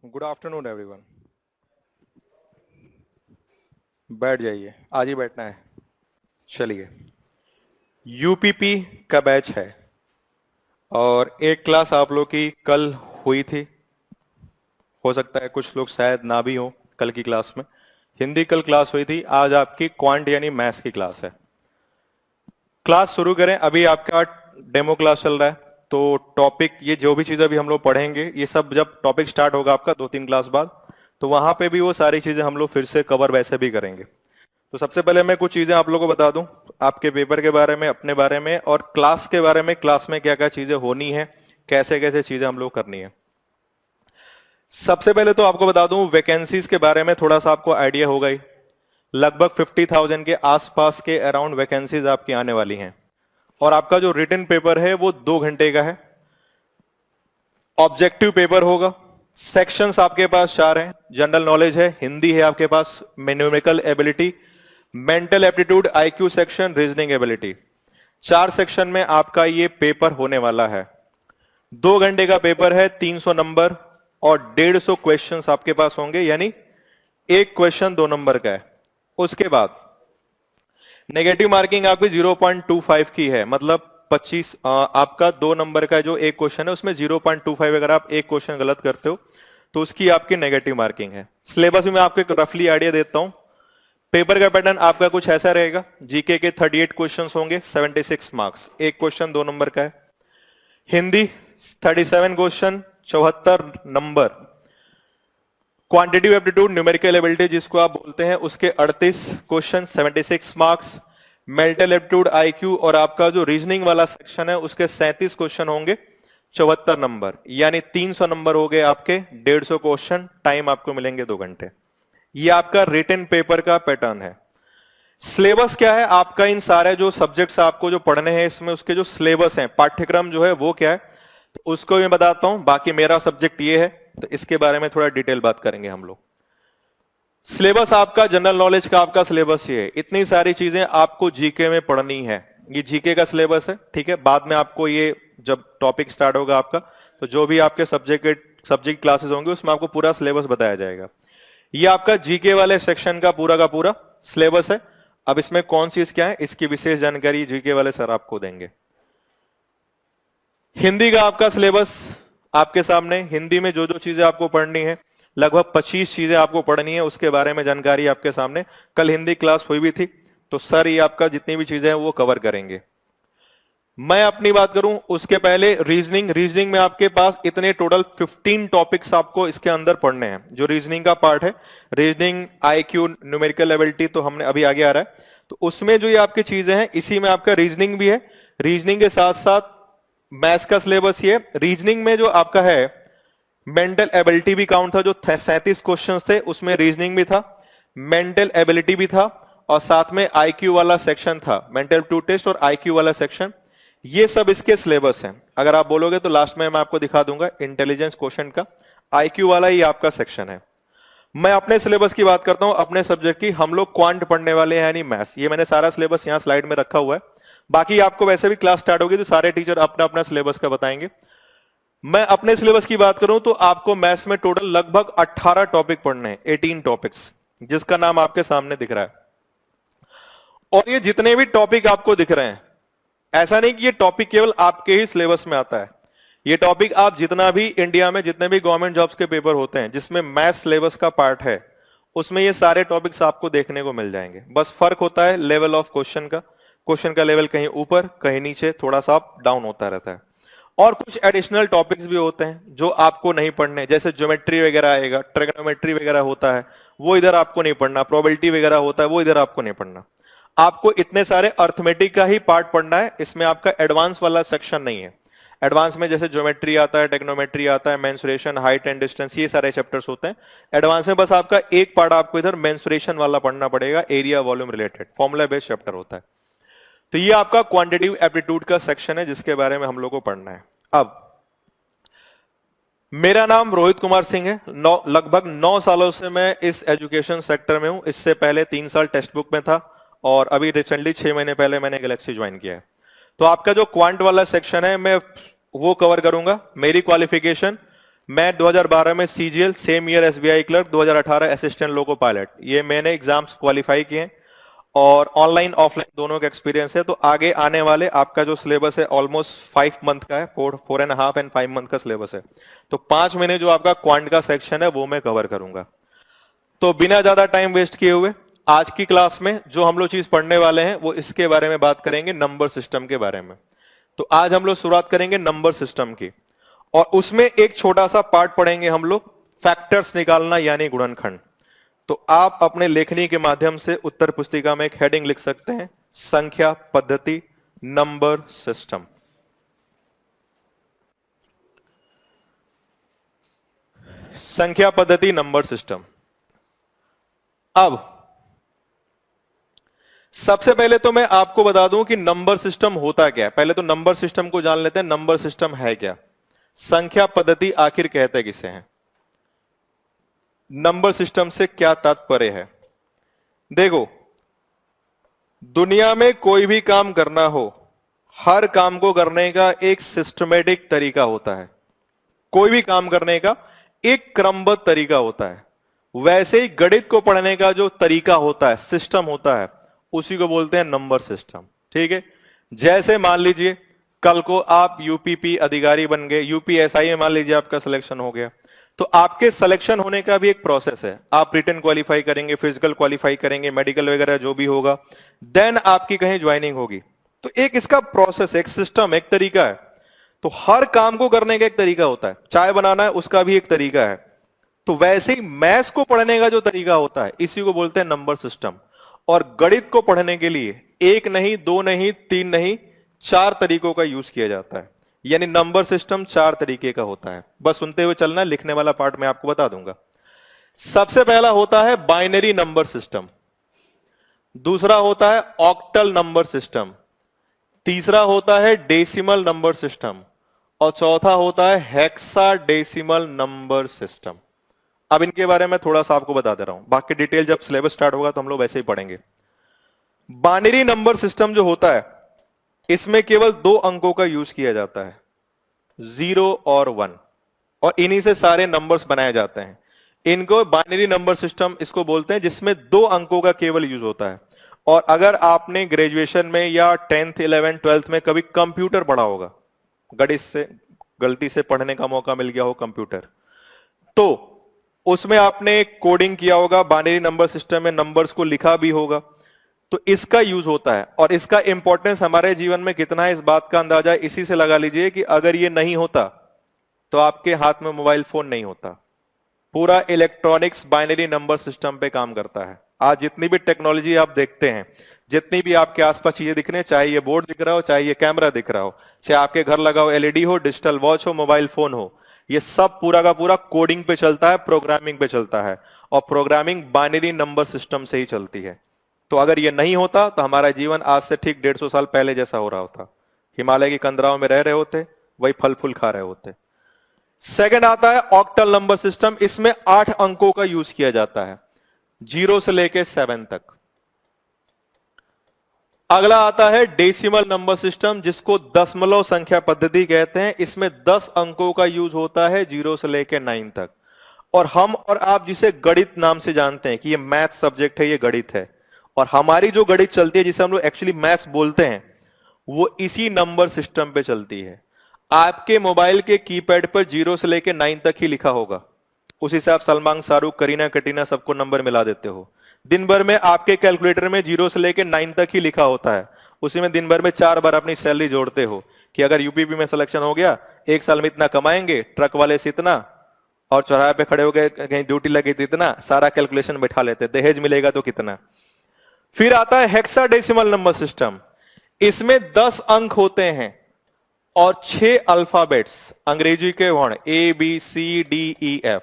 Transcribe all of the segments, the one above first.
Good afternoon everyone. बैठ जाइए, आज ही बैठना है। चलिए, यूपीपी का बैच है और एक क्लास आप लोग की कल हुई थी। हो सकता है कुछ लोग शायद ना भी हो कल की क्लास में। हिंदी कल क्लास हुई थी, आज आपकी क्वांट यानी मैथ्स की क्लास है। क्लास शुरू करें। अभी आपका डेमो क्लास चल रहा है, तो टॉपिक ये जो भी चीजें अभी हम लोग पढ़ेंगे ये सब जब टॉपिक स्टार्ट होगा आपका 2-3 क्लास बाद, तो वहां पे भी वो सारी चीजें हम लोग फिर से कवर वैसे भी करेंगे। तो सबसे पहले मैं कुछ चीजें आप लोगों को बता दूं, आपके पेपर के बारे में, अपने बारे में और क्लास के बारे में। क्लास में क्या क्या चीजें होनी है, कैसे कैसे चीजें हम लोग करनी है। सबसे पहले तो आपको बता दूं वैकेंसीज के बारे में थोड़ा सा आपको आइडिया होगा ही। लगभग 50,000 के आसपास के अराउंड वैकेंसीज आपकी आने वाली हैं और आपका जो रिटन पेपर है वो 2 घंटे का है। ऑब्जेक्टिव पेपर होगा। सेक्शंस आपके पास 4 हैं। जनरल नॉलेज है, हिंदी है आपके पास, numerical ability, mental aptitude, IQ section, reasoning ability. 4 section में आपका ये पेपर होने वाला है। 2 घंटे का पेपर है, 300 नंबर और 150 क्वेश्चंस आपके पास होंगे, यानी एक क्वेश्चन 2 नंबर का है। उसके बाद नेगेटिव मार्किंग आपकी 0.25 की है, मतलब 25 आपका 2 नंबर का जो एक क्वेश्चन है उसमें 0.25 अगर आप एक क्वेश्चन गलत करते हो तो उसकी आपकी नेगेटिव मार्किंग है। सिलेबस में आपको एक रफली आइडिया देता हूं। पेपर का पैटर्न आपका कुछ ऐसा रहेगा। जीके के 38 क्वेश्चंस होंगे, 76 मार्क्स, एक क्वेश्चन 2 नंबर का है। Hindi 37 question, 74 number. Quantitative aptitude, numerical ability जिसको आप बोलते हैं, उसके 38 question, 76 marks. Mental aptitude, IQ और आपका जो रीजनिंग वाला सेक्शन है उसके 37 क्वेश्चन होंगे, 74 नंबर, यानी 300 नंबर हो गए आपके। 150 क्वेश्चन, टाइम आपको मिलेंगे 2 घंटे। ये आपका रिटन पेपर का पैटर्न है। सिलेबस क्या है आपका, इन सारे जो सब्जेक्ट्स आपको जो पढ़ने हैं इसमें उसके जो सिलेबस हैं, पाठ्यक्रम जो है वो क्या है, तो उसको मैं बताता हूं। बाकी मेरा सब्जेक्ट ये है तो इसके बारे में थोड़ा डिटेल बात करेंगे हम लोग। सिलेबस आपका जनरल नॉलेज का आपका सिलेबस ये है। इतनी सारी चीजें आपको जीके में पढ़नी है, ये जीके का सिलेबस है, ठीक है। बाद में आपको ये जब टॉपिक स्टार्ट होगा आपका, तो जो भी आपके सब्जेक्ट क्लासेस होंगे उसमें आपको पूरा सिलेबस बताया जाएगा। ये आपका जीके वाले सेक्शन का पूरा सिलेबस है। अब इसमें कौन चीज क्या है इसकी विशेष जानकारी जीके वाले सर आपको देंगे। हिंदी का आपका सिलेबस आपके सामने। हिंदी में जो जो चीजें आपको पढ़नी है, लगभग 25 चीजें आपको पढ़नी है, उसके बारे में जानकारी आपके सामने। कल हिंदी क्लास हुई भी थी तो सर ये आपका जितनी भी चीजें हैं वो कवर करेंगे। मैं अपनी बात करूं उसके पहले रीजनिंग में आपके पास इतने टोटल 15 टॉपिक्स आपको इसके अंदर पढ़ने हैं। जो रीजनिंग का पार्ट है, रीजनिंग, आईक्यू, न्यूमेरिकल एबिलिटी, तो हमने अभी आगे आ रहा है, तो उसमें जो ये आपकी चीजें हैं इसी में आपका रीजनिंग भी है। रीजनिंग के साथ साथ मैथ्स का सिलेबस ये। रीजनिंग में जो आपका है मेंटल एबिलिटी भी काउंट था, जो 37 क्वेश्चन थे उसमें रीजनिंग भी था, मेंटल एबिलिटी भी था और साथ में आईक्यू वाला सेक्शन था, मेंटल एप्टीट्यूड टेस्ट और आईक्यू वाला सेक्शन। ये सब इसके सिलेबस हैं। अगर आप बोलोगे तो लास्ट में मैं आपको दिखा दूंगा इंटेलिजेंस क्वेश्चन का आईक्यू वाला ही आपका सेक्शन है। मैं अपने सिलेबस की बात करता हूं, अपने सब्जेक्ट की। हम लोग क्वांट पढ़ने वाले हैं यानी मैथ्स। ये मैंने सारा सिलेबस यहां स्लाइड में रखा हुआ है। बाकी आपको वैसे भी क्लास स्टार्ट होगी तो सारे टीचर अपना अपना सिलेबस का बताएंगे। मैं अपने सिलेबस की बात करूं तो आपको मैथ्स में टोटल लगभग 18 टॉपिक पढ़ने हैं, 18 टॉपिक्स, जिसका नाम आपके सामने दिख रहा है। और ये जितने भी टॉपिक आपको दिख रहे हैं, ऐसा नहीं कि ये टॉपिक केवल आपके ही सिलेबस में आता है। ये टॉपिक आप जितना भी इंडिया में जितने भी गवर्नमेंट जॉब्स के पेपर होते हैं जिसमें मैथ्स सिलेबस का पार्ट है, उसमें ये सारे टॉपिक्स आपको देखने को मिल जाएंगे। बस फर्क होता है लेवल ऑफ क्वेश्चन का। क्वेश्चन का लेवल कहीं ऊपर कहीं नीचे थोड़ा सा अप डाउन होता रहता है। और कुछ एडिशनल टॉपिक्स भी होते हैं जो आपको नहीं पढ़ने, जैसे ज्योमेट्री वगैरह आएगा, ट्रिग्नोमेट्री वगैरह होता है, वो इधर आपको नहीं पढ़ना। प्रोबेबिलिटी वगैरह होता है, वो इधर आपको नहीं पढ़ना। आपको इतने सारे अर्थमेटिक का ही पार्ट पढ़ना है। इसमें आपका एडवांस वाला सेक्शन नहीं है। एडवांस में जैसे ज्योमेट्री आता है, टेक्नोमेट्री आता है, मेंसुरेशन, हाइट एंड डिस्टेंस, ये सारे चैप्टर्स होते हैं। एडवांस में बस आपका एक पार्ट आपको इधर मेंसुरेशन वाला पढ़ना पड़ेगा, area volume related, formula based chapter होता है। तो ये आपका क्वांटिटिव एप्टीट्यूड का सेक्शन है जिसके बारे में हम लोग को पढ़ना है। अब मेरा नाम रोहित कुमार सिंह है। लगभग 9 सालों से मैं इस एजुकेशन सेक्टर में हूं। इससे पहले 3 साल टेक्स्ट बुक में था और अभी रिसेंटली 6 महीने पहले मैंने गैलेक्सी ज्वाइन किया है। तो आपका जो क्वांट वाला सेक्शन है मैं वो कवर करूंगा। मेरी क्वालिफिकेशन मैं 2012 में CGL, same year SBI clerk, 2018 assistant loco pilot, ये मैंने एग्जाम्स क्वालिफाई किए और ऑनलाइन ऑफलाइन दोनों का एक्सपीरियंस है। तो आगे आने वाले आपका जो सिलेबस है ऑलमोस्ट 5 मंथ का है, 4.5 एंड 5 मंथ का सिलेबस है। तो 5 महीने जो आपका क्वांट का सेक्शन है वो मैं कवर करूंगा। तो बिना ज्यादा टाइम वेस्ट किए हुए आज की क्लास में जो हम लोग चीज पढ़ने वाले हैं वो इसके बारे में बात करेंगे, नंबर सिस्टम के बारे में। तो आज हम लोग शुरुआत करेंगे नंबर सिस्टम की और उसमें एक छोटा सा पार्ट पढ़ेंगे हम लोग, फैक्टर्स निकालना यानी गुणनखंड। तो आप अपने लेखनी के माध्यम से उत्तर पुस्तिका में एक हेडिंग लिख सकते हैं, संख्या पद्धति नंबर सिस्टम। संख्या पद्धति नंबर सिस्टम। अब सबसे पहले तो मैं आपको बता दूं कि नंबर सिस्टम होता क्या है। पहले तो नंबर सिस्टम को जान लेते हैं, नंबर सिस्टम है क्या, संख्या पद्धति आखिर कहते किसे हैं, नंबर सिस्टम से क्या तात्पर्य है। देखो, दुनिया में कोई भी काम करना हो, हर काम को करने का एक सिस्टमेटिक तरीका होता है। कोई भी काम करने का एक क्रमबद्ध तरीका होता है। वैसे ही गणित को पढ़ने का जो तरीका होता है, सिस्टम होता है, उसी को बोलते हैं नंबर सिस्टम। ठीक है, जैसे मान लीजिए कल को आप यूपीपी अधिकारी बन गए, यूपीएसआई में मान लीजिए आपका सिलेक्शन हो गया, तो आपके सिलेक्शन होने का भी एक प्रोसेस है। आप रिटन क्वालिफाई करेंगे, फिजिकल क्वालिफाई करेंगे, मेडिकल वगैरह जो भी होगा, देन आपकी कहीं ज्वाइनिंग होगी। तो एक इसका प्रोसेस, एक सिस्टम, एक तरीका है। तो हर काम को करने का एक तरीका होता है, चाय बनाना है उसका भी एक तरीका है। तो वैसे ही मैथ्स को पढ़ने का जो तरीका होता है इसी को बोलते हैं नंबर सिस्टम। और गणित को पढ़ने के लिए एक नहीं, दो नहीं, तीन नहीं, 4 तरीकों का यूज किया जाता है। यानी नंबर सिस्टम 4 तरीके का होता है। बस सुनते हुए चलना, लिखने वाला पार्ट मैं आपको बता दूंगा। सबसे पहला होता है बाइनरी नंबर सिस्टम, दूसरा होता है ऑक्टल नंबर सिस्टम, तीसरा होता है डेसिमल नंबर सिस्टम और चौथा होता है हेक्साडेसिमल नंबर सिस्टम। अब इनके बारे में थोड़ा सा आपको बता दे रहा हूं, बाकी डिटेल जब सिलेबस स्टार्ट होगा तो हम लोग वैसे ही पढ़ेंगे। बाइनरी नंबर सिस्टम जो होता है इसमें केवल 2 अंकों का यूज किया जाता है, 0 और 1, और इन्हीं से सारे नंबर्स बनाए जाते हैं। इनको बाइनरी नंबर सिस्टम इसको बोलते हैं, जिसमें 2 अंकों का केवल यूज होता है। और अगर आपने ग्रेजुएशन में या 10th 11th 12th में कभी कंप्यूटर पढ़ा होगा, गणित से गलती से पढ़ने का मौका मिल गया हो कंप्यूटर, तो उसमें आपने कोडिंग किया होगा, बाइनरी नंबर सिस्टम में नंबर्स को लिखा भी होगा। तो इसका यूज होता है और इसका इंपॉर्टेंस हमारे जीवन में कितना है इस बात का अंदाजा इसी से लगा लीजिए कि अगर ये नहीं होता तो आपके हाथ में मोबाइल फोन नहीं होता। पूरा इलेक्ट्रॉनिक्स बाइनरी नंबर सिस्टम पे काम करता है। आज जितनी भी टेक्नोलॉजी आप देखते हैं, जितनी भी आपके आसपास चीजें दिख रही हैं, चाहे ये बोर्ड दिख रहा हो, चाहे ये कैमरा दिख रहा हो, चाहे आपके घर लगा हो एलईडी हो, डिजिटल वॉच हो, मोबाइल फोन हो, ये सब पूरा का पूरा कोडिंग पे चलता है, प्रोग्रामिंग पे चलता है। और प्रोग्रामिंग बाइनरी नंबर सिस्टम से ही चलती है। तो अगर ये नहीं होता तो हमारा जीवन आज से ठीक 150 साल पहले जैसा हो रहा होता। हिमालय की कंदराओं में रह रहे होते, वही फल फूल खा रहे होते। सेकंड आता है ऑक्टल नंबर सिस्टम, इसमें 8 अंकों का यूज किया जाता है, 0 से लेके 7 तक। अगला आता है डेसिमल नंबर सिस्टम, जिसको दशमलव संख्या पद्धति कहते हैं। इसमें 10 अंकों का यूज होता है, 0 से लेके 9 तक। और हम और आप जिसे गणित नाम से जानते हैं कि ये मैथ सब्जेक्ट है, ये गणित है, और हमारी जो गणित चलती है जिसे हम लोग एक्चुअली मैथ्स बोलते हैं, वो इसी नंबर सिस्टम पे चलती है। आपके मोबाइल के कीपैड पर 0 से लेके 9 तक ही लिखा होगा, उसी से आप सलमान, शाहरुख, करीना, कटरीना सबको नंबर मिला देते हो। दिन भर में आपके कैलकुलेटर में 0 से लेके 9 तक ही लिखा होता है। उसी में दिन भर में 4 बार अपनी सैलरी जोड़ते हो कि अगर यूपीपी में सिलेक्शन हो गया, 1 साल में इतना कमाएंगे, ट्रक वाले से इतना, और चौराहे पे खड़े हो गए कहीं ड्यूटी लगी तो इतना, सारा कैलकुलेशन बैठा लेते, दहेज मिलेगा तो कितना। फिर आता है हेक्साडेसिमल नंबर सिस्टम, इसमें 10 अंक होते हैं और 6 अल्फाबेट्स, अंग्रेजी के वर्ण ABCDEF,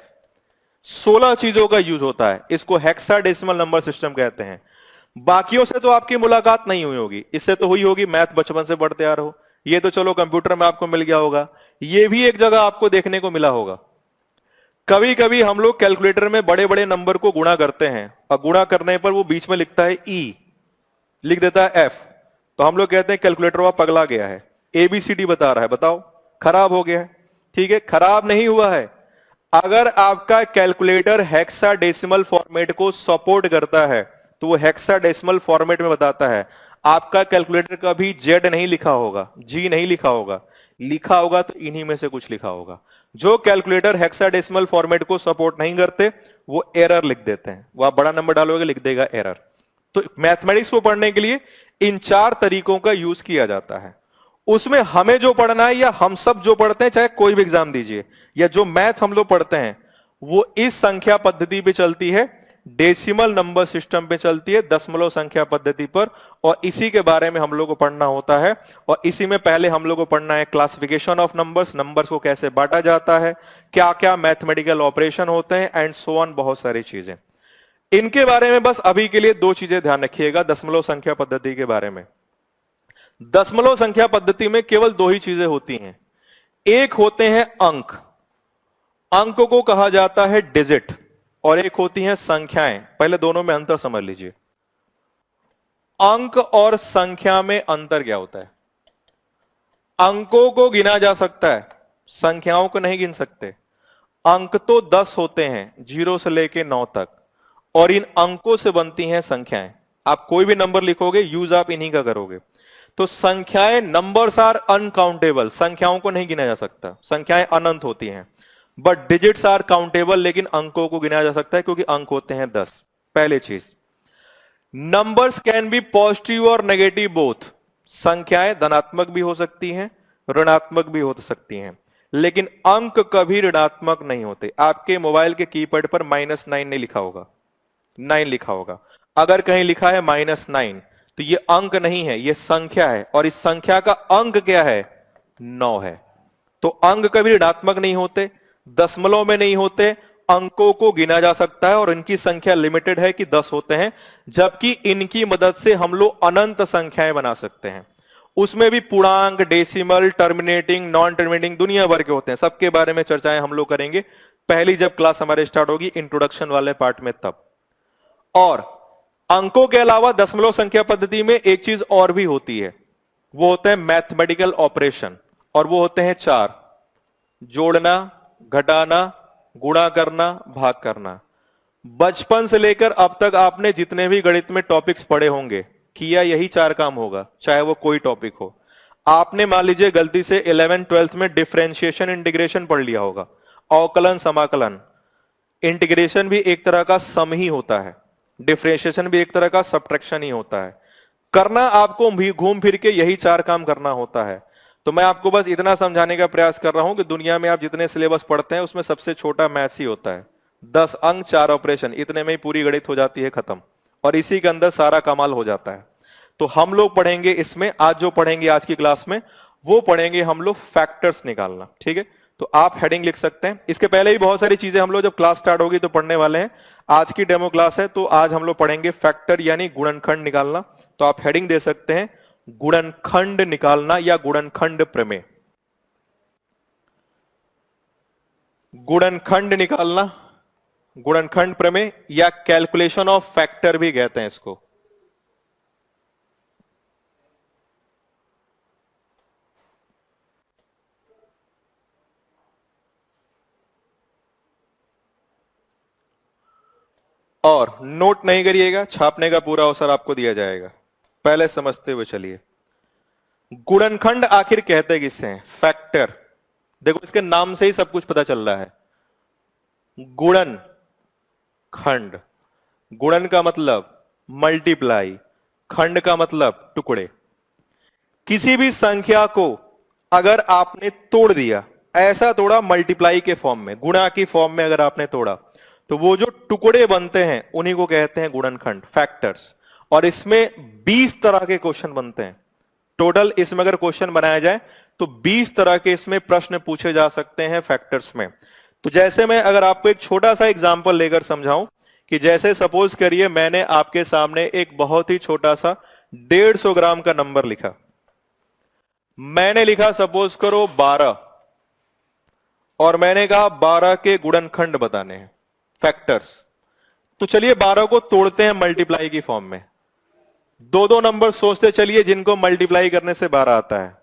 16 चीजों का यूज होता है। इसको हेक्साडेसिमल नंबर सिस्टम कहते हैं। बाकियों से तो आपकी मुलाकात नहीं हुई होगी, इससे तो हुई होगी, मैथ बचपन से पढ़ते आ रहे हो, ये तो चलो कंप्यूटर में आपको मिल गया होगा, ये भी एक जगह आपको देखने को मिला होगा। कभी कभी हम लोग कैलकुलेटर में बड़े बड़े नंबर को गुणा करते हैं और गुणा करने पर वो बीच में लिखता है E, लिख देता है F, तो हम लोग कहते हैं कैलकुलेटर वह पगला गया है, ABCD बता रहा है, बताओ खराब हो गया है। ठीक है, खराब नहीं हुआ है, अगर आपका कैलकुलेटर हेक्साडेसिमल फॉर्मेट को सपोर्ट करता है तो वो हेक्साडेसिमल फॉर्मेट में बताता है। आपका कैलकुलेटर कभी जेड नहीं लिखा होगा, जी नहीं लिखा होगा, लिखा होगा तो इन्हीं में से कुछ लिखा होगा। जो कैलकुलेटर हेक्साडेसिमल फॉर्मेट को सपोर्ट नहीं करते वो एरर लिख देते हैं। वो आप बड़ा नंबर डालोगे लिख देगा एरर। तो मैथमेटिक्स को पढ़ने के लिए इन 4 तरीकों का यूज किया जाता है। उसमें हमें जो पढ़ना है या हम सब जो पढ़ते हैं, चाहे कोई भी एग्जाम दीजिए, या जो मैथ हम लोग पढ़ते हैं वो इस संख्या पद्धति पे चलती है, डेसिमल नंबर सिस्टम पे चलती है, दशमलव संख्या पद्धति पर। और इसी के बारे में हम लोग को पढ़ना होता है। और इसी में पहले हम लोग को पढ़ना है क्लासिफिकेशन ऑफ नंबर्स, नंबर्स को कैसे बांटा जाता है, क्या क्या मैथमेटिकल ऑपरेशन होते हैं, एंड सो ऑन, बहुत सारी चीजें। इनके बारे में बस अभी के लिए 2 चीजें ध्यान रखिएगा दशमलव संख्या पद्धति के बारे में। दशमलव संख्या पद्धति में केवल 2 ही चीजें होती हैं। एक होते हैं अंक, अंक को कहा जाता है डिजिट, और एक होती हैं संख्याएं। पहले दोनों में अंतर समझ लीजिए। अंक और संख्या में अंतर क्या होता है? अंकों को गिना जा सकता है, संख्याओं को नहीं गिन सकते। अंक तो 10 होते हैं 0 से लेके 9 तक, और इन अंकों से बनती हैं संख्याएं। आप कोई भी नंबर लिखोगे यूज आप इन्हीं का करोगे। तो संख्याएं, नंबर्स आर अनकाउंटेबल, संख्याओं को नहीं गिना जा सकता, संख्याएं अनंत होती हैं। बट डिजिट्स आर काउंटेबल, लेकिन अंकों को गिना जा सकता है क्योंकि अंक होते हैं 10। पहली चीज, नंबर्स कैन बी पॉजिटिव और नेगेटिव बोथ। संख्याएं धनात्मक भी हो सकती हैं, ऋणात्मक भी हो सकती हैं, लेकिन अंक कभी ऋणात्मक नहीं होते। आपके मोबाइल के कीपैड पर -9 नहीं लिखा होगा, 9 लिखा होगा। अगर कहीं लिखा है -9 तो ये अंक नहीं है, ये संख्या है, और इस संख्या का अंक क्या है? 9 है। तो अंक कभी ऋणात्मक नहीं होते, दशमलव में नहीं होते, अंकों को गिना जा सकता है, और इनकी संख्या लिमिटेड है कि 10 होते हैं, जबकि इनकी मदद से हम लोग अनंत संख्याएं बना सकते हैं। उसमें भी पूर्णांक, डेसिमल, टर्मिनेटिंग, नॉन टर्मिनेटिंग, दुनिया भर के होते हैं। सबके बारे में चर्चाएं हम लोग करेंगे पहली जब क्लास हमारे स्टार्ट होगी इंट्रोडक्शन वाले पार्ट में तब। और अंकों के अलावा दशमलव संख्या पद्धति में एक चीज और भी होती है, वो होते हैं मैथमेटिकल ऑपरेशन, और वो होते हैं 4: जोड़ना, घटाना, गुणा करना, भाग करना। बचपन से लेकर अब तक आपने जितने भी गणित में टॉपिक्स पढ़े होंगे, किया यही 4 काम होगा, चाहे वो कोई टॉपिक हो। आपने मान लीजिए गलती से 11th 12th में डिफरेंशिएशन इंटीग्रेशन पढ़ लिया होगा, अवकलन समाकलन। इंटीग्रेशन भी एक तरह का सम ही होता है, डिफरेंशिएशन भी एक तरह का सब्ट्रैक्शन ही होता है। करना आपको भी घूम फिर के यही 4 काम करना होता है। तो मैं आपको बस इतना समझाने का प्रयास कर रहा हूं कि दुनिया में आप जितने सिलेबस पढ़ते हैं उसमें सबसे छोटा मैथ्स ही होता है। 10 अंक, 4 ऑपरेशन, इतने में ही पूरी गणित हो जाती है खत्म, और इसी के अंदर सारा कमाल हो जाता है। तो हम लोग पढ़ेंगे इसमें, आज जो पढ़ेंगे आज की क्लास में वो पढ़ेंगे हम लोग फैक्टर्स निकालना। ठीक है, तो आप हेडिंग लिख सकते हैं। इसके पहले भी बहुत सारी चीजें हम लोग जब क्लास स्टार्ट होगी तो पढ़ने वाले हैं। आज की डेमो क्लास है, तो आज हम लोग पढ़ेंगे फैक्टर यानी गुणनखंड निकालना। तो आप हेडिंग दे सकते हैं गुणनखंड निकालना या गुणनखंड प्रमेय। गुणनखंड निकालना, गुणनखंड प्रमेय, या कैलकुलेशन ऑफ फैक्टर भी कहते हैं इसको। और नोट नहीं करिएगा, छापने का पूरा अवसर आपको दिया जाएगा। पहले समझते हुए चलिए, गुणनखंड आखिर कहते किससे हैं? फैक्टर। देखो इसके नाम से ही सब कुछ पता चल रहा है। गुणन खंड, गुणन का मतलब मल्टीप्लाई, खंड का मतलब टुकड़े। किसी भी संख्या को अगर आपने तोड़ दिया, ऐसा तोड़ा मल्टीप्लाई के फॉर्म में, गुणा की फॉर्म में अगर आपने तोड़ा, तो वो जो टुकड़े बनते हैं उन्हीं को कहते हैं गुणनखंड, फैक्टर्स। और इसमें 20 तरह के क्वेश्चन बनते हैं टोटल। इसमें अगर क्वेश्चन बनाया जाए तो 20 तरह के इसमें प्रश्न पूछे जा सकते हैं फैक्टर्स में। तो जैसे मैं अगर आपको एक छोटा सा एग्जांपल लेकर समझाऊं, कि जैसे सपोज करिए मैंने आपके सामने एक बहुत ही छोटा सा 150 ग्राम का नंबर लिखा। मैंने लिखा सपोज करो 12, और मैंने कहा 12 के गुणनखंड बताने हैं, फैक्टर्स। तो चलिए 12 को तोड़ते हैं मल्टीप्लाई की फॉर्म में। 2 नंबर सोचते चलिए जिनको मल्टीप्लाई करने से 12 आता है।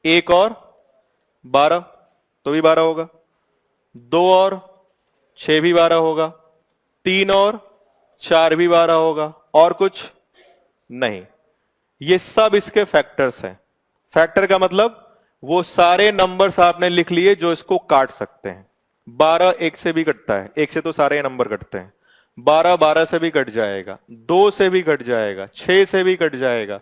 1 और 12 तो भी 12 होगा। 2 और 6 भी 12 होगा, 3 और 4 भी 12 होगा, और कुछ नहीं। ये सब इसके फैक्टर्स हैं। फैक्टर का मतलब वो सारे नंबर्स आपने लिख लिए जो इसको काट सकते हैं। 12 1 से भी कटता है, 1 से तो सारे नंबर कटते हैं। 12 12 से भी कट जाएगा, 2 से भी कट जाएगा, 6 से भी कट जाएगा,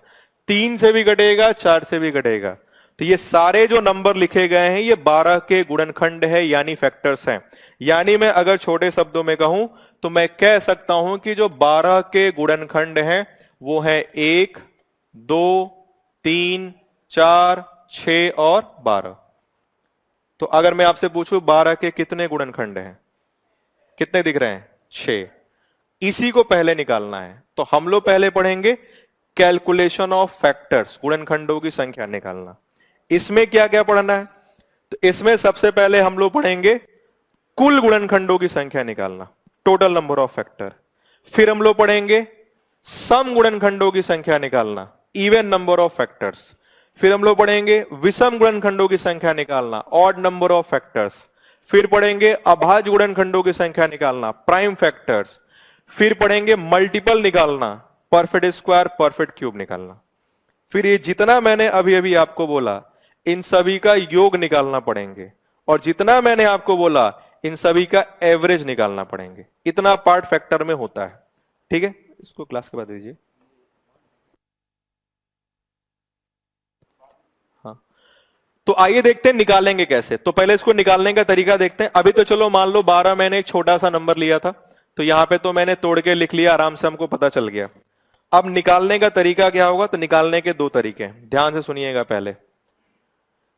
3 से भी कटेगा, 4 से भी कटेगा। तो ये सारे जो नंबर लिखे गए हैं ये 12 के गुणनखंड है, यानी फैक्टर्स हैं। यानी मैं अगर छोटे शब्दों में कहूं तो मैं कह सकता हूं कि जो 12 के गुणनखंड हैं वो है 1 2 3 4 6 और 12। तो अगर मैं आपसे पूछूं 12 के कितने गुणनखंड हैं, कितने दिख रहे हैं? 6। इसी को पहले निकालना है। तो हम लोग पहले पढ़ेंगे कैलकुलेशन ऑफ फैक्टर्स, गुणनखंडों की संख्या निकालना। इसमें क्या क्या पढ़ना है? तो इसमें सबसे पहले हम लोग पढ़ेंगे कुल गुणनखंडों की संख्या निकालना, टोटल नंबर ऑफ फैक्टर। फिर हम लोग पढ़ेंगे सम गुणनखंडों की संख्या निकालना, इवन नंबर ऑफ फैक्टर्स। फिर हम लोग पढ़ेंगे विषम गुणनखंडों की संख्या निकालना, ऑड नंबर ऑफ फैक्टर्स। फिर पढ़ेंगे अभाज्य गुणनखंडों की संख्या निकालना, प्राइम फैक्टर्स। फिर पढ़ेंगे मल्टीपल निकालना, परफेक्ट स्क्वायर, परफेक्ट क्यूब निकालना। फिर ये जितना मैंने अभी अभी आपको बोला इन सभी का योग निकालना पड़ेंगे, और जितना मैंने आपको बोला इन सभी का एवरेज निकालना पड़ेंगे। इतना पार्ट फैक्टर में होता है। ठीक है, इसको क्लास के बाद दीजिए। हाँ, तो आइए देखते हैं निकालेंगे कैसे। तो पहले इसको निकालने का तरीका देखते हैं। अभी तो चलो मान लो 12 मैंने एक छोटा सा नंबर लिया था, तो यहां पे तो मैंने तोड़ के लिख लिया, आराम से हमको पता चल गया। अब निकालने का तरीका क्या होगा? तो निकालने के 2 तरीके हैं, ध्यान से सुनिएगा। पहले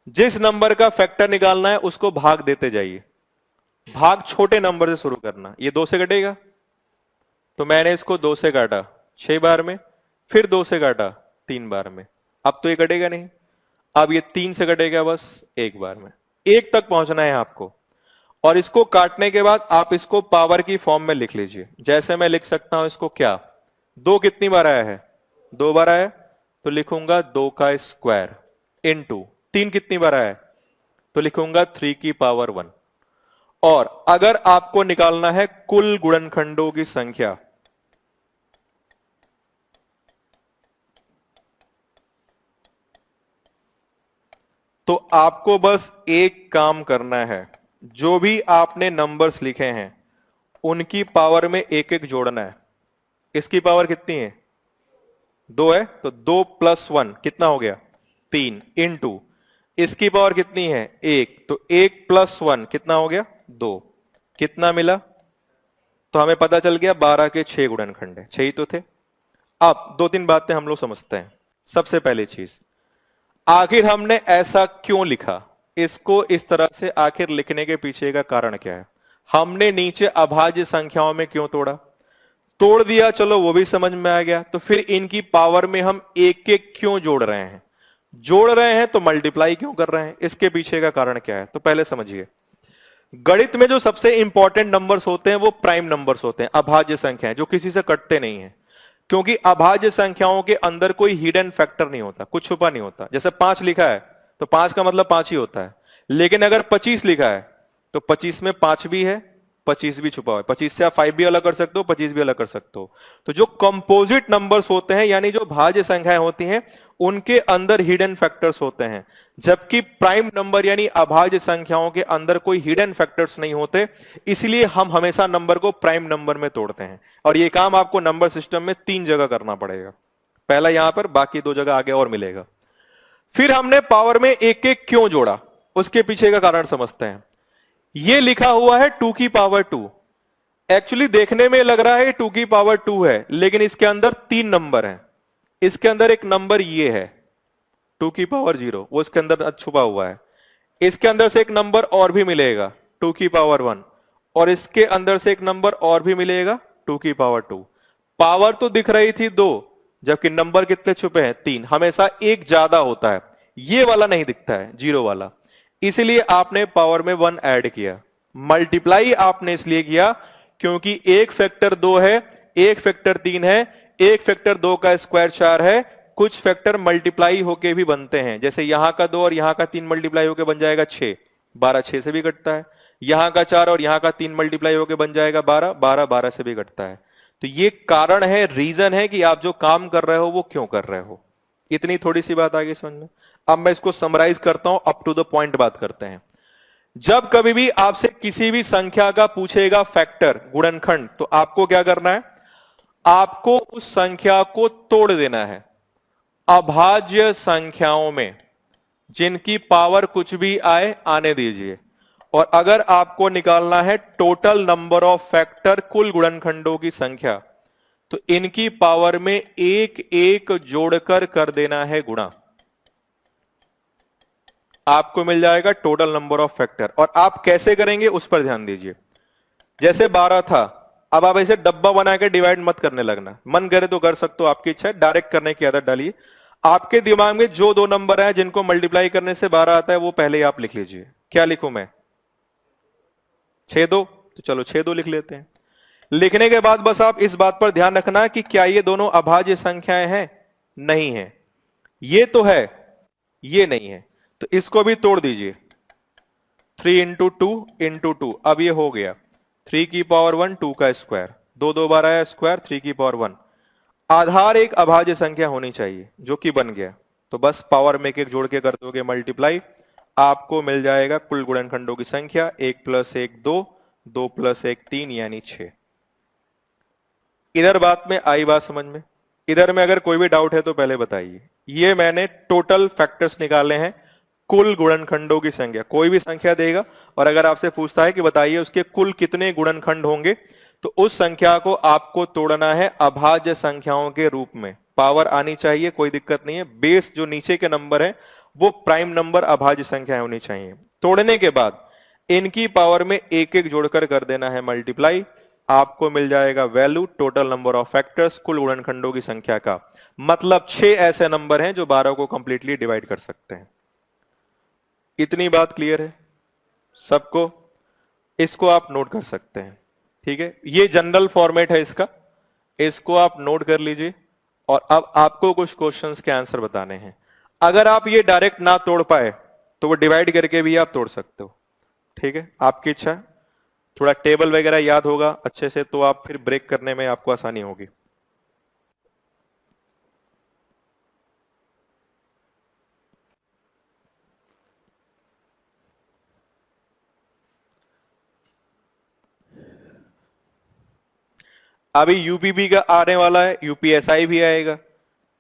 जिस नंबर का फैक्टर निकालना है उसको भाग देते जाइए। भाग छोटे नंबर से शुरू करना। ये 2 से कटेगा, तो मैंने इसको 2 से काटा 6 बार में, फिर 2 से काटा 3 बार में। अब तो ये कटेगा नहीं। अब ये 3 से कटेगा बस 1 बार में। 1 तक पहुंचना है आपको। और इसको काटने के बाद आप इसको पावर की फॉर्म में लिख लीजिए। जैसे मैं लिख सकता हूं इसको, क्या 2 कितनी बार आया है? 2 बार आया, तो लिखूंगा 2 का स्क्वायर इनटू 3 कितनी बार आया है? तो लिखूंगा 3 की पावर 1। और अगर आपको निकालना है कुल गुणनखंडों की संख्या, तो आपको बस एक काम करना है। जो भी आपने नंबर्स लिखे हैं उनकी पावर में एक एक जोड़ना है। इसकी पावर कितनी है? 2 है, तो 2 प्लस 1 कितना हो गया? 3 इनटू इसकी पावर कितनी है? 1, तो 1 प्लस 1 कितना हो गया? 2। कितना मिला? तो हमें पता चल गया 12 के 6 गुणनखंड है। 6 ही तो थे। अब 2-3 बातें हम लोग समझते हैं। सबसे पहली चीज, आखिर हमने ऐसा क्यों लिखा? इसको इस तरह से आखिर लिखने के पीछे का कारण क्या है? हमने नीचे अभाज्य संख्याओं में क्यों तोड़ा? तोड़ दिया, चलो वो भी समझ में आ गया। तो फिर इनकी पावर में हम एक एक क्यों जोड़ रहे हैं? जोड़ रहे हैं तो मल्टीप्लाई क्यों कर रहे हैं? इसके पीछे का कारण क्या है? तो पहले समझिए। गणित में जो सबसे इंपॉर्टेंट नंबर्स होते हैं वो प्राइम नंबर्स होते हैं, अभाज्य संख्याएं जो किसी से कटते नहीं है। क्योंकि अभाज्य संख्याओं के अंदर कोई हिडन फैक्टर नहीं होता, कुछ छुपा नहीं होता। जैसे 5 लिखा है तो 5 का मतलब 5 ही होता है। लेकिन अगर 25 लिखा है तो 25 में 5 भी है, 25 भी छुपा हुआ है। 25 से आप 5 भी अलग कर सकते हो, 25 भी अलग कर सकते हो। तो जो कंपोजिट नंबर्स होते हैं, यानी जो भाज्य संख्याएं होती हैं, उनके अंदर हिडन फैक्टर्स होते हैं। जबकि प्राइम नंबर यानी अभाज्य संख्याओं के अंदर कोई हिडन फैक्टर्स नहीं होते। इसलिए हम हमेशा नंबर को प्राइम नंबर में तोड़ते हैं। और यह काम आपको नंबर सिस्टम में 3 जगह करना पड़ेगा। पहला यहां पर, बाकी 2 जगह आगे और मिलेगा। फिर हमने पावर में एक एक क्यों जोड़ा, उसके पीछे का कारण समझते हैं। यह लिखा हुआ है 2 की पावर 2। एक्चुअली देखने में लग रहा है 2 की पावर 2 है, लेकिन इसके अंदर 3 नंबर हैं। इसके अंदर एक नंबर ये है 2 की पावर 0, वो इसके अंदर छुपा हुआ है। इसके अंदर से एक नंबर और भी मिलेगा 2 की पावर 1, और इसके अंदर से एक नंबर और भी मिलेगा 2 की पावर 2। पावर तो दिख रही थी 2, जबकि नंबर कितने छुपे हैं? 3। हमेशा एक ज्यादा होता है, ये वाला नहीं दिखता है, 0 वाला। इसलिए आपने पावर में 1 ऐड किया। मल्टीप्लाई आपने इसलिए किया क्योंकि एक फैक्टर 2 है, एक फैक्टर 3 है, एक फैक्टर 2 का स्क्वायर 4 है। कुछ फैक्टर मल्टीप्लाई होके भी बनते हैं, जैसे यहां का 2 और यहां का 3 मल्टीप्लाई होके बन जाएगा 6। 12 6 से भी कटता है। यहां का 4 और यहां का 3 मल्टीप्लाई होकर बन जाएगा 12, 12 12 से भी घटता है। तो ये कारण है, रीजन है कि आप जो काम कर रहे हो वो क्यों कर रहे हो। इतनी थोड़ी सी बात आगे समझ में। अब मैं इसको समराइज करता हूं, अप टू द पॉइंट बात करते हैं। जब कभी भी आपसे किसी भी संख्या का पूछेगा फैक्टर, गुणनखंड, तो आपको क्या करना है, आपको उस संख्या को तोड़ देना है। अभाज्य संख्याओं में जिनकी पावर कुछ भी आए आने दीजिए, और अगर आपको निकालना है टोटल नंबर ऑफ फैक्टर, कुल गुणनखंडों की संख्या, तो इनकी पावर में एक एक जोड़कर कर देना है गुणा। आपको मिल जाएगा टोटल नंबर ऑफ फैक्टर। और आप कैसे करेंगे उस पर ध्यान दीजिए। जैसे 12 था, अब आप ऐसे डब्बा बना के डिवाइड मत करने लगना, मन करे तो कर सकते हो, आपकी इच्छा है, डायरेक्ट करने की आदत डालिए। आपके दिमाग में जो दो नंबर है जिनको मल्टीप्लाई करने से 12 आता है वो पहले ही आप लिख लीजिए। क्या लिखूं मैं, 6 2, तो चलो 6 2 लिख लेते हैं। लिखने के बाद बस आप इस बात पर ध्यान रखना कि क्या ये दोनों अभाज्य संख्याएं हैं, नहीं है। ये तो है, ये नहीं है, तो इसको भी तोड़ दीजिए। 3 इंटू 2 इंटू 2, अब ये हो गया 3 की पावर 1 2 का स्क्वायर, 2 2 12 स्क्वायर 3 की पावर 1। आधार एक अभाज्य संख्या होनी चाहिए जो कि बन गया, तो बस पावर में एक जोड़ के कर दोगे मल्टीप्लाई, आपको मिल जाएगा कुल गुणनखंडों की संख्या 1 + 1 2, 2 + 1 3 यानी 6। इधर बात में आई बात समझ में। इधर में अगर कोई भी डाउट है तो पहले बताइए। ये मैंने टोटल फैक्टर्स निकाले हैं, कुल गुणनखंडों की संख्या। कोई भी संख्या देगा और अगर आपसे पूछता है कि बताइए उसके कुल कितने गुणनखंड होंगे, तो उस संख्या को आपको तोड़ना है अभाज्य संख्याओं के रूप में। पावर आनी चाहिए, कोई दिक्कत नहीं है, बेस जो नीचे के नंबर है वो प्राइम नंबर अभाज्य संख्या होनी चाहिए। तोड़ने के बाद इनकी पावर में एक एक जोड़कर कर देना है मल्टीप्लाई, आपको मिल जाएगा value total number of factors, कुल गुणनखंडों की संख्या का। मतलब 6 ऐसे नंबर हैं जो 12 को कंप्लीटली डिवाइड कर सकते हैं। इतनी बात क्लियर है सबको? इसको आप नोट कर सकते हैं, ठीक है। ये जनरल फॉर्मेट है इसका, इसको आप नोट कर लीजिए। और अब आपको कुछ क्वेश्चंस के आंसर बताने हैं। अगर आप ये डायरेक्ट ना तोड़ पाए तो वो डिवाइड करके भी आप तोड़ सकते हो, ठीक है, आपकी इच्छा है। थोड़ा टेबल वगैरह याद होगा अच्छे से तो आप फिर ब्रेक करने में आपको आसानी होगी। अभी यूपीपी का आने वाला है, यूपीएसआई भी आएगा,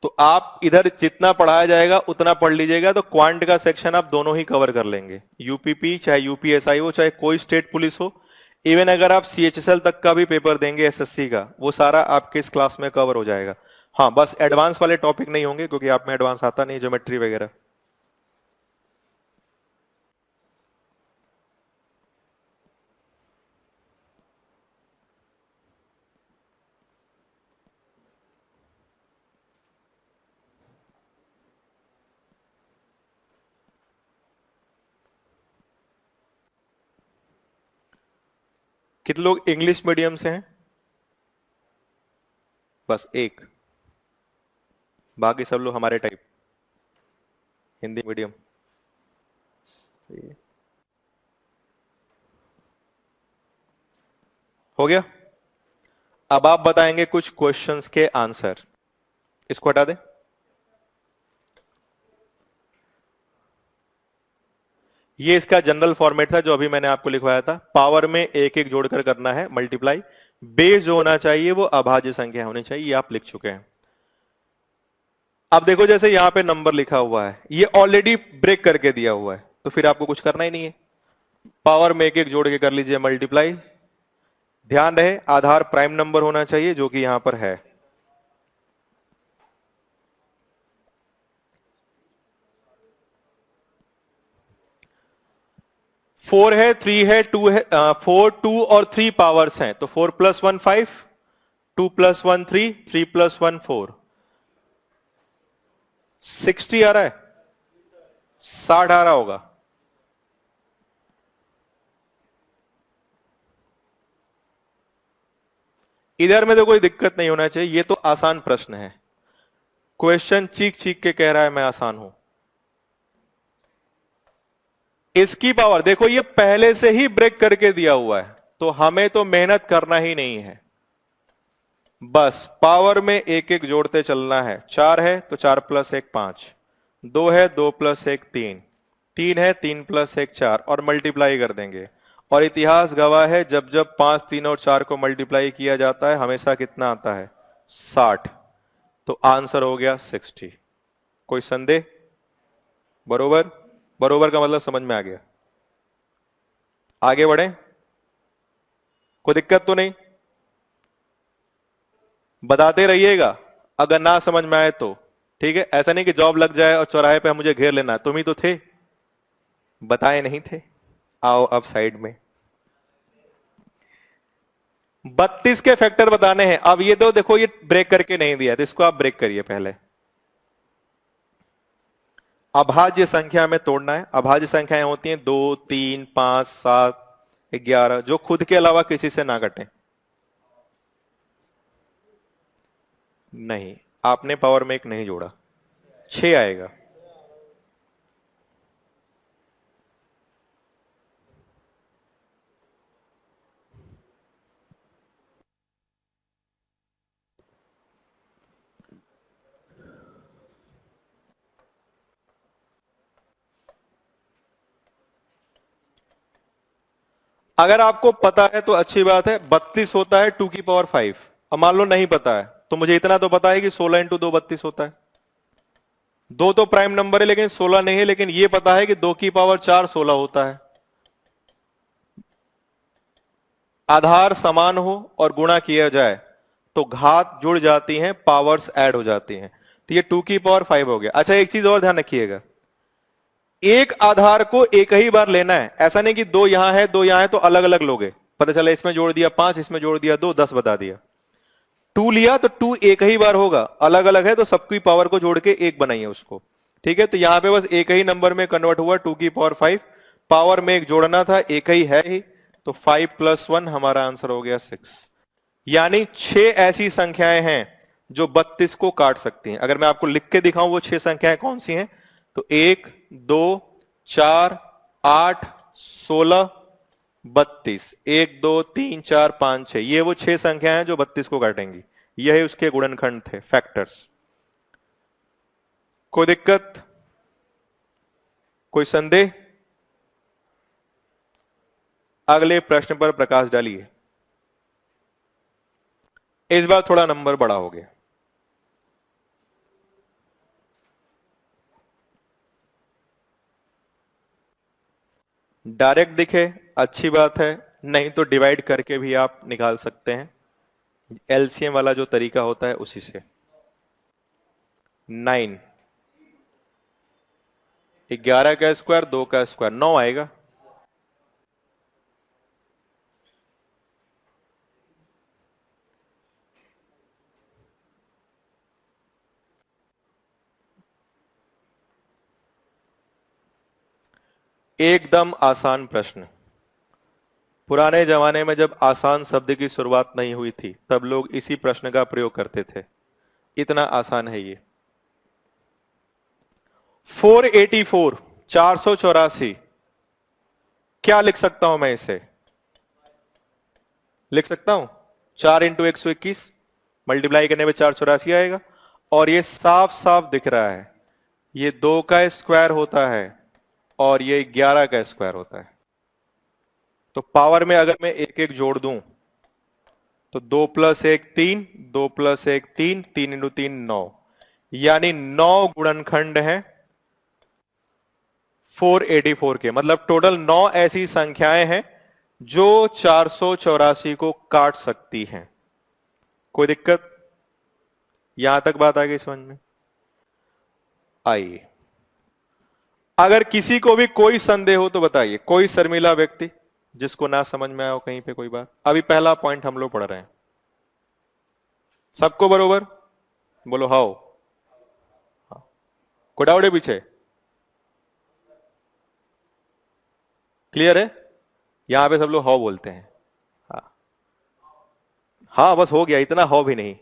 तो आप इधर जितना पढ़ाया जाएगा उतना पढ़ लीजिएगा, तो क्वांट का सेक्शन आप दोनों ही कवर कर लेंगे। यूपीपी चाहे यूपीएसआई हो, चाहे कोई स्टेट पुलिस हो, इवन अगर आप सीएचएसएल तक का भी पेपर देंगे एसएससी का, वो सारा आपके इस क्लास में कवर हो जाएगा। हाँ, बस एडवांस वाले टॉपिक नहीं होंगे क्योंकि आप में एडवांस आता नहीं, ज्योमेट्री वगैरह। कितने लोग इंग्लिश मीडियम से हैं? बस एक, बाकी सब लोग हमारे टाइप हिंदी मीडियम। हो गया। अब आप बताएंगे कुछ क्वेश्चंस के आंसर, इसको हटा दें। ये इसका जनरल फॉर्मेट था जो अभी मैंने आपको लिखवाया था। पावर में एक एक जोड़कर करना है मल्टीप्लाई, बेस जो होना चाहिए वो अभाज्य संख्या होनी चाहिए, ये आप लिख चुके हैं। अब देखो जैसे यहां पे नंबर लिखा हुआ है, ये ऑलरेडी ब्रेक करके दिया हुआ है, तो फिर आपको कुछ करना ही नहीं है। पावर में एक एक जोड़ के कर लीजिए मल्टीप्लाई। ध्यान रहे आधार प्राइम नंबर होना चाहिए जो कि यहां पर है। 4 है, 3 है, 2 है, 4 2 और 3 पावर्स हैं, तो 4 + 1 5, 2 + 1 3, 3 + 1 4, 60 आ रहा है, 60 आ रहा होगा। इधर में तो कोई दिक्कत नहीं होना चाहिए, ये तो आसान प्रश्न है। क्वेश्चन चीख चीख के कह रहा है मैं आसान हूं। इसकी पावर देखो, ये पहले से ही ब्रेक करके दिया हुआ है, तो हमें तो मेहनत करना ही नहीं है, बस पावर में एक एक जोड़ते चलना है। 4 है तो 4 प्लस 1 5, 2 है 2 प्लस 1 3, 3 है 3 प्लस 1 4 और मल्टीप्लाई कर देंगे। और इतिहास गवाह है, जब जब 5 3 और 4 को मल्टीप्लाई किया जाता है हमेशा कितना आता है? 60। तो आंसर हो गया 60। कोई संदेह? बरोबर? बरोबर का मतलब समझ में आ गया? आगे बढ़े, कोई दिक्कत तो नहीं? बताते रहिएगा अगर ना समझ में आए तो, ठीक है? ऐसा नहीं कि जॉब लग जाए और चौराहे पे मुझे घेर लेना है, तुम ही तो थे, बताए नहीं थे? आओ अब साइड में। 32 के फैक्टर बताने हैं। अब ये तो देखो, ये ब्रेक करके नहीं दिया तो इसको आप ब्रेक करिए पहले। अभाज्य संख्या में तोड़ना है। अभाज्य संख्याएं होती हैं 2 3 5 7 11, जो खुद के अलावा किसी से ना घटे। नहीं, आपने पावर में एक नहीं जोड़ा, 6 आएगा। अगर आपको पता है तो अच्छी बात है। 32 होता है 2 की पावर 5। अब मान लो नहीं पता है तो मुझे इतना तो पता है कि 16 इंटू 2 32 होता है। 2 तो प्राइम नंबर है लेकिन 16 नहीं है, लेकिन यह पता है कि 2 की पावर 4 16 होता है। आधार समान हो और गुणा किया जाए तो घात जुड़ जाती हैं, पावर्स ऐड हो जाती हैं। तो ये 2 की पावर 5 हो गया। अच्छा, एक चीज और ध्यान रखिएगा, एक आधार को एक ही बार लेना है। ऐसा नहीं कि दो यहां है दो यहां है तो अलग अलग लोगे, पता चला इसमें जोड़ दिया 5, इसमें जोड़ दिया 2, 10 बता दिया। 2 लिया तो 2 एक ही बार होगा, अलग अलग है तो सबकी पावर को जोड़ के एक बनाइए उसको, ठीक है? तो यहां पे बस एक ही नंबर में कन्वर्ट हुआ, 2 की पावर 5, पावर में एक जोड़ना था, एक ही है ही, तो 5 प्लस 1 हमारा आंसर हो गया 6। यानी 6 ऐसी संख्याएं हैं जो 32 को काट सकती हैं। अगर मैं आपको लिख के दिखाऊं वो 6 संख्याएं कौन सी हैं, तो 1 2 4 8 16 32, 1 2 3 4 5 6, ये वो 6 संख्याएं हैं जो 32 को काटेंगी। यही उसके गुणनखंड थे, फैक्टर्स। कोई दिक्कत, कोई संदेह? अगले प्रश्न पर प्रकाश डालिए। इस बार थोड़ा नंबर बड़ा हो गया। डायरेक्ट दिखे अच्छी बात है, नहीं तो डिवाइड करके भी आप निकाल सकते हैं, एलसीएम वाला जो तरीका होता है उसी से। 9, 11 का स्क्वायर 2 का स्क्वायर 9 आएगा। एकदम आसान प्रश्न। पुराने जमाने में जब आसान शब्द की शुरुआत नहीं हुई थी तब लोग इसी प्रश्न का प्रयोग करते थे। इतना आसान है ये। 484, 484, क्या लिख सकता हूं मैं इसे? लिख सकता हूं 4 इंटू 121, मल्टीप्लाई करने में 484 आएगा। और ये साफ साफ दिख रहा है, ये 2 का स्क्वायर होता है और ये 11 का स्क्वायर होता है। तो पावर में अगर मैं एक एक जोड़ दूं तो 2 प्लस 1 3, 2 प्लस 1 3, 3 इंटू 3 9, यानी 9 गुणनखंड है 484 के। मतलब टोटल 9 ऐसी संख्याएं हैं जो 484 को काट सकती हैं। कोई दिक्कत? यहां तक बात आ गई समझ में? आइए, अगर किसी को भी कोई संदेह हो तो बताइए, कोई शर्मिला व्यक्ति जिसको ना समझ में आया हो कहीं पे कोई बात। अभी पहला पॉइंट हम लोग पढ़ रहे हैं, सबको बरोबर? बोलो हाउ। कोई डाउट है पीछे? क्लियर है? यहां पे सब लोग हाउ बोलते हैं। हाँ हाँ, बस हो गया, इतना हाउ भी नहीं।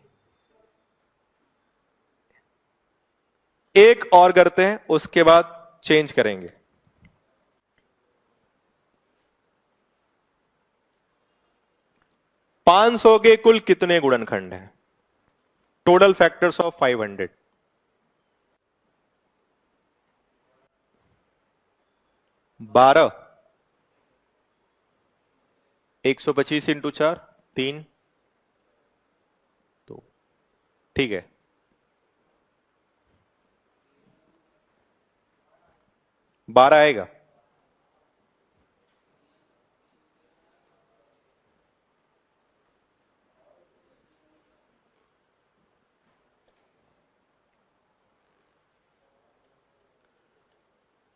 एक और करते हैं उसके बाद चेंज करेंगे। 500 के कुल कितने गुणनखंड हैं? Total factors of 500। 12। 125 इंटू 4 3। तो ठीक है, बारह आएगा।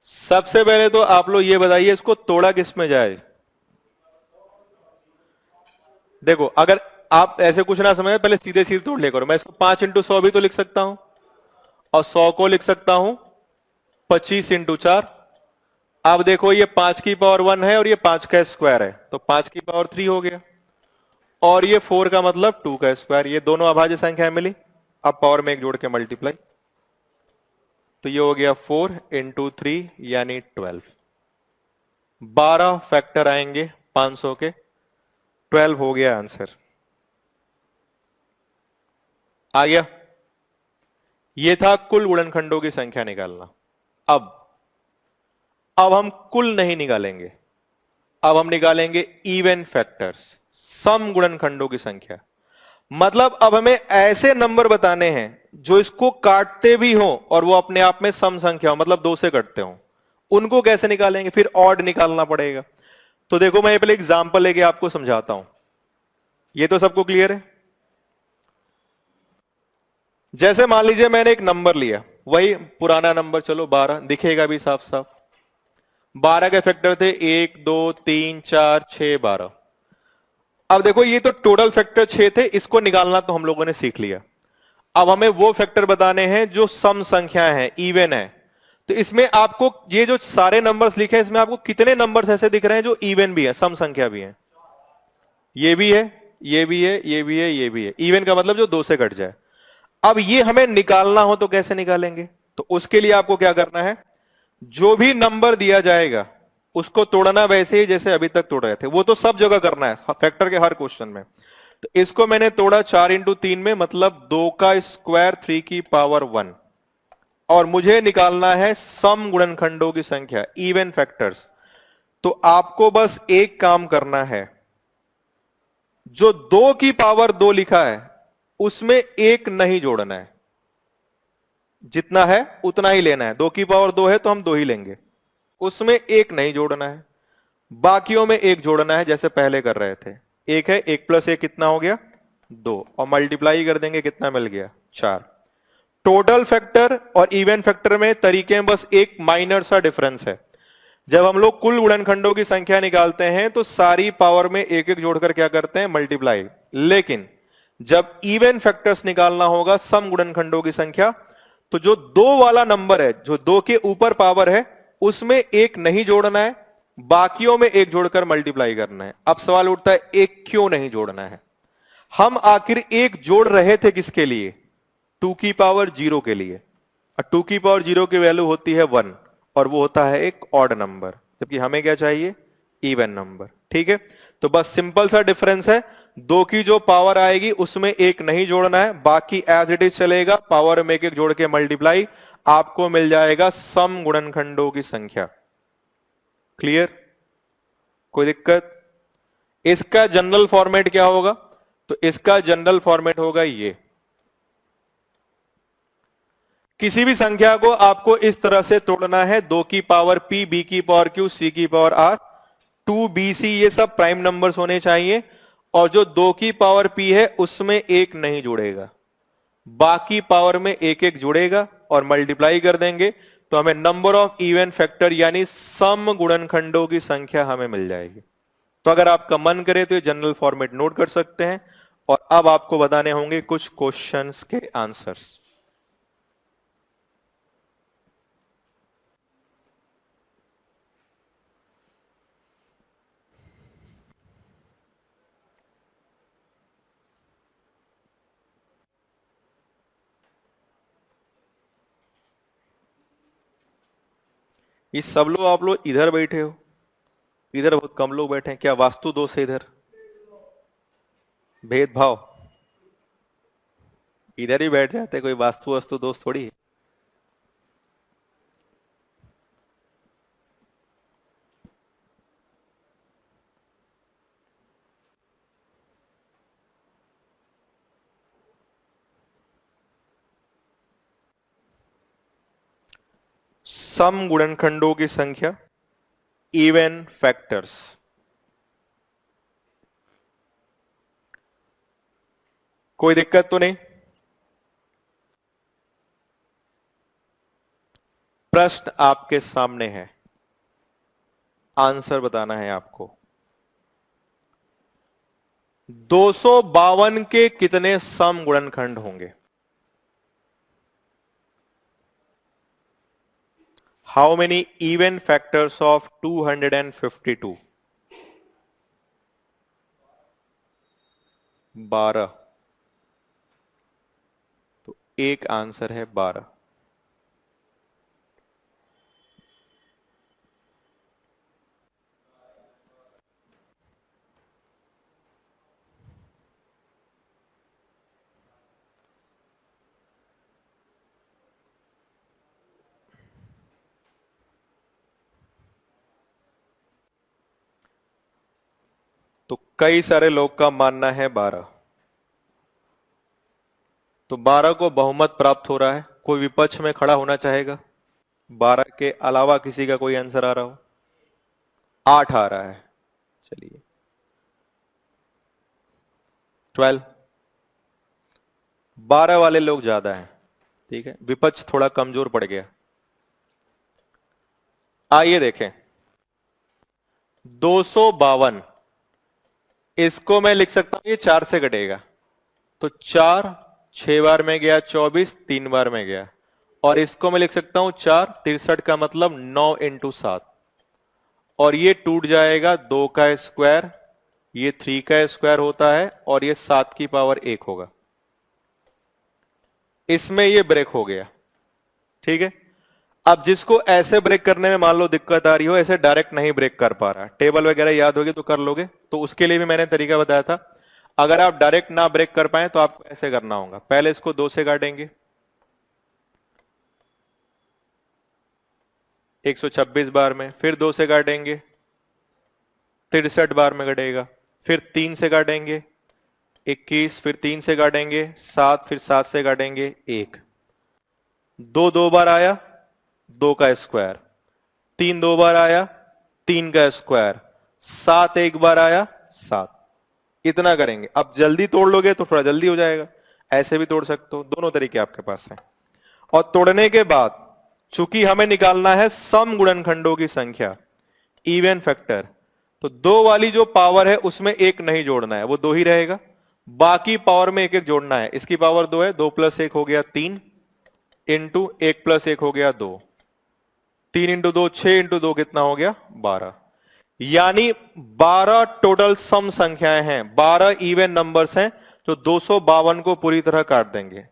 सबसे पहले तो आप लोग ये बताइए इसको तोड़ा किस में जाए। देखो, अगर आप ऐसे कुछ ना समझे, पहले सीधे सीधे तोड़ ले करो। मैं इसको 5 इंटू 100 भी तो लिख सकता हूं, और 100 को लिख सकता हूं 25 इंटू 4। अब देखो, ये 5 की पावर 1 है और ये 5 का स्क्वायर है, तो 5 की पावर 3 हो गया, और ये 4 का मतलब 2 का स्क्वायर। ये दोनों अभाज्य संख्याएं मिली, अब पावर में एक जोड़ के मल्टीप्लाई, तो ये हो गया 4 इंटू 3 यानी 12। 12 फैक्टर आएंगे 500 के, 12 हो गया आंसर। आ गया? ये था कुल गुणनखंडों की संख्या निकालना। अब हम कुल नहीं निकालेंगे, अब हम निकालेंगे इवन फैक्टर्स, सम गुणनखंडों की संख्या। मतलब अब हमें ऐसे नंबर बताने हैं जो इसको काटते भी हो और वो अपने आप में सम संख्या हो, मतलब 2 से कटते हो। उनको कैसे निकालेंगे? फिर ऑड निकालना पड़ेगा। तो देखो, मैं पहले एग्जांपल लेके आपको समझाता हूं। ये तो सबको क्लियर है? जैसे मान लीजिए मैंने एक नंबर लिया, वही पुराना नंबर, चलो 12, दिखेगा भी साफ साफ। 12 के फैक्टर थे 1 2 3 4 6 12। अब देखो, ये तो टोटल फैक्टर 6 थे, इसको निकालना तो हम लोगों ने सीख लिया। अब हमें वो फैक्टर बताने हैं जो सम संख्याएं हैं, इवन है। तो इसमें आपको ये जो सारे नंबर्स लिखे हैं, इसमें आपको कितने नंबर्स ऐसे दिख रहे हैं जो इवन भी है, सम संख्या भी है? ये भी है, ये भी है, ये भी है, ये भी है। इवन का मतलब जो 2 से कट जाए। अब ये हमें निकालना हो तो कैसे निकालेंगे? तो उसके लिए आपको क्या करना है, जो भी नंबर दिया जाएगा उसको तोड़ना वैसे ही जैसे अभी तक तोड़ रहे थे। वो तो सब जगह करना है, फैक्टर के हर क्वेश्चन में। तो इसको मैंने तोड़ा 4 इंटू 3 में, मतलब 2 का स्क्वायर 3 की पावर 1। और मुझे निकालना है सम गुणनखंडों की संख्या, इवन फैक्टर्स। तो आपको बस एक काम करना है, जो 2 की पावर 2 लिखा है उसमें एक नहीं जोड़ना है, जितना है उतना ही लेना है। 2 की पावर 2 है तो हम 2 ही लेंगे, उसमें एक नहीं जोड़ना है, बाकियों में एक जोड़ना है जैसे पहले कर रहे थे। एक है, 1 प्लस 1 कितना हो गया? 2, और मल्टीप्लाई कर देंगे, कितना मिल गया? 4। टोटल फैक्टर और इवन फैक्टर में तरीके में बस एक माइनर सा डिफरेंस है। जब हम लोग कुल गुणनखंडों की संख्या निकालते हैं तो सारी पावर में एक एक जोड़कर क्या करते हैं? मल्टीप्लाई। लेकिन जब इवन फैक्टर्स निकालना होगा, सम गुणनखंडों की संख्या, तो जो 2 वाला नंबर है, जो 2 के ऊपर पावर है, उसमें एक नहीं जोड़ना है, बाकियों में एक जोड़कर मल्टीप्लाई करना है। अब सवाल उठता है, एक क्यों नहीं जोड़ना है? हम आखिर एक जोड़ रहे थे किसके लिए? 2 की पावर 0 के लिए। और 2 की पावर 0 की वैल्यू होती है 1, और वो होता है एक ऑड नंबर, जबकि हमें क्या चाहिए? Even number. ठीक है, तो बस सिंपल सा डिफरेंस है। 2 की जो पावर आएगी उसमें एक नहीं जोड़ना है, बाकी एज इट इज चलेगा, पावर में एक एक जोड़ के मल्टीप्लाई, आपको मिल जाएगा सम गुणनखंडों की संख्या। क्लियर? कोई दिक्कत? इसका जनरल फॉर्मेट क्या होगा? तो इसका जनरल फॉर्मेट होगा ये। किसी भी संख्या को आपको इस तरह से तोड़ना है, 2 की पावर p, b की पावर q, c की पावर r, 2bc, ये सब प्राइम नंबर्स होने चाहिए। और जो 2 की पावर p है उसमें एक नहीं जुड़ेगा, बाकी पावर में एक एक जुड़ेगा, और मल्टीप्लाई कर देंगे तो हमें नंबर ऑफ इवन फैक्टर यानी सम गुणनखंडों की संख्या हमें मिल जाएगी। तो अगर आपका मन करे तो ये जनरल फॉर्मेट नोट कर सकते हैं। और अब आपको बताने होंगे कुछ क्वेश्चंस के आंसर्स। ये सब लोग, आप लोग इधर बैठे हो, इधर बहुत कम लोग बैठे हैं। क्या वास्तु दोष है इधर? भेदभाव, इधर ही बैठ जाते, कोई वास्तु वस्तु दोस्त थोड़ी है। सम गुणनखंडों की संख्या, इवन फैक्टर्स। कोई दिक्कत तो नहीं? प्रश्न आपके सामने है, आंसर बताना है आपको। 252 के कितने सम गुणनखंड होंगे? How many even factors of 252? 12। तो एक आंसर है 12। तो कई सारे लोग का मानना है 12। तो 12 को बहुमत प्राप्त हो रहा है। कोई विपक्ष में खड़ा होना चाहेगा? 12 के अलावा किसी का कोई आंसर आ रहा हो? 8 आ रहा है। चलिए 12। 12 वाले लोग ज्यादा हैं, ठीक है, विपक्ष थोड़ा कमजोर पड़ गया। आइए देखें, 252, इसको मैं लिख सकता हूं, ये 4 से घटेगा, तो 4 6 बार में गया, 24 3 बार में गया, और इसको मैं लिख सकता हूं 4 63 का मतलब 9 इंटू 7, और ये टूट जाएगा 2 का स्क्वायर, ये 3 का स्क्वायर होता है, और ये 7 की पावर 1 होगा। इसमें ये ब्रेक हो गया, ठीक है। अब जिसको ऐसे ब्रेक करने में मान लो दिक्कत आ रही हो, ऐसे डायरेक्ट नहीं ब्रेक कर पा रहा, टेबल वगैरह याद होगी तो कर लोगे, तो उसके लिए भी मैंने तरीका बताया था। अगर आप डायरेक्ट ना ब्रेक कर पाए तो आपको ऐसे करना होगा, पहले इसको 2 से काटेंगे, 126 बार में, फिर 2 से काटेंगे 63 बार में कटेगा, फिर 3 से काटेंगे 21, फिर 3 से काटेंगे 7, फिर 7 से काटेंगे 1, 2 2 बार आया 2 का स्क्वायर, 3 2 बार आया 3 का स्क्वायर, 7 एक बार आया 7। इतना करेंगे। अब जल्दी तोड़ लोगे तो थोड़ा जल्दी हो जाएगा, ऐसे भी तोड़ सकते हो, दोनों तरीके आपके पास हैं। और तोड़ने के बाद चूंकि हमें निकालना है सम गुणनखंडों की संख्या, इवन फैक्टर, तो 2 वाली जो पावर है उसमें एक नहीं जोड़ना है, वो 2 ही रहेगा, बाकी पावर में एक एक जोड़ना है। इसकी पावर 2 है, 2 प्लस 1 हो गया 3, इंटू 1 प्लस 1 हो गया 2, 3 इंटू 2 6, इंटू 2 कितना हो गया 12। यानी 12 टोटल सम संख्याएं हैं, 12 इवन नंबर्स हैं जो 252 को पूरी तरह काट देंगे।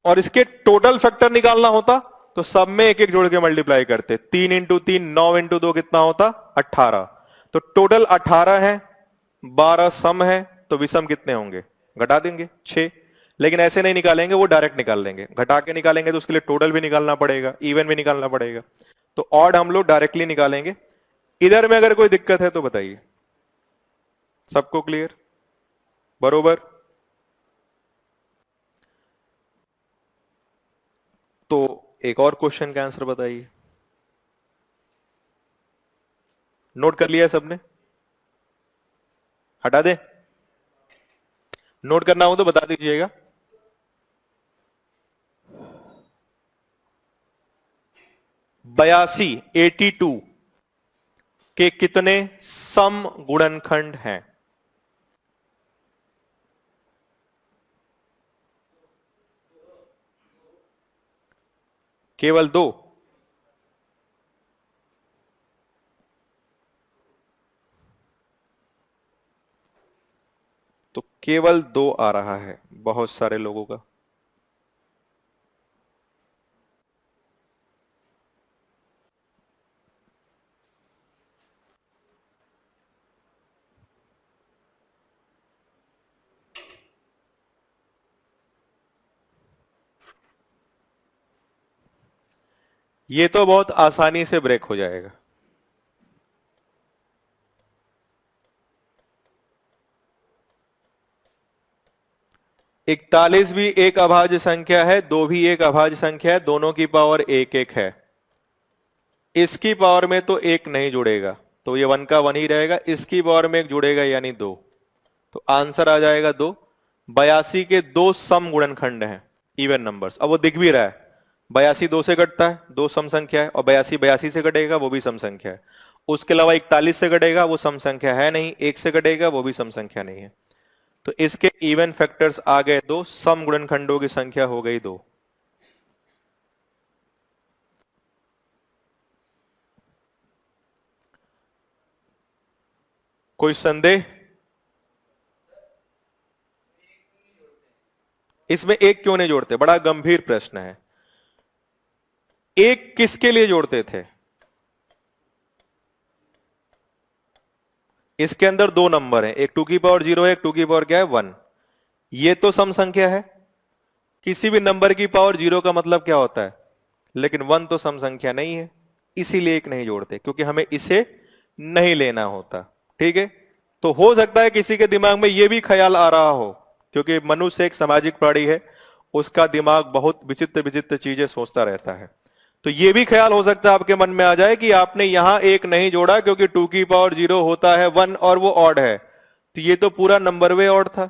और इसके टोटल फैक्टर निकालना होता तो सब में एक एक जोड़ के मल्टीप्लाई करते, 3 इंटू 3 9 इंटू 2 कितना होता 18। तो टोटल 18 है, 12 सम है, तो विषम कितने होंगे घटा देंगे 6। लेकिन ऐसे नहीं निकालेंगे, वो डायरेक्ट निकाल लेंगे, घटा के निकालेंगे तो उसके लिए टोटल भी निकालना पड़ेगा, इवन भी निकालना पड़ेगा, तो ऑड हम लोग डायरेक्टली निकालेंगे। इधर में अगर कोई दिक्कत है तो बताइए। सबको क्लियर? बरोबर? तो एक और क्वेश्चन का आंसर बताइए। नोट कर लिया सबने? हटा दे? नोट करना हो तो बता दीजिएगा। 82 82 के कितने सम गुणनखंड हैं? केवल 2? तो केवल 2 आ रहा है बहुत सारे लोगों का। ये तो बहुत आसानी से ब्रेक हो जाएगा। 41 भी एक अभाज्य संख्या है, 2 भी एक अभाज्य संख्या है, दोनों की पावर एक एक है। इसकी पावर में तो एक नहीं जुड़ेगा, तो ये 1 का 1 ही रहेगा। इसकी पावर में एक जुड़ेगा यानी 2, तो आंसर आ जाएगा 2। 82 के 2 सम गुणनखंड हैं, इवन नंबर्स। अब वो दिख भी रहा है, 82 2 से कटता है, 2 सम संख्या है, और 82 82 से कटेगा, वो भी सम संख्या है। उसके अलावा 41 से कटेगा, वो सम संख्या है नहीं। 1 से कटेगा, वो भी सम संख्या नहीं है। तो इसके इवन फैक्टर्स आ गए 2, सम गुणनखंडों की संख्या हो गई 2। कोई संदेह? इसमें एक क्यों नहीं जोड़ते? बड़ा गंभीर प्रश्न है। एक किसके लिए जोड़ते थे? इसके अंदर 2 नंबर हैं, एक 2 की पावर 0 है, एक 2 की पावर क्या है 1। ये तो सम संख्या है। किसी भी नंबर की पावर 0 का मतलब क्या होता है? लेकिन 1 तो सम संख्या नहीं है, इसीलिए एक नहीं जोड़ते, क्योंकि हमें इसे नहीं लेना होता। ठीक है, तो हो सकता है किसी के दिमाग में यह भी ख्याल आ रहा हो, क्योंकि मनुष्य एक सामाजिक प्राणी है, उसका दिमाग बहुत विचित्र विचित्र चीजें सोचता रहता है। तो यह भी ख्याल हो सकता है आपके मन में आ जाए कि आपने यहां एक नहीं जोड़ा क्योंकि 2 की पावर 0 होता है 1 और वो ऑड है, तो ये तो पूरा नंबर वे ऑड था,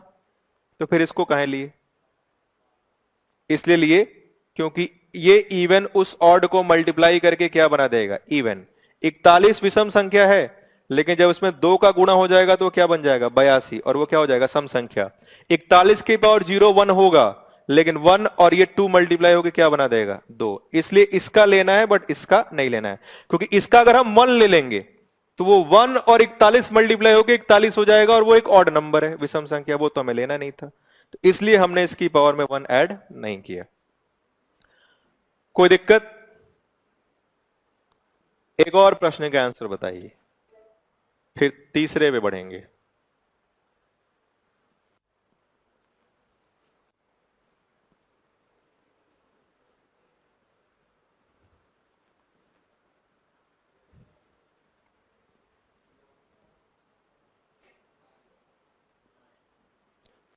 तो फिर इसको कहां लिए? इसलिए लिए क्योंकि ये इवन उस ऑड को मल्टीप्लाई करके क्या बना देगा? इवन। 41 विषम संख्या है, लेकिन जब उसमें 2 का गुणा हो जाएगा तो क्या बन जाएगा? 82, और वो क्या हो जाएगा? सम संख्या। 41 की पावर 0 1 होगा, लेकिन 1 और ये 2 मल्टीप्लाई होकर क्या बना देगा? 2। इसलिए इसका लेना है, बट इसका नहीं लेना है, क्योंकि इसका अगर हम 1 ले लेंगे तो वो 1 और 41 मल्टीप्लाई होकर 41 हो जाएगा, और वो एक ऑड नंबर है, विषम संख्या, वो तो हमें लेना नहीं था। तो इसलिए हमने इसकी पावर में 1 ऐड नहीं किया। कोई दिक्कत? एक और प्रश्न का आंसर बताइए, फिर तीसरे पे बढ़ेंगे।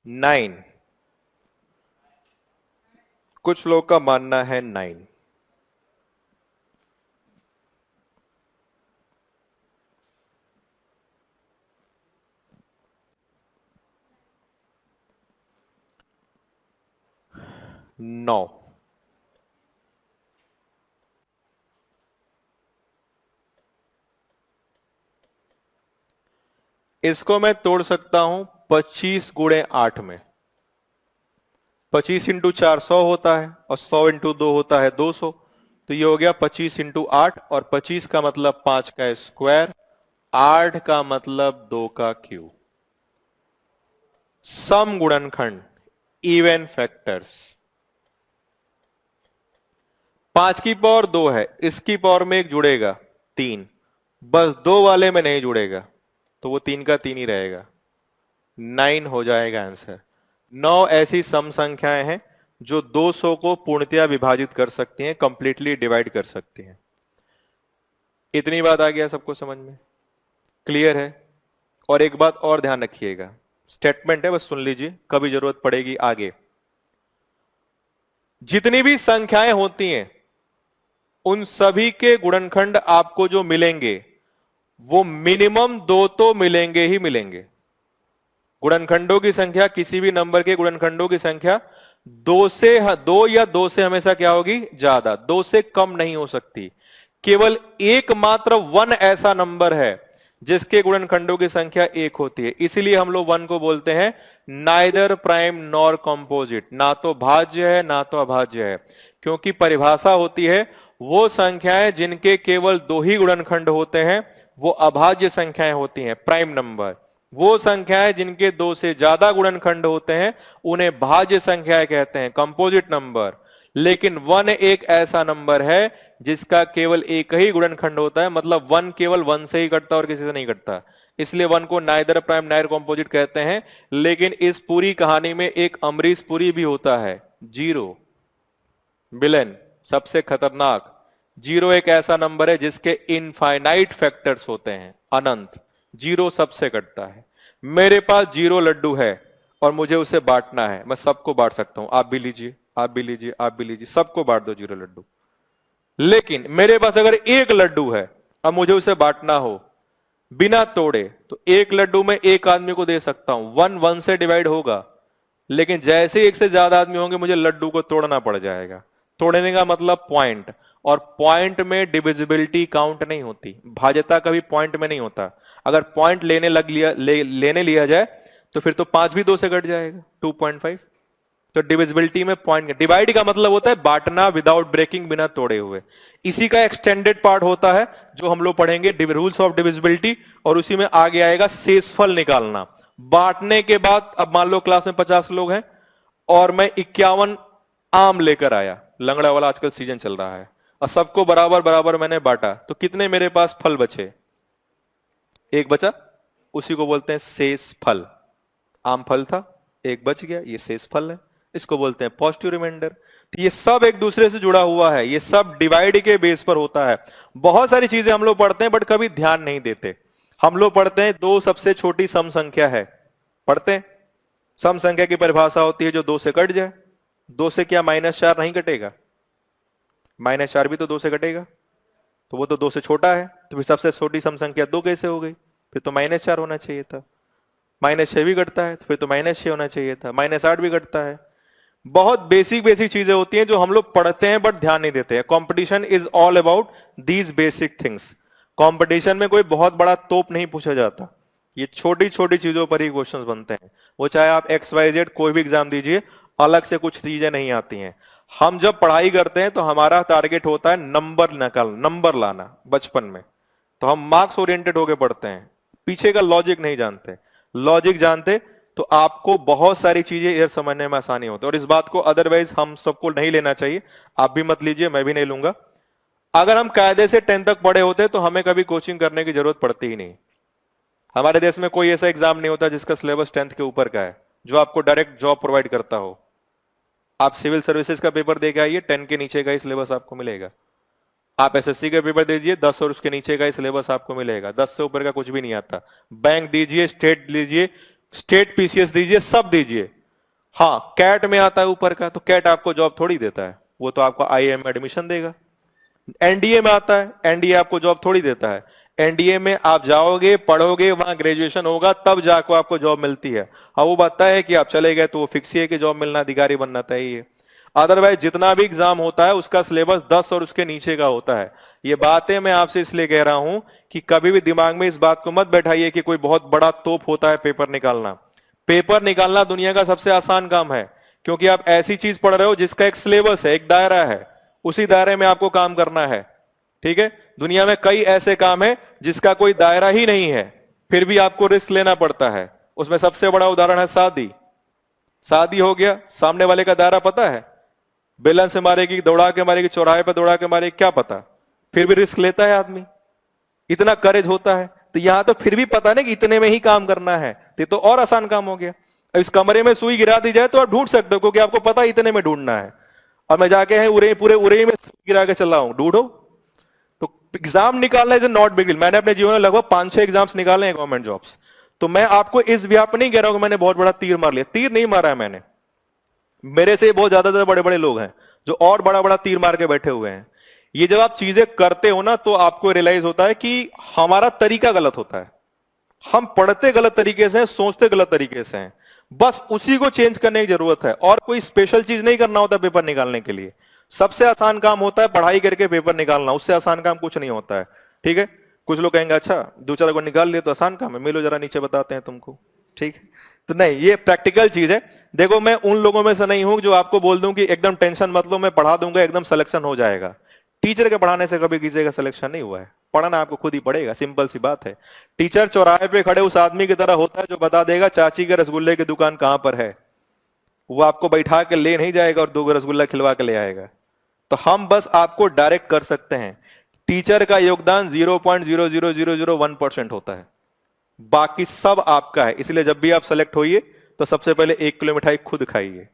नाइन। कुछ लोग का मानना है 9। नौ। इसको मैं तोड़ सकता हूं 25 गुणे 8 में। 25 इंटू 4 100 होता है, और 100 इंटू 2 होता है 200। तो ये हो गया 25 इंटू 8, और 25 का मतलब 5 का स्क्वायर, 8 का मतलब 2 का क्यूब। सम गुणनखंड, इवन फैक्टर्स। 5 की पावर 2 है, इसकी पावर में एक जुड़ेगा 3, बस 2 वाले में नहीं जुड़ेगा, तो वो 3 का 3 ही रहेगा। 9 हो जाएगा आंसर। 9 ऐसी सम संख्याएं हैं जो 200 को पूर्णतया विभाजित कर सकती हैं, कंप्लीटली डिवाइड कर सकती हैं। इतनी बात आ गया सबको समझ में? क्लियर है? और एक बात और ध्यान रखिएगा, स्टेटमेंट है, बस सुन लीजिए, कभी जरूरत पड़ेगी आगे। जितनी भी संख्याएं होती हैं उन सभी के गुणनखंड आपको जो मिलेंगे वो मिनिमम 2 तो मिलेंगे ही मिलेंगे। गुणनखंडों की संख्या, किसी भी नंबर के गुणनखंडों की संख्या 2 या 2 से हमेशा क्या होगी? ज्यादा, 2 से कम नहीं हो सकती। केवल एकमात्र 1 ऐसा नंबर है जिसके गुणनखंडों की संख्या 1 होती है, इसीलिए हम लोग 1 को बोलते हैं नाइदर प्राइम नॉर कंपोजिट, ना तो भाज्य है ना तो अभाज्य है। क्योंकि परिभाषा होती है वो संख्याएं जिनके केवल 2 ही गुणनखंड होते हैं वो अभाज्य संख्याएं होती हैं, प्राइम नंबर। वो संख्याएं जिनके 2 से ज्यादा गुणनखंड होते हैं उन्हें भाज्य संख्याएं कहते हैं, कंपोजिट नंबर। लेकिन 1 एक ऐसा नंबर है जिसका केवल एक ही गुणनखंड होता है, मतलब 1 केवल 1 से ही कटता और किसी से नहीं कटता, इसलिए 1 को नाइदर प्राइम नाइदर कंपोजिट कहते हैं। लेकिन इस पूरी कहानी में एक अमरीश पुरी भी होता है, 0 विलेन, सबसे खतरनाक, जीरो एक ऐसा नंबर है जिसके इनफाइनाइट फैक्टर्स होते हैं, अनंत। जीरो सबसे कटता है। मेरे पास जीरो लड्डू है और मुझे उसे बांटना है, मैं सबको बांट सकता हूं, आप भी लीजिए, आप भी लीजिए, आप भी लीजिए, सबको बांट दो जीरो लड्डू। लेकिन मेरे पास अगर एक लड्डू है, अब मुझे उसे बांटना हो बिना तोड़े, तो एक लड्डू मैं एक आदमी को दे सकता हूं, वन वन से डिवाइड होगा। लेकिन जैसे एक से ज्यादा आदमी होंगे मुझे लड्डू को तोड़ना पड़ जाएगा। तोड़ने का मतलब पॉइंट, और पॉइंट में डिविजिबिलिटी काउंट नहीं होती, भाज्यता कभी पॉइंट में नहीं होता। अगर पॉइंट लेने लिया जाए तो फिर तो 5 भी 2 से कट जाएगा, 2.5। तो डिविजिबिलिटी में पॉइंट, डिवाइड का मतलब होता है बांटना विदाउट ब्रेकिंग, बिना तोड़े हुए। इसी का एक्सटेंडेड पार्ट होता है जो हम लोग पढ़ेंगे रूल्स ऑफ डिविजिबिलिटी, और उसी में आगे आएगा शेषफल निकालना। बांटने के बाद अब मान लो क्लास में 50 लोग हैं और मैं 51 आम लेकर आया, लंगड़ा वाला आजकल सीजन चल रहा है, और सबको बराबर बराबर मैंने बांटा, तो कितने मेरे पास फल बचे? एक बचा, उसी को बोलते हैं शेष फल। आम फल था, एक बच गया, ये शेष फल है, इसको बोलते हैं पॉजिटिव रिमाइंडर। तो ये सब एक दूसरे से जुड़ा हुआ है, ये सब डिवाइड के बेस पर होता है। बहुत सारी चीजें हम लोग पढ़ते हैं बट कभी ध्यान नहीं देते। हम लोग पढ़ते हैं दो सबसे छोटी सम संख्या है, पढ़ते हैं सम संख्या की परिभाषा होती है जो 2 से कट जाए। 2 से क्या -4 नहीं कटेगा? -4 भी तो 2 से कटेगा, तो वो तो 2 से छोटा है, तो फिर सबसे छोटी सम संख्या 2 कैसे हो गई? फिर तो -4 होना चाहिए था। -6 भी कटता है तो फिर तो -6 होना चाहिए था। -8 भी कटता है। बहुत बेसिक बेसिक चीजें होती हैं जो हम लोग पढ़ते हैं बट ध्यान नहीं देते हैं। Competition is all about these basic things. Competition में कोई बहुत बड़ा तोप नहीं पूछा जाता, ये छोटी छोटी चीजों पर ही क्वेश्चंस बनते हैं। वो चाहे आप XYZ कोई भी एग्जाम दीजिए, अलग से कुछ चीजें नहीं आती हैं। हम जब पढ़ाई करते हैं तो हमारा टारगेट होता है नंबर लाना बचपन में, तो हम मार्क्स ओरिएंटेड होकर पढ़ते हैं, पीछे का लॉजिक नहीं जानते। लॉजिक जानते तो आपको बहुत सारी चीजें इधर समझने में आसानी होती है। और इस बात को अदरवाइज हम सबको नहीं लेना चाहिए, आप भी मत लीजिए, मैं भी नहीं लूंगा। अगर हम कायदे से 10 तक पढ़े होते तो हमें कभी कोचिंग करने की जरूरत पड़ती ही नहीं। हमारे देश में कोई ऐसा एग्जाम नहीं होता जिसका सिलेबस 10th के ऊपर का है, जो आपको डायरेक्ट जॉब प्रोवाइड करता हो। आप सिविल सर्विसेज का पेपर दे के आइए, 10 के नीचे का ही सिलेबस आपको मिलेगा। आप SSC का पेपर दीजिए, 10 और उसके नीचे का ही सिलेबस आपको मिलेगा, 10 से ऊपर का कुछ भी नहीं आता। बैंक दीजिए, स्टेट दीजिए, स्टेट PCS दीजिए, सब दीजिए। हाँ, कैट में आता है ऊपर का, तो कैट आपको जॉब थोड़ी देता है, वो तो आपको IIM में एडमिशन देगा। NDA में आता है, NDA आपको जॉब थोड़ी देता है। NDA में आप जाओगे, पढ़ोगे, वहां ग्रेजुएशन होगा, तब जाकर आपको जॉब मिलती है। हाँ, वो बात है कि आप चले गए तो वो फिक्स ही है कि जॉब मिलना, अधिकारी बनना तय ही है। अदरवाइज जितना भी एग्जाम होता है उसका सिलेबस 10 और उसके नीचे का होता है। ये बातें मैं आपसे इसलिए कह रहा हूं कि कभी भी दिमाग में इस बात को मत बैठाइए कि कोई बहुत बड़ा तोप होता है पेपर निकालना। पेपर निकालना दुनिया का सबसे आसान काम है, क्योंकि आप ऐसी चीज पढ़ रहे हो जिसका एक सिलेबस है, एक दायरा है, उसी दायरे में आपको काम करना है। ठीक है, दुनिया में कई ऐसे काम है जिसका कोई दायरा ही नहीं है, फिर भी आपको रिस्क लेना पड़ता है। उसमें सबसे बड़ा उदाहरण है शादी। शादी हो गया, सामने वाले का दायरा पता है, बेलन से मारेगी, दौड़ा के मारेगी, चौराहे पर दौड़ा के मारेगी, क्या पता, फिर भी रिस्क लेता है आदमी, इतना करेज होता है। तो यहां तो फिर भी पता नहीं कि इतने में ही काम करना है, तो और आसान काम हो गया। इस कमरे में सुई गिरा दी जाए तो आप ढूंढ सकते हो, क्योंकि आपको पता इतने में ढूंढना है। और मैं जाके हैं पूरे उरे में गिरा के चल रहा हूं, ढूंढो। तो एग्जाम निकालना इज नॉट बिग डील। मैंने अपने जीवन में लगभग 5-6 एग्जाम्स निकाले हैं गवर्नमेंट जॉब्स। तो मैं आपको इस व्याप नहीं कह रहा हूं कि मैंने बहुत बड़ा तीर मार लिया, तीर नहीं मारा है मैंने। मेरे से बहुत ज्यादा बड़े बड़े लोग हैं जो और बड़ा बड़ा तीर मार के बैठे हुए हैं। ये जब आप चीजें करते हो ना तो आपको रियलाइज होता है कि हमारा तरीका गलत होता है, हम पढ़ते गलत तरीके से हैं, सोचते गलत तरीके से हैं। बस उसी को चेंज करने की जरूरत है, और कोई स्पेशल चीज नहीं करना होता पेपर निकालने के लिए। सबसे आसान काम होता है पढ़ाई करके पेपर निकालना, उससे आसान काम कुछ नहीं होता है। ठीक है, कुछ लोग कहेंगे अच्छा 2-4 को निकाल लिए तो आसान काम है, मिलो जरा नीचे बताते हैं तुमको। ठीक है, तो नहीं, ये प्रैक्टिकल चीज है। देखो, मैं उन लोगों में से नहीं हूं जो आपको बोल दूं कि एकदम टेंशन मत लो, मैं पढ़ा दूंगा, एकदम सिलेक्शन हो जाएगा। टीचर के पढ़ाने से कभी किसी का सिलेक्शन नहीं हुआ है, पढ़ना आपको खुद ही पड़ेगा, सिंपल सी बात है। टीचर चौराहे पे खड़े उस आदमी की तरह होता है जो बता देगा चाची के रसगुल्ले की दुकान कहां पर है। वो आपको बैठा के ले नहीं जाएगा और 2 रसगुल्ला खिलवा के ले आएगा। तो हम बस आपको डायरेक्ट कर सकते हैं। टीचर का योगदान 0.00001% होता है, बाकी सब आपका है। इसलिए जब भी आप सेलेक्ट होइए तो सबसे पहले 1 किलो मिठाई खुद खाइए,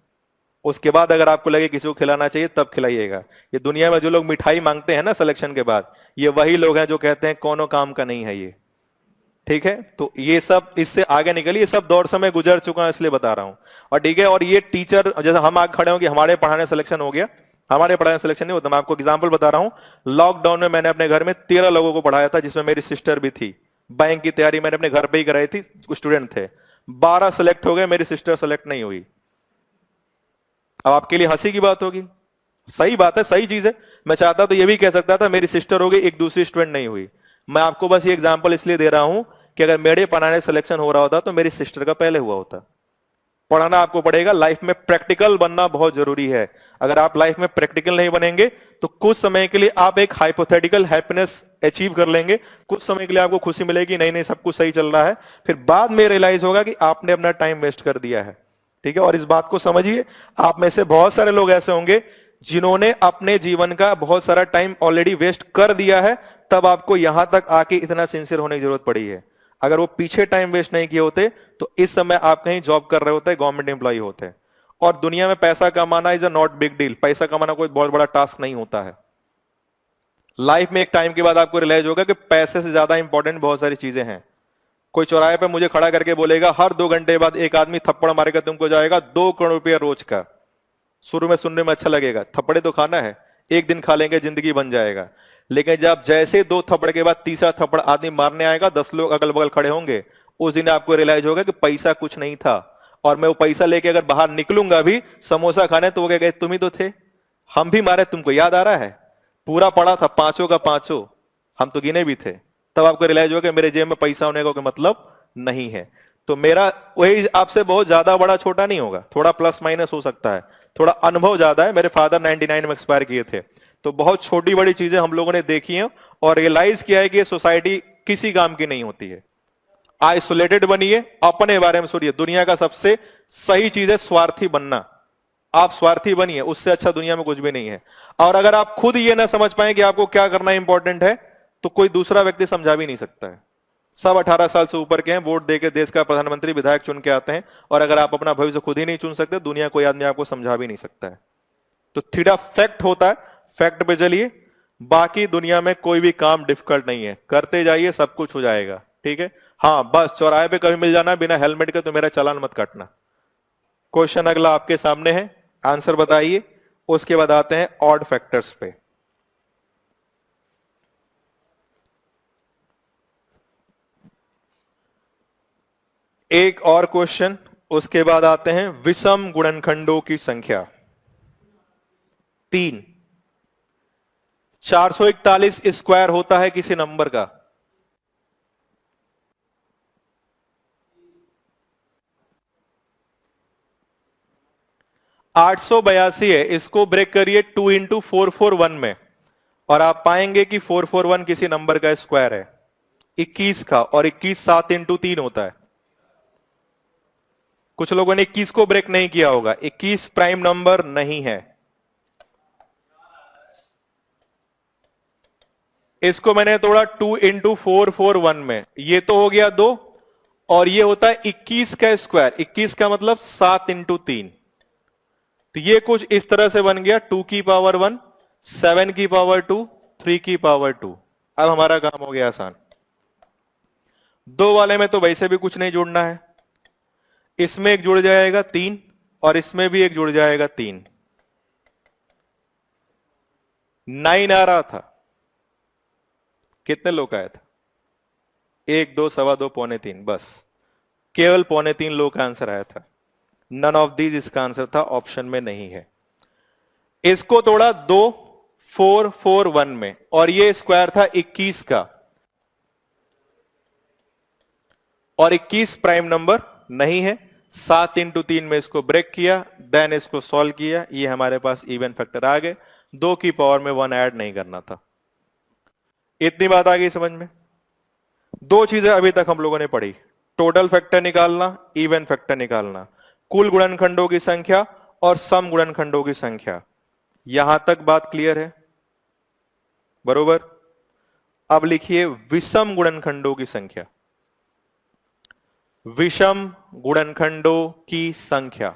उसके बाद अगर आपको लगे किसी को खिलाना चाहिए तब खिलाइएगा। ये दुनिया में जो लोग मिठाई मांगते हैं ना सिलेक्शन के बाद, ये वही लोग हैं जो कहते हैं कोनो काम का नहीं है ये। ठीक है, तो ये सब इससे आगे निकलिए, ये सब दौर समय गुजर चुका है इसलिए बता रहा हूं। और ठीक है, और ये टीचर जैसे हम आगे खड़े हो कि हमारे पढ़ाने सिलेक्शन हो गया, हमारे पढ़ाने सिलेक्शन नहीं होता। मैं आपको एग्जांपल बता रहा हूं, लॉकडाउन में मैंने अपने घर में 13 लोगों को पढ़ाया था, जिसमें मेरी सिस्टर भी थी। बैंक की तैयारी मैंने अपने घर पे ही कराई थी, कुछ स्टूडेंट थे, 12 सेलेक्ट हो गए, मेरी सिस्टर सेलेक्ट नहीं हुई। अब आपके लिए हंसी की बात होगी, सही बात है, सही चीज है। मैं चाहता तो ये भी कह सकता था मेरी सिस्टर हो गई, एक दूसरी स्टूडेंट नहीं हुई। मैं आपको बस ये एग्जांपल इसलिए दे रहा हूं कि अगर मेरे पढ़ाने सिलेक्शन हो रहा होता तो मेरी सिस्टर का पहले हुआ होता। पढ़ाना आपको पड़ेगा, लाइफ में प्रैक्टिकल बनना बहुत जरूरी है। अगर आप लाइफ में प्रैक्टिकल नहीं बनेंगे तो कुछ समय के लिए आप एक हाइपोथेटिकल हैप्पीनेस अचीव कर लेंगे, कुछ समय के लिए आपको खुशी मिलेगी, नहीं नहीं सब कुछ सही चल रहा है, फिर बाद में रियलाइज होगा कि आपने अपना टाइम वेस्ट कर दिया है। ठीक है, और इस बात को समझिए, आप में से बहुत सारे लोग ऐसे होंगे जिन्होंने अपने जीवन का बहुत सारा टाइम ऑलरेडी वेस्ट कर दिया है, तब आपको यहां तक आके इतना सिंसियर होने की जरूरत पड़ी है। अगर वो पीछे टाइम वेस्ट नहीं किए होते तो इस समय आप कहीं जॉब कर रहे होते, गवर्नमेंट एम्प्लॉय होते। और दुनिया में पैसा कमाना is a not big deal, पैसा कमाना कोई बहुत बड़ा टास्क नहीं होता है। लाइफ में एक टाइम के बाद आपको रियलाइज होगा कि पैसे से ज्यादा इंपॉर्टेंट बहुत सारी चीजें हैं। कोई चौराहे पे मुझे खड़ा करके बोलेगा हर 2 घंटे बाद एक आदमी थप्पड़ मारेगा तुमको जाएगा 2 करोड़ रुपया रोज का। शुरू में सुनने में अच्छा लगेगा, थप्पड़े तो खाना है, एक दिन खा लेंगे जिंदगी बन जाएगा। लेकिन जब जैसे 2 थप्पड़ के बाद तीसरा थप्पड़ आदमी मारने आएगा, 10 लोग अगल बगल खड़े होंगे, उस दिन आपको रियलाइज होगा कि पैसा कुछ नहीं था। और मैं वो पैसा लेके अगर बाहर निकलूंगा भी समोसा खाने, तो वो क्या, तुम ही तो थे, हम भी मारे, तुमको याद आ रहा है, पूरा पड़ा था 5 का 5, हम तो गिने भी थे। तब आपको रियलाइज होगा मेरे जेब में पैसा होने का कोई मतलब नहीं है। तो मेरा वही आपसे बहुत ज्यादा बड़ा छोटा नहीं होगा, थोड़ा प्लस माइनस हो सकता है, थोड़ा अनुभव ज्यादा है। मेरे फादर 99 में एक्सपायर किए थे, तो बहुत छोटी बड़ी चीजें हम लोगों ने देखी हैं और रियलाइज किया है कि ये सोसाइटी किसी काम की नहीं होती है। आइसोलेटेड बनिए, अपने बारे में सोचिए। दुनिया का सबसे सही चीज है स्वार्थी बनना। आप स्वार्थी बनिए, उससे अच्छा दुनिया में कुछ भी नहीं है। और अगर आप खुद ये ना समझ पाए कि आपको क्या करना इंपॉर्टेंट है, तो कोई दूसरा व्यक्ति समझा भी नहीं सकता है। सब 18 साल से ऊपर के हैं, वोट देकर देश का प्रधानमंत्री विधायक चुन के आते हैं, और अगर आप अपना भविष्य खुद ही नहीं चुन सकते, दुनिया कोई आदमी आपको समझा भी नहीं सकता है। तो थीड़ा फैक्ट होता है, फैक्ट पे चलिए। बाकी दुनिया में कोई भी काम डिफिकल्ट नहीं है, करते जाइए, सब कुछ हो जाएगा। ठीक है, हाँ बस चौराहे पे कभी मिल जाना बिना हेलमेट के तो मेरा चालान मत काटना। क्वेश्चन अगला आपके सामने है, आंसर बताइए, उसके बाद आते हैं ऑड फैक्टर्स पे। एक और क्वेश्चन, उसके बाद आते हैं विषम गुणनखंडों की संख्या। 3। 441 स्क्वायर होता है किसी नंबर का? (882) है, इसको ब्रेक करिए 2 इंटू 441 में, और आप पाएंगे कि 441 किसी नंबर का स्क्वायर है 21 का, और 21 7 इंटू 3 होता है। कुछ लोगों ने 21 को ब्रेक नहीं किया होगा, 21 प्राइम नंबर नहीं है। इसको मैंने तोड़ा 2 इंटू 441 में, ये तो हो गया 2, और ये होता है 21 का स्क्वायर। 21 का मतलब 7 इंटू 3, तो ये कुछ इस तरह से बन गया 2 की पावर 1, 7 की पावर 2, 3 की पावर 2। अब हमारा काम हो गया आसान। 2 वाले में तो वैसे भी कुछ नहीं जोड़ना है, इसमें एक जुड़ जाएगा 3, और इसमें भी एक जुड़ जाएगा 3। 9 आ रहा था, कितने लोग आया था? 1 2 सवा 2 पौने 3, बस केवल पौने 3 लोग का आंसर आया था। नन ऑफ दीज इसका आंसर था, ऑप्शन में नहीं है। इसको तोड़ा 2 4 4 1 में, और ये स्क्वायर था 21 का, और 21 प्राइम नंबर नहीं है। 7 इंटू 3 में इसको ब्रेक किया, देन इसको सॉल्व किया, ये हमारे पास इवन फैक्टर आ गए। 2 की पावर में 1 ऐड नहीं करना था। इतनी बात आ गई समझ में? 2 चीजें अभी तक हम लोगों ने पढ़ी, टोटल फैक्टर निकालना, इवन फैक्टर निकालना, कुल गुणनखंडों की संख्या और सम गुणनखंडों की संख्या। यहां तक बात क्लियर है? बरोबर। अब लिखिए विषम गुणनखंडों की संख्या। विषम गुणनखंडों की संख्या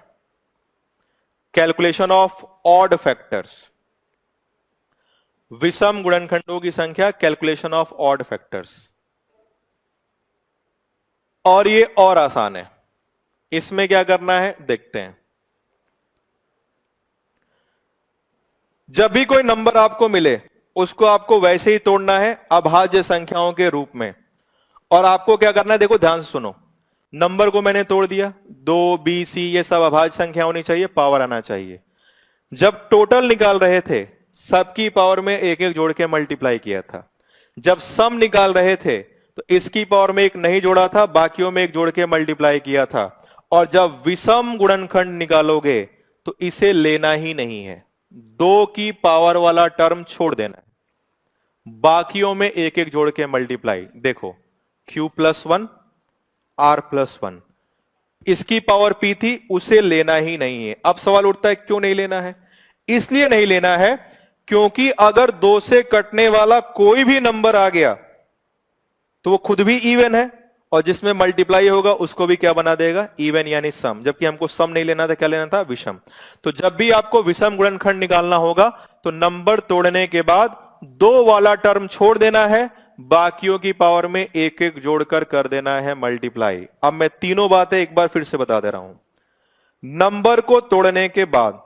कैलकुलेशन ऑफ ऑड फैक्टर्स, विषम गुणनखंडों की संख्या, कैलकुलेशन ऑफ ऑड फैक्टर्स। और ये और आसान है, इसमें क्या करना है देखते हैं। जब भी कोई नंबर आपको मिले उसको आपको वैसे ही तोड़ना है अभाज्य संख्याओं के रूप में। और आपको क्या करना है, देखो ध्यान से सुनो। नंबर को मैंने तोड़ दिया, 2 B C ये सब अभाज्य संख्या होनी चाहिए, पावर आना चाहिए। जब टोटल निकाल रहे थे सबकी पावर में एक एक जोड़ के मल्टीप्लाई किया था। जब सम निकाल रहे थे तो इसकी पावर में एक नहीं जोड़ा था, बाकियों में एक जोड़ के मल्टीप्लाई किया था। और जब विषम गुणनखंड निकालोगे तो इसे लेना ही नहीं है, 2 की पावर वाला टर्म छोड़ देना है, बाकियों में एक एक जोड़ के मल्टीप्लाई। देखो Q+1 R+1, इसकी पावर P थी, उसे लेना ही नहीं है। अब सवाल उठता है क्यों नहीं लेना है? इसलिए नहीं लेना है क्योंकि अगर 2 से कटने वाला कोई भी नंबर आ गया तो वो खुद भी इवन है, और जिसमें मल्टीप्लाई होगा उसको भी क्या बना देगा, इवन यानी सम। जबकि हमको सम नहीं लेना था, क्या लेना था, विषम। तो जब भी आपको विषम गुणनखंड निकालना होगा तो नंबर तोड़ने के बाद 2 वाला टर्म छोड़ देना है, बाकियों की पावर में एक एक जोड़कर कर देना है मल्टीप्लाई। अब मैं तीनों बातें एक बार फिर से बता दे रहा हूं। नंबर को तोड़ने के बाद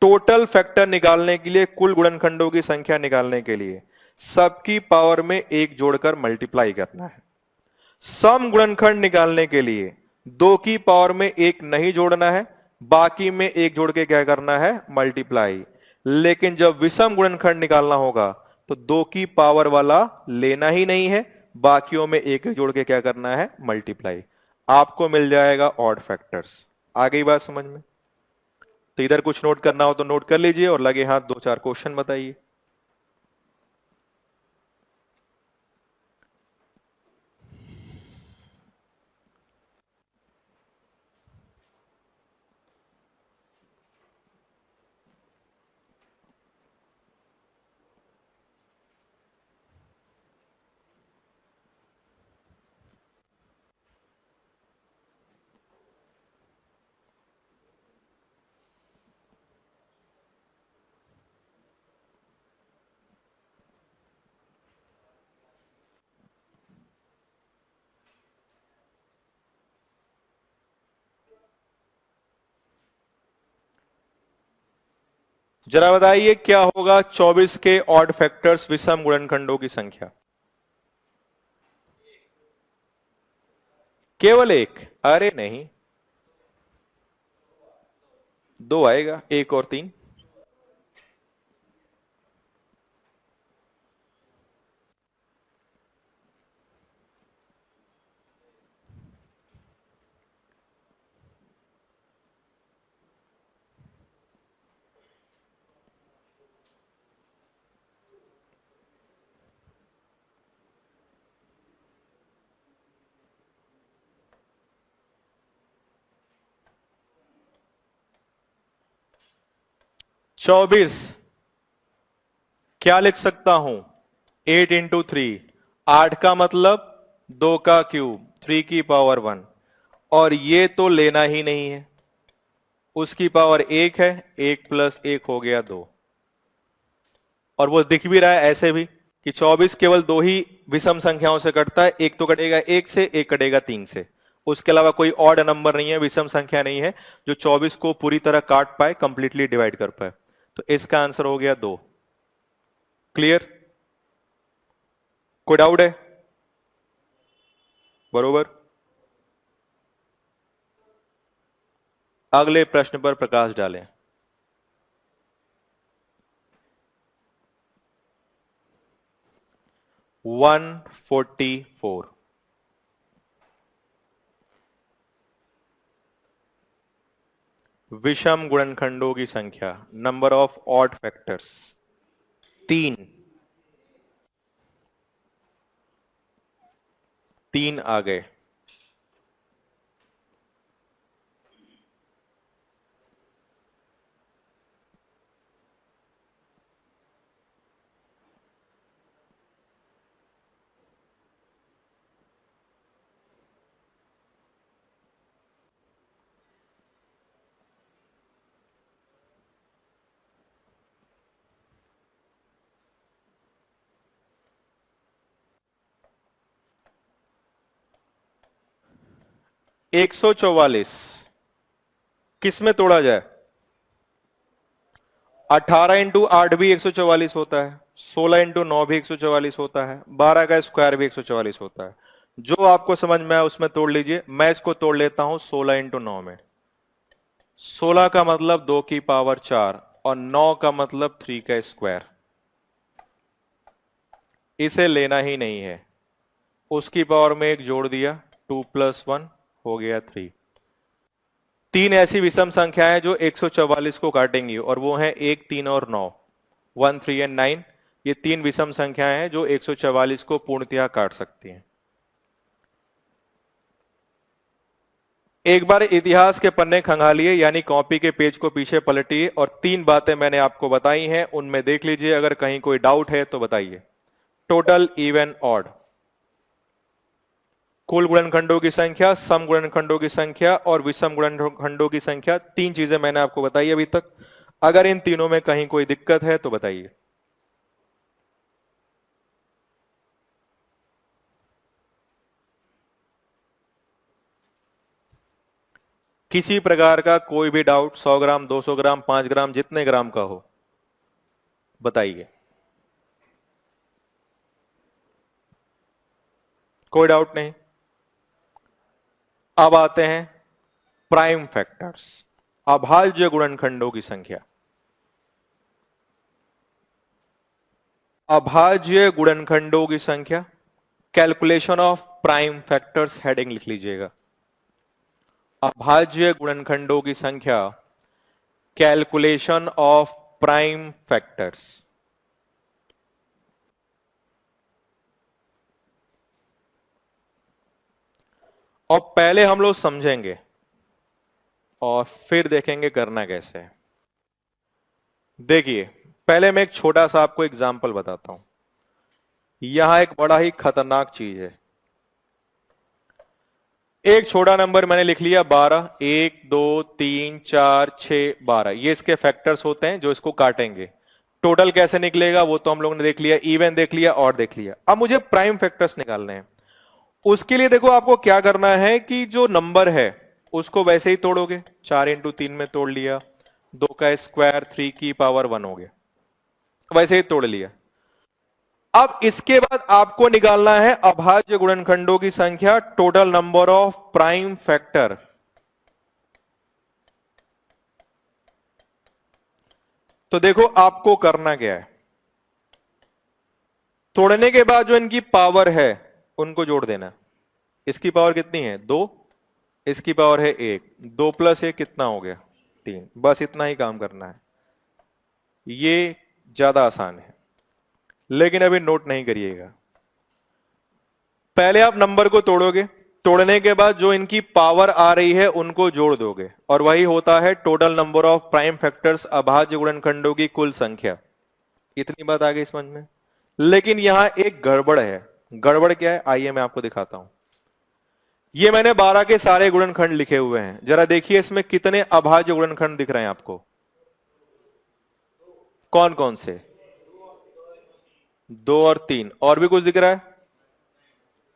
टोटल फैक्टर निकालने के लिए, कुल गुणनखंडों की संख्या निकालने के लिए सबकी पावर में एक जोड़कर मल्टीप्लाई करना है। सम गुणनखंड निकालने के लिए 2 की पावर में एक नहीं जोड़ना है, बाकी में एक जोड़ के क्या करना है, मल्टीप्लाई। लेकिन जब विषम गुणनखंड निकालना होगा तो 2 की पावर वाला लेना ही नहीं है, बाकियों में एक एक जोड़ के क्या करना है, मल्टीप्लाई। आपको मिल जाएगा ऑड फैक्टर्स। आ गई बात समझ में? तो इधर कुछ नोट करना हो तो नोट कर लीजिए, और लगे हाथ 2-4 क्वेश्चन बताइए। जरा बताइए क्या होगा 24 के ऑड फैक्टर्स विषम गुणनखंडों की संख्या? केवल एक? अरे नहीं, 2 आएगा, 1 और 3। चौबीस क्या लिख सकता हूं, 8 × 3, 8 का मतलब 2 का क्यूब, 3 की पावर 1। और ये तो लेना ही नहीं है, उसकी पावर 1 है, 1 + 1 हो गया 2। और वो दिख भी रहा है ऐसे भी कि 24 केवल 2 ही विषम संख्याओं से कटता है, एक तो कटेगा 1 से, एक कटेगा 3 से। उसके अलावा कोई ऑड नंबर नहीं है, विषम संख्या नहीं है जो 24 को पूरी तरह काट पाए, कंप्लीटली डिवाइड कर पाए। तो इसका आंसर हो गया 2। क्लियर? कोई डाउट है? बरोबर। अगले प्रश्न पर प्रकाश डालें। वन 144 विषम गुणनखंडों की संख्या, नंबर ऑफ ऑड फैक्टर्स 3। 3 आ गए। 144 किस में तोड़ा जाए? 18 इंटू 8 भी 144 होता है, 16 इंटू 9 भी 144 होता है, 12 का स्क्वायर भी 144 होता है। जो आपको समझ में आए उसमें तोड़ लीजिए। मैं इसको तोड़ लेता हूं 16 इंटू 9 में। 16 का मतलब 2 की पावर 4 और 9 का मतलब 3 का स्क्वायर। इसे लेना ही नहीं है, उसकी पावर में एक जोड़ दिया, 2 + 1 हो गया 3। तीन ऐसी विषम संख्याएं जो 144 को काटेंगी और वो हैं 1, 3 और 9। 1, 3 एंड 9 ये तीन विषम संख्याएं हैं जो 144 को पूर्णतया काट सकती हैं। एक बार इतिहास के पन्ने खंगालिए, यानी कॉपी के पेज को पीछे पलटिए और तीन बातें मैंने आपको बताई हैं उनमें देख लीजिए। अगर कहीं कोई डाउट है तो बताइए। टोटल, इवन, ऑड, कुल गुणनखंडों की संख्या, सम गुणनखंडों की संख्या और विषम गुणनखंडों की संख्या। तीन चीजें मैंने आपको बताई अभी तक। अगर इन तीनों में कहीं कोई दिक्कत है तो बताइए। किसी प्रकार का कोई भी डाउट, 100 ग्राम, 200 ग्राम, 5 ग्राम, जितने ग्राम का हो बताइए। कोई डाउट नहीं। अब आते हैं प्राइम फैक्टर्स, अभाज्य गुणनखंडों की संख्या। अभाज्य गुणनखंडों की संख्या, calculation of prime factors heading लिख लीजिएगा। अभाज्य गुणनखंडों की संख्या, कैलकुलेशन ऑफ प्राइम फैक्टर्स। और पहले हम लोग समझेंगे और फिर देखेंगे करना कैसे है। देखिए, पहले मैं एक छोटा सा आपको एग्जाम्पल बताता हूं। यहां एक बड़ा ही खतरनाक चीज है। एक छोटा नंबर मैंने लिख लिया 12, 1, 2, 3, 4, 6, 12। ये इसके फैक्टर्स होते हैं जो इसको काटेंगे। टोटल कैसे निकलेगा वो तो हम लोगों ने देख लिया, इवन देख लिया, और देख लिया। अब मुझे प्राइम फैक्टर्स निकालने हैं। उसके लिए देखो आपको क्या करना है कि जो नंबर है उसको वैसे ही तोड़ोगे। 4 इंटू 3 में तोड़ लिया, 2 का स्क्वायर 3 की पावर 1 हो गया, वैसे ही तोड़ लिया। अब इसके बाद आपको निकालना है अभाज्य गुणनखंडों की संख्या, total number of prime factor. तो देखो आपको करना क्या है, तोड़ने के बाद जो इनकी पावर है उनको जोड़ देना। इसकी पावर कितनी है? 2, इसकी पावर है 1, 2 + 1 कितना हो गया? 3। बस इतना ही काम करना है। ये ज्यादा आसान है, लेकिन अभी नोट नहीं करिएगा। पहले आप नंबर को तोड़ोगे, तोड़ने के बाद जो इनकी पावर आ रही है उनको जोड़ दोगे और वही होता है total number of prime factors, अभाज्य गुणनखंडों की कुल संख्या। इतनी बात आ गई समझ में? लेकिन यहां एक गड़बड़ है। गड़बड़ क्या है आइए मैं आपको दिखाता हूं। ये मैंने 12 के सारे गुणनखंड लिखे हुए हैं, जरा देखिए इसमें कितने अभाज्य गुणनखंड दिख रहे हैं आपको। कौन कौन से? 2 और 3। और भी कुछ दिख रहा है?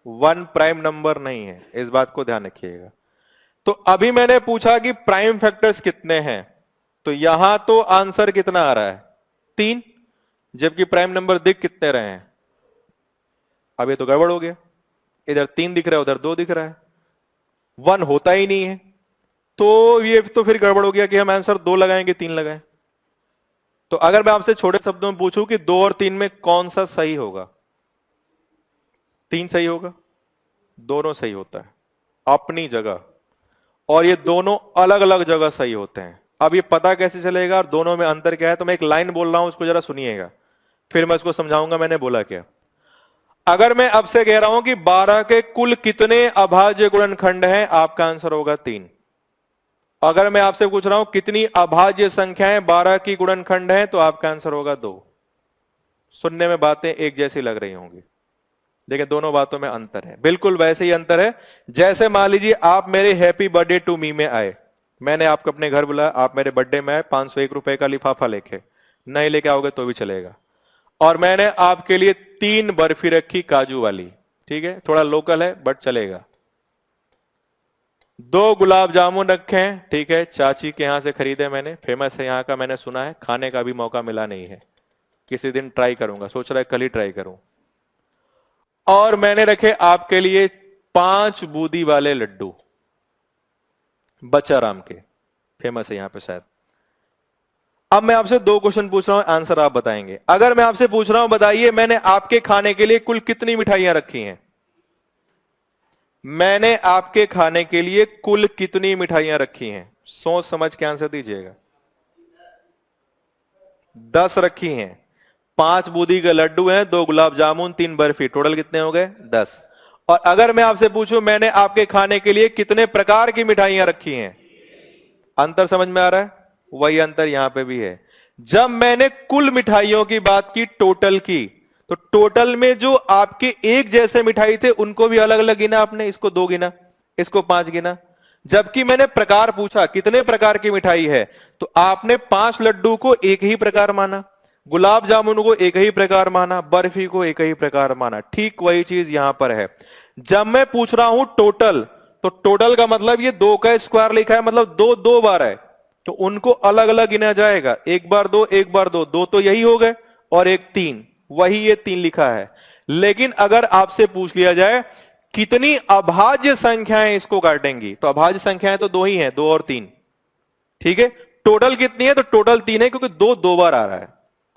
1 प्राइम नंबर नहीं है, इस बात को ध्यान रखिएगा। तो अभी मैंने पूछा कि प्राइम फैक्टर्स कितने हैं, तो यहां तो आंसर कितना आ रहा है? 3, जबकि प्राइम नंबर दिख कितने रहे हैं? अब ये तो गड़बड़ हो गया। इधर 3 दिख रहा है, उधर 2 दिख रहा है, 1 होता ही नहीं है। तो ये तो फिर गड़बड़ हो गया कि हम आंसर 2 लगाएंगे 3 लगाएं। तो अगर मैं आपसे छोटे शब्दों में पूछूं कि 2 और 3 में कौन सा सही होगा? 3 सही होगा। दोनों सही होता है अपनी जगह, और ये दोनों अलग अलग जगह सही होते हैं। अब ये पता कैसे चलेगा और दोनों में अंतर क्या है? तो मैं एक लाइन बोल रहा हूं, उसको जरा सुनिएगा, फिर मैं उसको समझाऊंगा मैंने बोला क्या। अगर मैं अब से कह रहा हूं कि 12 के कुल कितने अभाज्य गुणनखंड हैं, आपका आंसर होगा 3। अगर मैं आपसे पूछ रहा हूं कितनी अभाज्य संख्याएं 12 की गुणनखंड हैं, तो आपका आंसर होगा 2। सुनने में बातें एक जैसी लग रही होंगी, लेकिन दोनों बातों में अंतर है। बिल्कुल वैसे ही अंतर है जैसे मान लीजिए आप मेरे हैप्पी बर्थडे टू मी में आए, मैंने आपको अपने घर बुलाया, आप मेरे बर्थडे में आए, 501 रुपए का लिफाफा लेके, नहीं लेके आओगे तो भी चलेगा, और मैंने आपके लिए 3 बर्फी रखी काजू वाली, ठीक है, थोड़ा लोकल है बट चलेगा। दो गुलाब जामुन रखे हैं, ठीक है, चाची के यहां से खरीदे मैंने, फेमस है यहाँ का, मैंने सुना है, खाने का भी मौका मिला नहीं है, किसी दिन ट्राई करूंगा, सोच रहा है कल ही ट्राई करूं। और मैंने रखे आपके लिए 5 बूंदी वाले लड्डू, बच्चाराम के, फेमस है यहां पे शायद। अब मैं आपसे 2 क्वेश्चन पूछ रहा हूं, आंसर आप बताएंगे। अगर मैं आपसे पूछ रहा हूं, बताइए मैंने आपके खाने के लिए कुल कितनी मिठाइयां रखी हैं? मैंने आपके खाने के लिए कुल कितनी मिठाइयां रखी हैं? सोच समझ के आंसर दीजिएगा। 10 रखी हैं। 5 बूंदी के लड्डू हैं, 2 गुलाब जामुन, 3 बर्फी, टोटल कितने हो गए? 10। और अगर मैं आपसे पूछूं मैंने आपके खाने के लिए कितने प्रकार की मिठाइयां रखी हैं? अंतर समझ में आ रहा है? वही अंतर यहां पे भी है। जब मैंने कुल मिठाइयों की बात की, टोटल की, तो टोटल में जो आपके एक जैसे मिठाई थे उनको भी अलग अलग गिना आपने, इसको 2 गिना, इसको 5 गिना। जबकि मैंने प्रकार पूछा कितने प्रकार की मिठाई है, तो आपने 5 लड्डू को एक ही प्रकार माना, गुलाब जामुन को एक ही प्रकार माना, बर्फी को एक ही प्रकार माना। ठीक वही चीज यहां पर है। जब मैं पूछ रहा हूं टोटल, तो टोटल का मतलब ये 2 का स्क्वायर लिखा है, मतलब 2 2 बार है, तो उनको अलग अलग गिना जाएगा, एक बार 2, एक बार 2, 2 तो यही हो गए, और एक 3, वही ये 3 लिखा है। लेकिन अगर आपसे पूछ लिया जाए कितनी अभाज्य संख्याएं इसको काटेंगी, तो अभाज्य संख्याएं तो 2 ही हैं, 2 और 3, ठीक है। टोटल कितनी है? तो टोटल 3 है, क्योंकि 2 2 बार आ रहा है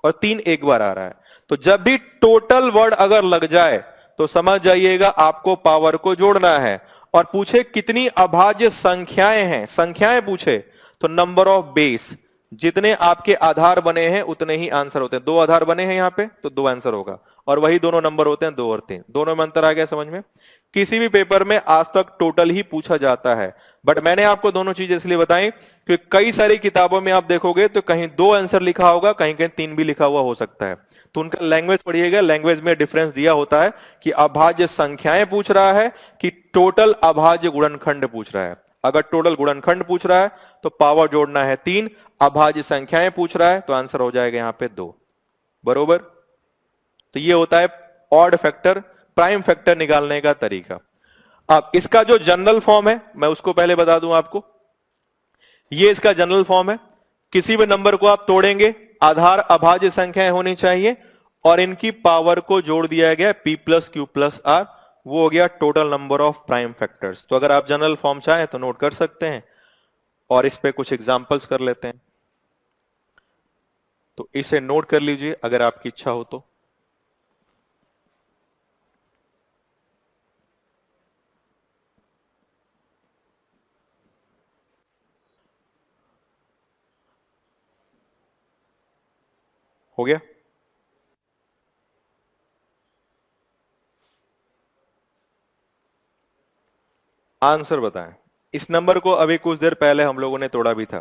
और 3 एक बार आ रहा है। तो जब भी टोटल वर्ड अगर लग जाए तो समझ जाइएगा आपको पावर को जोड़ना है। और पूछे कितनी अभाज्य संख्याएं हैं, संख्याएं पूछे, तो नंबर ऑफ बेस, जितने आपके आधार बने हैं उतने ही आंसर होते हैं। 2 आधार बने हैं यहां पे, तो 2 आंसर होगा, और वही दोनों नंबर होते हैं, 2 और 3, दोनों में अंतर आ गया समझ में? किसी भी पेपर में आज तक टोटल ही पूछा जाता है, बट मैंने आपको दोनों चीजें इसलिए बताई कि कई सारी किताबों में आप देखोगे तो कहीं 2 आंसर लिखा होगा, कहीं कहीं 3 भी लिखा हुआ हो सकता है। तो उनका लैंग्वेज पढ़िएगा, लैंग्वेज में डिफरेंस दिया होता है कि अभाज्य संख्याएं पूछ रहा है कि टोटल अभाज्य गुणनखंड पूछ रहा है। अगर टोटल गुणनखंड पूछ रहा है तो पावर जोड़ना है 3, अभाज्य संख्याएं पूछ रहा है तो आंसर हो जाएगा यहां पे 2, बरोबर। तो ये होता है ऑड फैक्टर, प्राइम फैक्टर निकालने का तरीका। अब इसका जो जनरल फॉर्म है मैं उसको पहले बता दूं आपको। ये इसका जनरल फॉर्म है, किसी भी नंबर को आप तोड़ेंगे, आधार अभाज्य संख्याएं होनी चाहिए और इनकी पावर को जोड़ दिया गया p plus q plus r, वो हो गया total number of prime factors. तो अगर आप जनरल फॉर्म चाहें तो नोट कर सकते हैं और इस पे कुछ एग्जांपल्स कर लेते हैं। तो इसे नोट कर लीजिए अगर आपकी इच्छा हो तो। हो गया? आंसर बताएं। इस नंबर को अभी कुछ देर पहले हम लोगों ने तोड़ा भी था।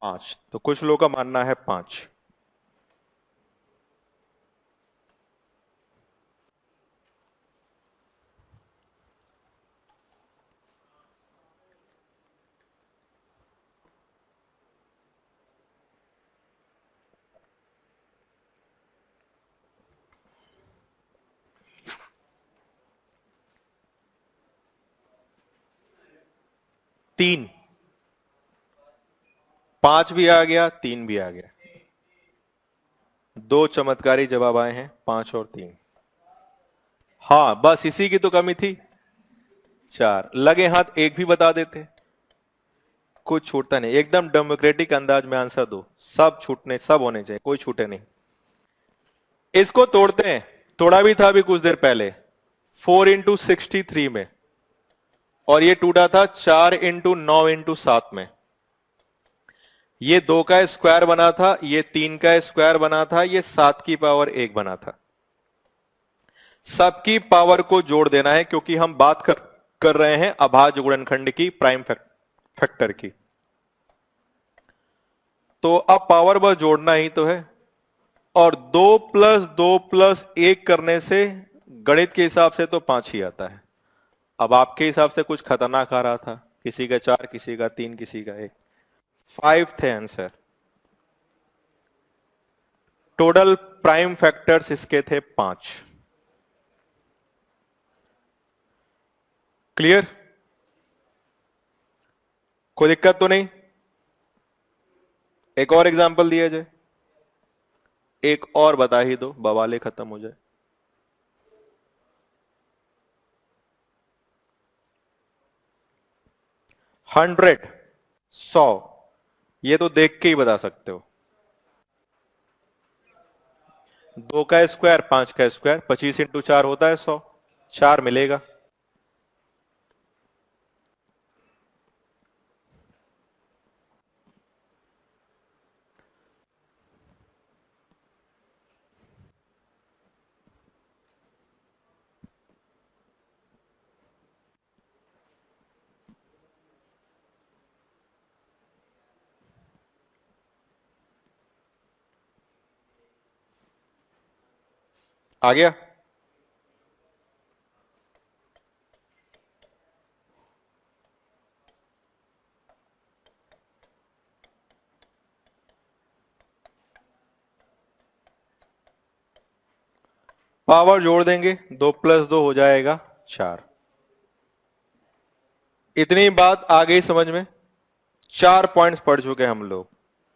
5, तो कुछ लोगों का मानना है 5। तीन, 5 भी आ गया, 3 भी आ गया। 2 चमत्कारी जवाब आए हैं, 5 और 3। हाँ, बस इसी की तो कमी थी। 4 लगे हाथ, एक भी बता देते, कुछ छूटता नहीं। एकदम डेमोक्रेटिक अंदाज में आंसर दो, सब छूटने, सब होने चाहिए, कोई छूटे नहीं। इसको तोड़ते हैं, तोड़ा भी था अभी कुछ देर पहले 4 इंटू 63 में, और ये टूटा था 4 इंटू 9 इंटू 7 में। ये 2 का स्क्वायर बना था, ये 3 का स्क्वायर बना था, ये 7 की पावर 1 बना था। सबकी पावर को जोड़ देना है क्योंकि हम बात कर रहे हैं अभाज्य गुणनखंड की, प्राइम फैक्टर की। तो अब पावर बस जोड़ना ही तो है, और 2 प्लस 2 प्लस 1 करने से गणित के हिसाब से तो 5 ही आता है। अब आपके हिसाब से कुछ खतरनाक आ रहा था, किसी का 4, किसी का 3, किसी का 1। 5 थे आंसर। टोटल प्राइम फैक्टर्स इसके थे 5। क्लियर? कोई दिक्कत तो नहीं? एक और एग्जांपल दिया जाए, एक और बता ही दो, बवाले खत्म हो जाए। हंड्रेड, 100, ये तो देख के ही बता सकते हो। 2 का स्क्वायर 5 का स्क्वायर, 25 इंटू 4 होता है 100, 4 मिलेगा। आ गया? पावर जोड़ देंगे, 2 + 2 हो जाएगा 4। इतनी बात आ गई समझ में? 4 पॉइंट्स पढ़ चुके हम लोग।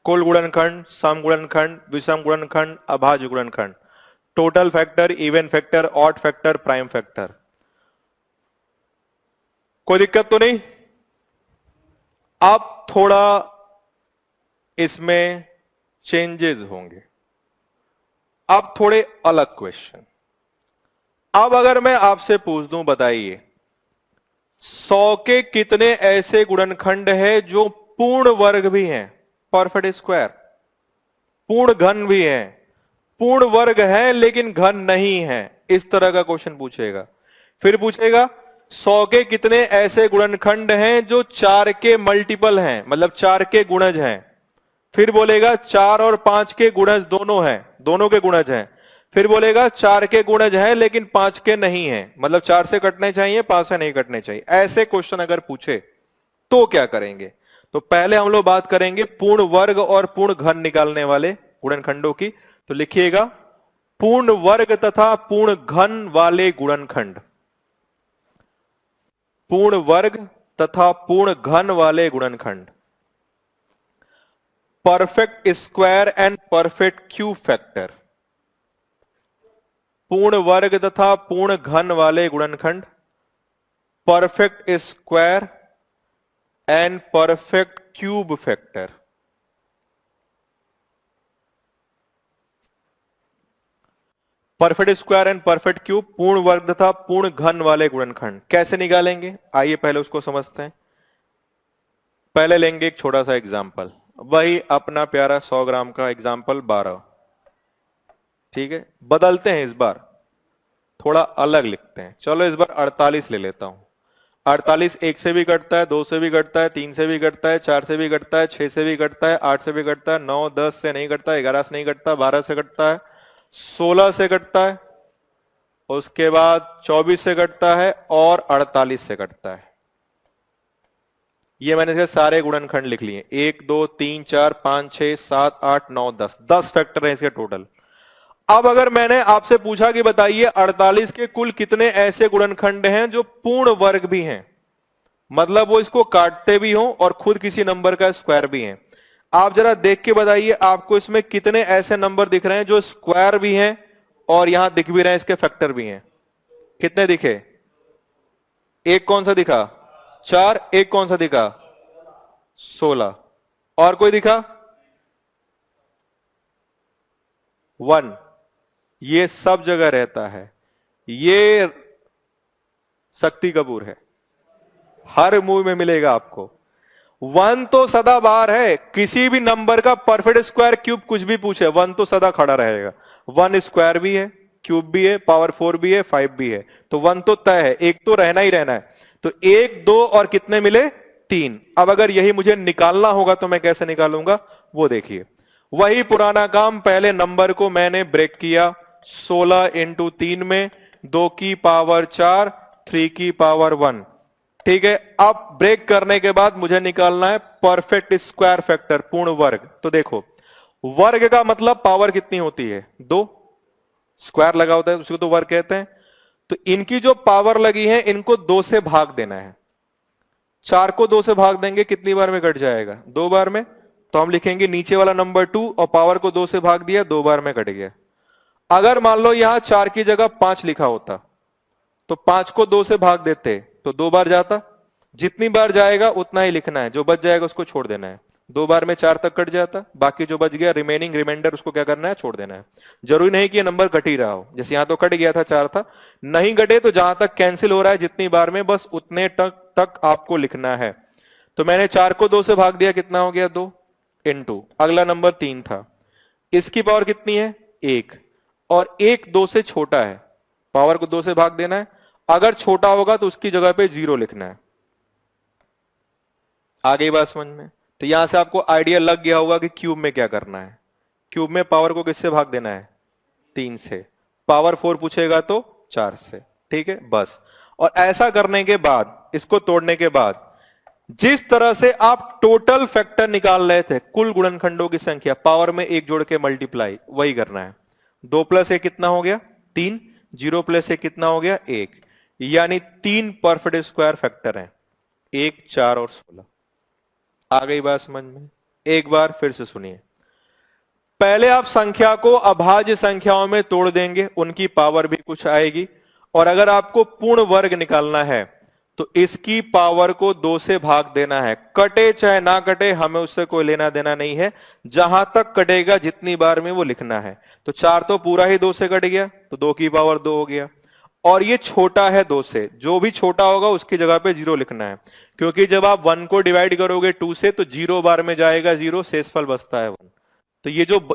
कुल गुणनखंड, सम गुणनखंड, विषम गुणनखंड, अभाज्य गुणनखंड, total factor, even factor, odd factor, prime factor. कोई दिक्कत तो नहीं? अब थोड़ा इसमें चेंजेस होंगे, अब थोड़े अलग क्वेश्चन। अब अगर मैं आपसे पूछ दूं, बताइए 100 के कितने ऐसे गुणनखंड है जो पूर्ण वर्ग भी हैं, परफेक्ट स्क्वायर, पूर्ण घन भी हैं, पूर्ण वर्ग है लेकिन घन नहीं है, इस तरह का क्वेश्चन पूछेगा। फिर पूछेगा 100 के कितने ऐसे गुणनखंड हैं जो 4 के मल्टीपल हैं, मतलब 4 के गुणज हैं। फिर बोलेगा 4 और 5 के गुणज दोनों हैं, दोनों के गुणज हैं। फिर बोलेगा 4 के गुणज हैं लेकिन 5 के नहीं हैं, मतलब 4 से कटने चाहिए, 5 से नहीं कटने चाहिए। ऐसे क्वेश्चन अगर पूछे तो क्या करेंगे? तो पहले हम लोग बात करेंगे पूर्ण वर्ग और पूर्ण घन निकालने वाले गुणनखंडों की। तो लिखिएगा पूर्ण वर्ग तथा पूर्ण घन वाले गुणनखंड, पूर्ण वर्ग तथा पूर्ण घन वाले गुणनखंड, perfect square and perfect cube factor. पूर्ण वर्ग तथा पूर्ण घन वाले गुणनखंड, perfect square and perfect cube factor. Perfect square and perfect cube, पूर्ण वर्ग तथा पूर्ण घन वाले गुणनखंड कैसे निकालेंगे, आइए पहले उसको समझते हैं। पहले लेंगे एक छोटा सा एग्जाम्पल, वही अपना प्यारा 100 ग्राम का एग्जाम्पल 12। ठीक है, बदलते हैं इस बार, थोड़ा अलग लिखते हैं। चलो इस बार 48 ले लेता हूं। 48 1 से भी कटता है, 2 से भी कटता है, 3 से भी कटता है, 4 से भी कटता है, 6 से भी कटता है, 8 से भी कटता है, 9 10 से नहीं कटता, 11 से नहीं कटता, 12 से कटता है, 16 से कटता है, उसके बाद 24 से कटता है और 48 से कटता है। ये मैंने इसके सारे गुणनखंड लिख लिए, 1 2 3 4 5 6 7 8 9 10, 10 फैक्टर है इसके टोटल। अब अगर मैंने आपसे पूछा कि बताइए 48 के कुल कितने ऐसे गुणनखंड हैं जो पूर्ण वर्ग भी हैं, मतलब वो इसको काटते भी हों और खुद किसी नंबर का स्क्वायर भी हैं। आप जरा देख के बताइए आपको इसमें कितने ऐसे नंबर दिख रहे हैं जो स्क्वायर भी हैं और यहां दिख भी रहे हैं इसके फैक्टर भी हैं। कितने दिखे? एक कौन सा दिखा? 4। एक कौन सा दिखा? 16। और कोई दिखा? 1। ये सब जगह रहता है, ये शक्ति कपूर है, हर मूवी में मिलेगा आपको। 1 तो सदा बाहर है, किसी भी नंबर का परफेक्ट स्क्वायर क्यूब कुछ भी पूछे 1 तो सदा खड़ा रहेगा। 1 स्क्वायर भी है, क्यूब भी है, पावर 4 भी है, 5 भी है, तो 1 तो तय है, एक तो रहना ही रहना है। तो 1 2 और कितने मिले? 3। अब अगर यही मुझे निकालना होगा तो मैं कैसे निकालूंगा वो देखिए। वही पुराना काम, पहले नंबर को मैंने ब्रेक किया 16 इंटू 3 में, 2 की पावर 4, 3 की पावर 1। ठीक है, अब ब्रेक करने के बाद मुझे निकालना है परफेक्ट स्क्वायर फैक्टर, पूर्ण वर्ग। तो देखो वर्ग का मतलब पावर कितनी होती है? 2। स्क्वायर लगा होता है उसको तो वर्ग कहते हैं। तो इनकी जो पावर लगी है इनको 2 से भाग देना है। 4 को 2 से भाग देंगे कितनी बार में कट जाएगा? 2 बार में। तो हम लिखेंगे नीचे वाला नंबर 2 और पावर को 2 से भाग दिया, 2 बार में कट गया। अगर मान लो यहां 4 की जगह 5 लिखा होता तो 5 को 2 से भाग देते तो 2 बार जाता। जितनी बार जाएगा उतना ही लिखना है, जो बच जाएगा उसको छोड़ देना है। 2 बार में 4 तक कट जाता, बाकी जो बच गया रिमेंडर उसको क्या करना है? छोड़ देना है। जरूरी नहीं कि ये नंबर कट ही रहा हो, जैसे यहां तो कट गया था 4 था, नहीं कटे तो जहां तक कैंसिल हो रहा है जितनी बार में बस उतने तक आपको लिखना है। तो मैंने 4 को 2 से भाग दिया, कितना हो गया? 2 इंटू अगला नंबर 3 था, इसकी पावर कितनी है? 1। और 1 2 से छोटा है, पावर को 2 से भाग देना है। अगर छोटा होगा तो उसकी जगह पे 0 लिखना है। आ गई बात समझ में? तो यहां से आपको आइडिया लग गया होगा कि क्यूब में क्या करना है। क्यूब में पावर को किससे भाग देना है? 3 से। पावर 4 पूछेगा तो 4 से। ठीक है, बस। और ऐसा करने के बाद, इसको तोड़ने के बाद, जिस तरह से आप टोटल फैक्टर निकाल रहे थे, कुल गुणनखंडों की संख्या, पावर में 1 जोड़ के मल्टीप्लाई, वही करना है। 2 + 1 कितना हो गया? 3। 0 + 1 कितना हो गया? 1। यानी 3 परफेक्ट स्क्वायर फैक्टर हैं, 1, 4 और 16। आ गई बात समझ में? एक बार फिर से सुनिए। पहले आप संख्या को अभाज्य संख्याओं में तोड़ देंगे, उनकी पावर भी कुछ आएगी। और अगर आपको पूर्ण वर्ग निकालना है तो इसकी पावर को 2 से भाग देना है। कटे चाहे ना कटे, हमें उससे कोई लेना देना नहीं है। जहां तक कटेगा जितनी बार में वो लिखना है। तो 4 तो पूरा ही 2 से कट गया, तो 2 की पावर 2 हो गया। और ये छोटा है 2 से, जो भी छोटा होगा उसकी जगह पे 0 लिखना है। क्योंकि जब आप 1 को डिवाइड करोगे 2 से तो 0 बार में जाएगा 0, शेषफल बचता है 1। तो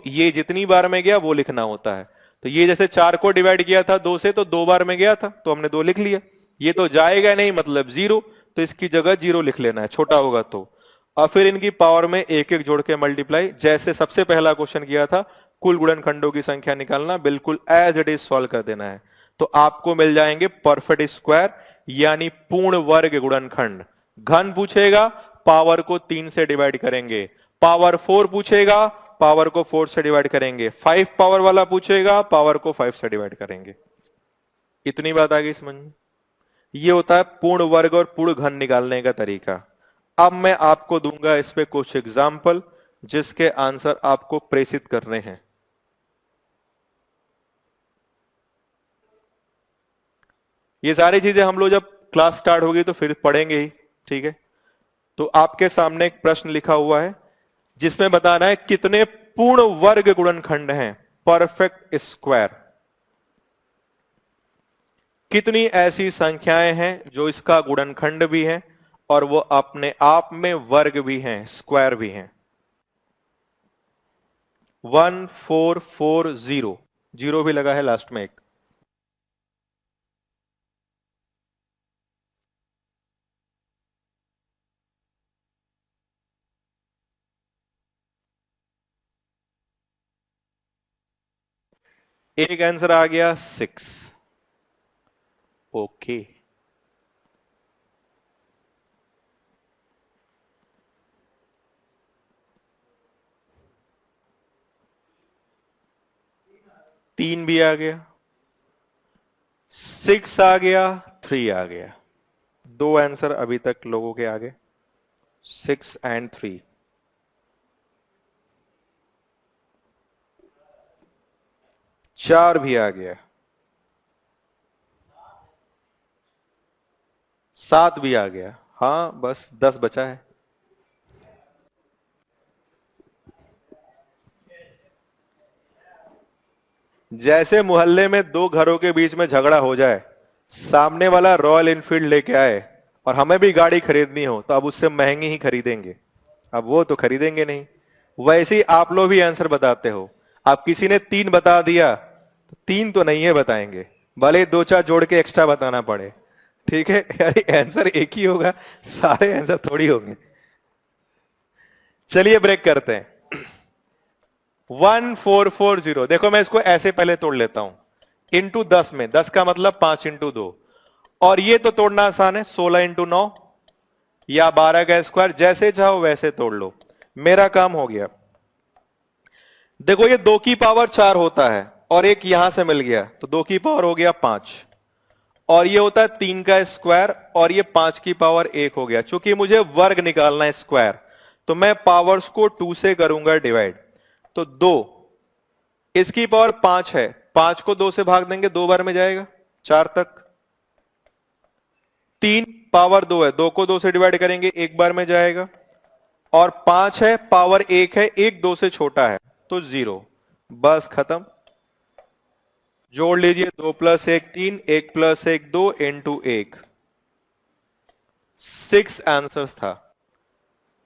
ये जितनी बार में गया वो लिखना होता है। तो ये जैसे 4 को डिवाइड किया था 2 से तो 2 बार में गया था, तो हमने 2 लिख लिया। ये तो जाएगा नहीं, मतलब 0, तो इसकी जगह 0 लिख लेना है, छोटा होगा तो। और फिर इनकी पावर में 1 1 जोड़ के मल्टीप्लाई, जैसे सबसे पहला क्वेश्चन किया था, कुल गुणनखंडों की संख्या निकालना, बिल्कुल एज इट इज सॉल्व कर देना है। तो आपको मिल जाएंगे परफेक्ट स्क्वायर, यानी पूर्ण वर्ग गुणनखंड। घन पूछेगा, पावर को 3 से डिवाइड करेंगे। पावर 4 पूछेगा, पावर को 4 से डिवाइड करेंगे। 5 पावर वाला पूछेगा, पावर को 5 से डिवाइड करेंगे। इतनी बात आ गई समझ में? ये होता है पूर्ण वर्ग और पूर्ण घन निकालने का तरीका। अब मैं आपको दूंगा इस पे कुछ एग्जाम्पल, जिसके आंसर आपको प्रेषित करने हैं। ये सारी चीजें हम लोग जब क्लास स्टार्ट होगी तो फिर पढ़ेंगे ही, ठीक है? तो आपके सामने एक प्रश्न लिखा हुआ है जिसमें बताना है कितने पूर्ण वर्ग गुणनखंड हैं, परफेक्ट स्क्वायर। कितनी ऐसी संख्याएं हैं जो इसका गुणनखंड भी है और वो अपने आप में वर्ग भी हैं, स्क्वायर भी हैं। 1440, 0 भी लगा है लास्ट में एक। एक आंसर आ गया 6। ओके, तीन भी आ गया, 6 आ गया, 3 आ गया। 2 आंसर अभी तक लोगों के आगे, 6 एंड 3। 4 भी आ गया, 7 भी आ गया। हाँ, बस 10 बचा है। जैसे मोहल्ले में 2 घरों के बीच में झगड़ा हो जाए, सामने वाला रॉयल इनफील्ड लेके आए और हमें भी गाड़ी खरीदनी हो, तो अब उससे महंगी ही खरीदेंगे। अब वो तो खरीदेंगे नहीं। वैसे ही आप लोग भी आंसर बताते हो। अब किसी ने 3 बता दिया तो 3 तो नहीं है बताएंगे, भले 2 4 जोड़ के एक्स्ट्रा बताना पड़े। ठीक है? यार आंसर एक ही होगा, सारे आंसर थोड़ी होंगे। चलिए ब्रेक करते हैं। 1440, देखो मैं इसको ऐसे पहले तोड़ लेता हूं, इंटू 10 में, 10 का मतलब 5 इंटू 2। और ये तो तोड़ना आसान है, 16 इंटू 9 या 12 का स्क्वायर, जैसे चाहो वैसे तोड़ लो। मेरा काम हो गया। देखो ये 2 की पावर 4 होता है और एक यहां से मिल गया तो 2 की पावर हो गया 5, और ये होता है 3 का स्क्वायर, और ये 5 की पावर 1 हो गया। चूंकि मुझे वर्ग निकालना है स्क्वायर, तो मैं पावर्स को 2 से करूंगा डिवाइड। तो 2, इसकी पावर 5 है, 5 को 2 से भाग देंगे 2 बार में जाएगा 4 तक। 3 पावर 2 है, 2 को 2 से डिवाइड करेंगे 1 बार में जाएगा। और 5 है, पावर 1 है, 1 2 से छोटा है तो 0। बस खत्म। जोड़ लीजिए, 2 + 1 3, 1 + 1 2 इंटू 1, 6 आंसर्स था।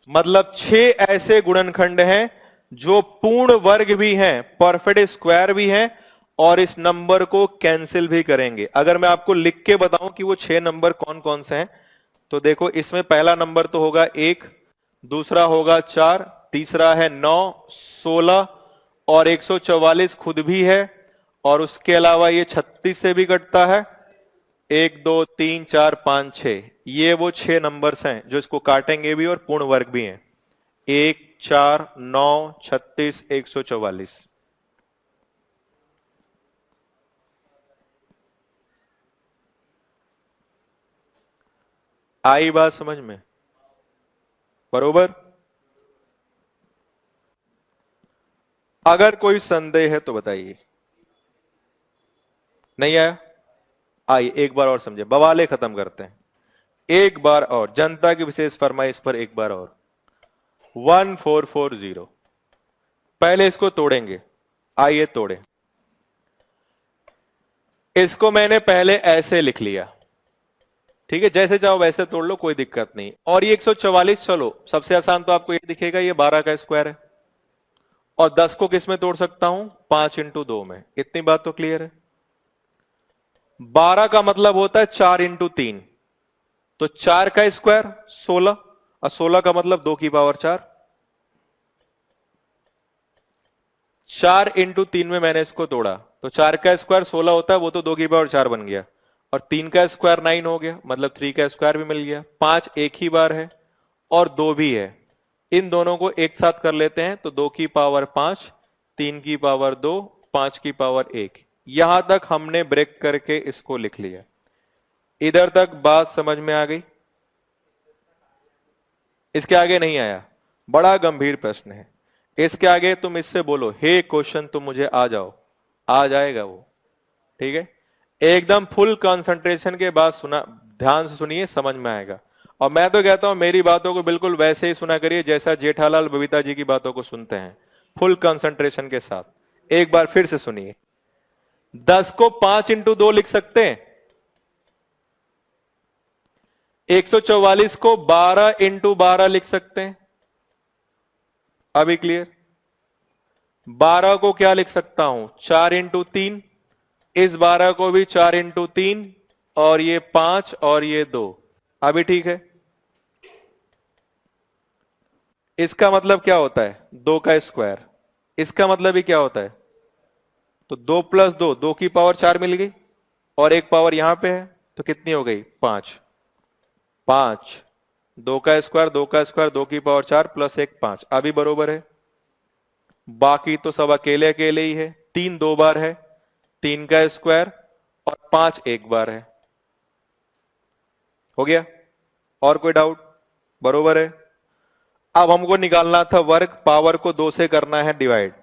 मतलब 6 ऐसे गुणनखंड हैं जो पूर्ण वर्ग भी हैं, परफेक्ट स्क्वायर भी हैं, और इस नंबर को कैंसिल भी करेंगे। अगर मैं आपको लिख के बताऊं कि वो 6 नंबर कौन कौन से हैं, तो देखो इसमें पहला नंबर तो होगा 1, दूसरा होगा 4, तीसरा है 9, 16 और 144 खुद भी है, और उसके अलावा ये 36 से भी कटता है। 1 2 3 4 5 6, ये वो 6 नंबर्स हैं जो इसको काटेंगे भी और पूर्ण वर्ग भी हैं। 1 4 9 36 144। आई बात समझ में? बरोबर। अगर कोई संदेह है तो बताइए। नहीं आया? आइए एक बार और समझे, बवाले खत्म करते हैं। एक बार और जनता की विशेष फरमाइश पर एक बार और। 1440। पहले इसको तोड़ेंगे, आइए तोड़े। इसको मैंने पहले ऐसे लिख लिया, ठीक है, जैसे चाहो वैसे तोड़ लो, कोई दिक्कत नहीं। और ये 144, चलो सबसे आसान तो आपको ये दिखेगा, ये 12 का स्क्वायर है। और 10 को किस में तोड़ सकता हूं? 5 × 2 में। इतनी बात तो क्लियर है। 12 का मतलब होता है 4 × 3, तो 4 का स्क्वायर 16, और 16 का मतलब 2 की पावर 4। 4 × 3 में मैंने इसको तोड़ा, तो 4 का स्क्वायर 16 होता है, वो तो 2 की पावर 4 बन गया। और 3 का स्क्वायर 9 हो गया, मतलब 3 का स्क्वायर भी मिल गया। 5 एक ही बार है और 2 भी है, इन दोनों को एक साथ कर लेते हैं, तो 2 की पावर 5, 3 की पावर 2, 5 की पावर 1। यहां तक हमने ब्रेक करके इसको लिख लिया। इधर तक बात समझ में आ गई? इसके आगे नहीं आया? बड़ा गंभीर प्रश्न है। इसके आगे तुम इससे बोलो, हे क्वेश्चन तुम मुझे आ जाओ, आ जाएगा वो। ठीक है, एकदम फुल कंसंट्रेशन के बाद सुना, ध्यान से सुनिए, समझ में आएगा। और मैं तो कहता हूं मेरी बातों को बिल्कुल वैसे ही सुना करिए जैसा जेठालाल बबीता जी की बातों को सुनते हैं, फुल कंसंट्रेशन के साथ। एक बार फिर से सुनिए। 10 को 5 × 2 लिख सकते हैं। 144 को 12 × 12 लिख सकते हैं। अभी क्लियर? 12 को क्या लिख सकता हूं? 4 × 3। इस 12 को भी 4 × 3, और ये 5 और ये 2। अभी ठीक है? इसका मतलब क्या होता है? 2 का स्क्वायर। इसका मतलब ही क्या होता है? तो 2 + 2, 2 की पावर 4 मिल गई, और एक पावर यहां पे है, तो कितनी हो गई? 5। 5, 2 का स्क्वायर, 2 का स्क्वायर, 2 की पावर 4 + 1 5। अभी बरोबर है? बाकी तो सब अकेले अकेले ही है। 3 2 बार है, 3 का स्क्वायर, और 5 एक बार है। हो गया? और कोई डाउट? बरोबर है। अब हमको निकालना था वर्ग, पावर को 2 से करना है डिवाइड।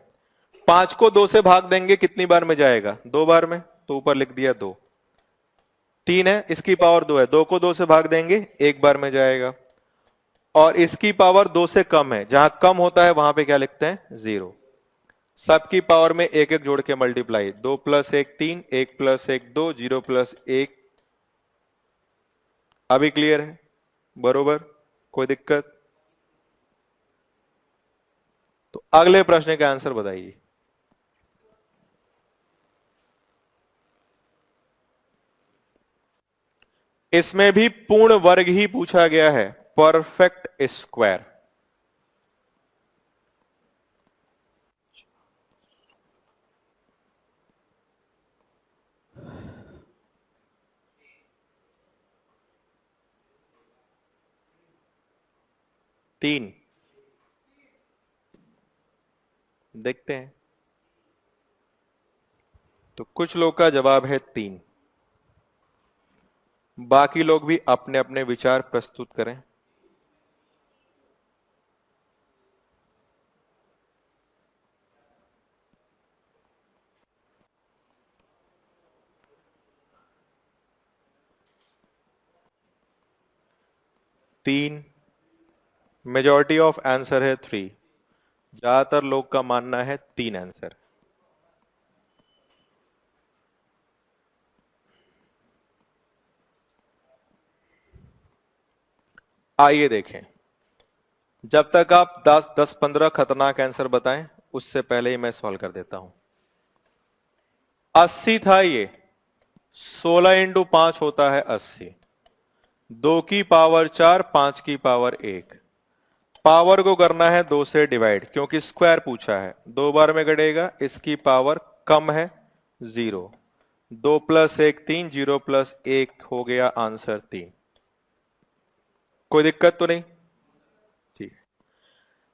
5 को 2 से भाग देंगे कितनी बार में जाएगा? 2 बार में, तो ऊपर लिख दिया 2। 3 है, इसकी पावर 2 है, 2 को 2 से भाग देंगे 1 बार में जाएगा। और इसकी पावर 2 से कम है, जहां कम होता है वहां पे क्या लिखते हैं? 0। सबकी पावर में एक एक जोड़ के मल्टीप्लाई, 2 + 1 3, 1 + 1 2, 0 + 1। अभी क्लियर है? बरोबर, कोई दिक्कत? तो अगले प्रश्न का आंसर बताइए। इसमें भी पूर्ण वर्ग ही पूछा गया है, परफेक्ट स्क्वायर। तीन, देखते हैं। तो कुछ लोग का जवाब है 3। बाकी लोग भी अपने अपने विचार प्रस्तुत करें। तीन, मेजॉरिटी ऑफ आंसर है 3। ज्यादातर लोग का मानना है 3 आंसर। आइए देखें, जब तक आप 10-15 खतरनाक आंसर बताएं, उससे पहले ही मैं सॉल्व कर देता हूं। 80 था ये, 16 इंटू 5 होता है 80। 2 की पावर 4, 5 की पावर 1। पावर को करना है 2 से डिवाइड, क्योंकि स्क्वायर पूछा है। 2 बार में घटेगा, इसकी पावर कम है 0। 2 + 1 3, 0 + 1 हो गया आंसर 3। कोई दिक्कत तो नहीं? ठीक है।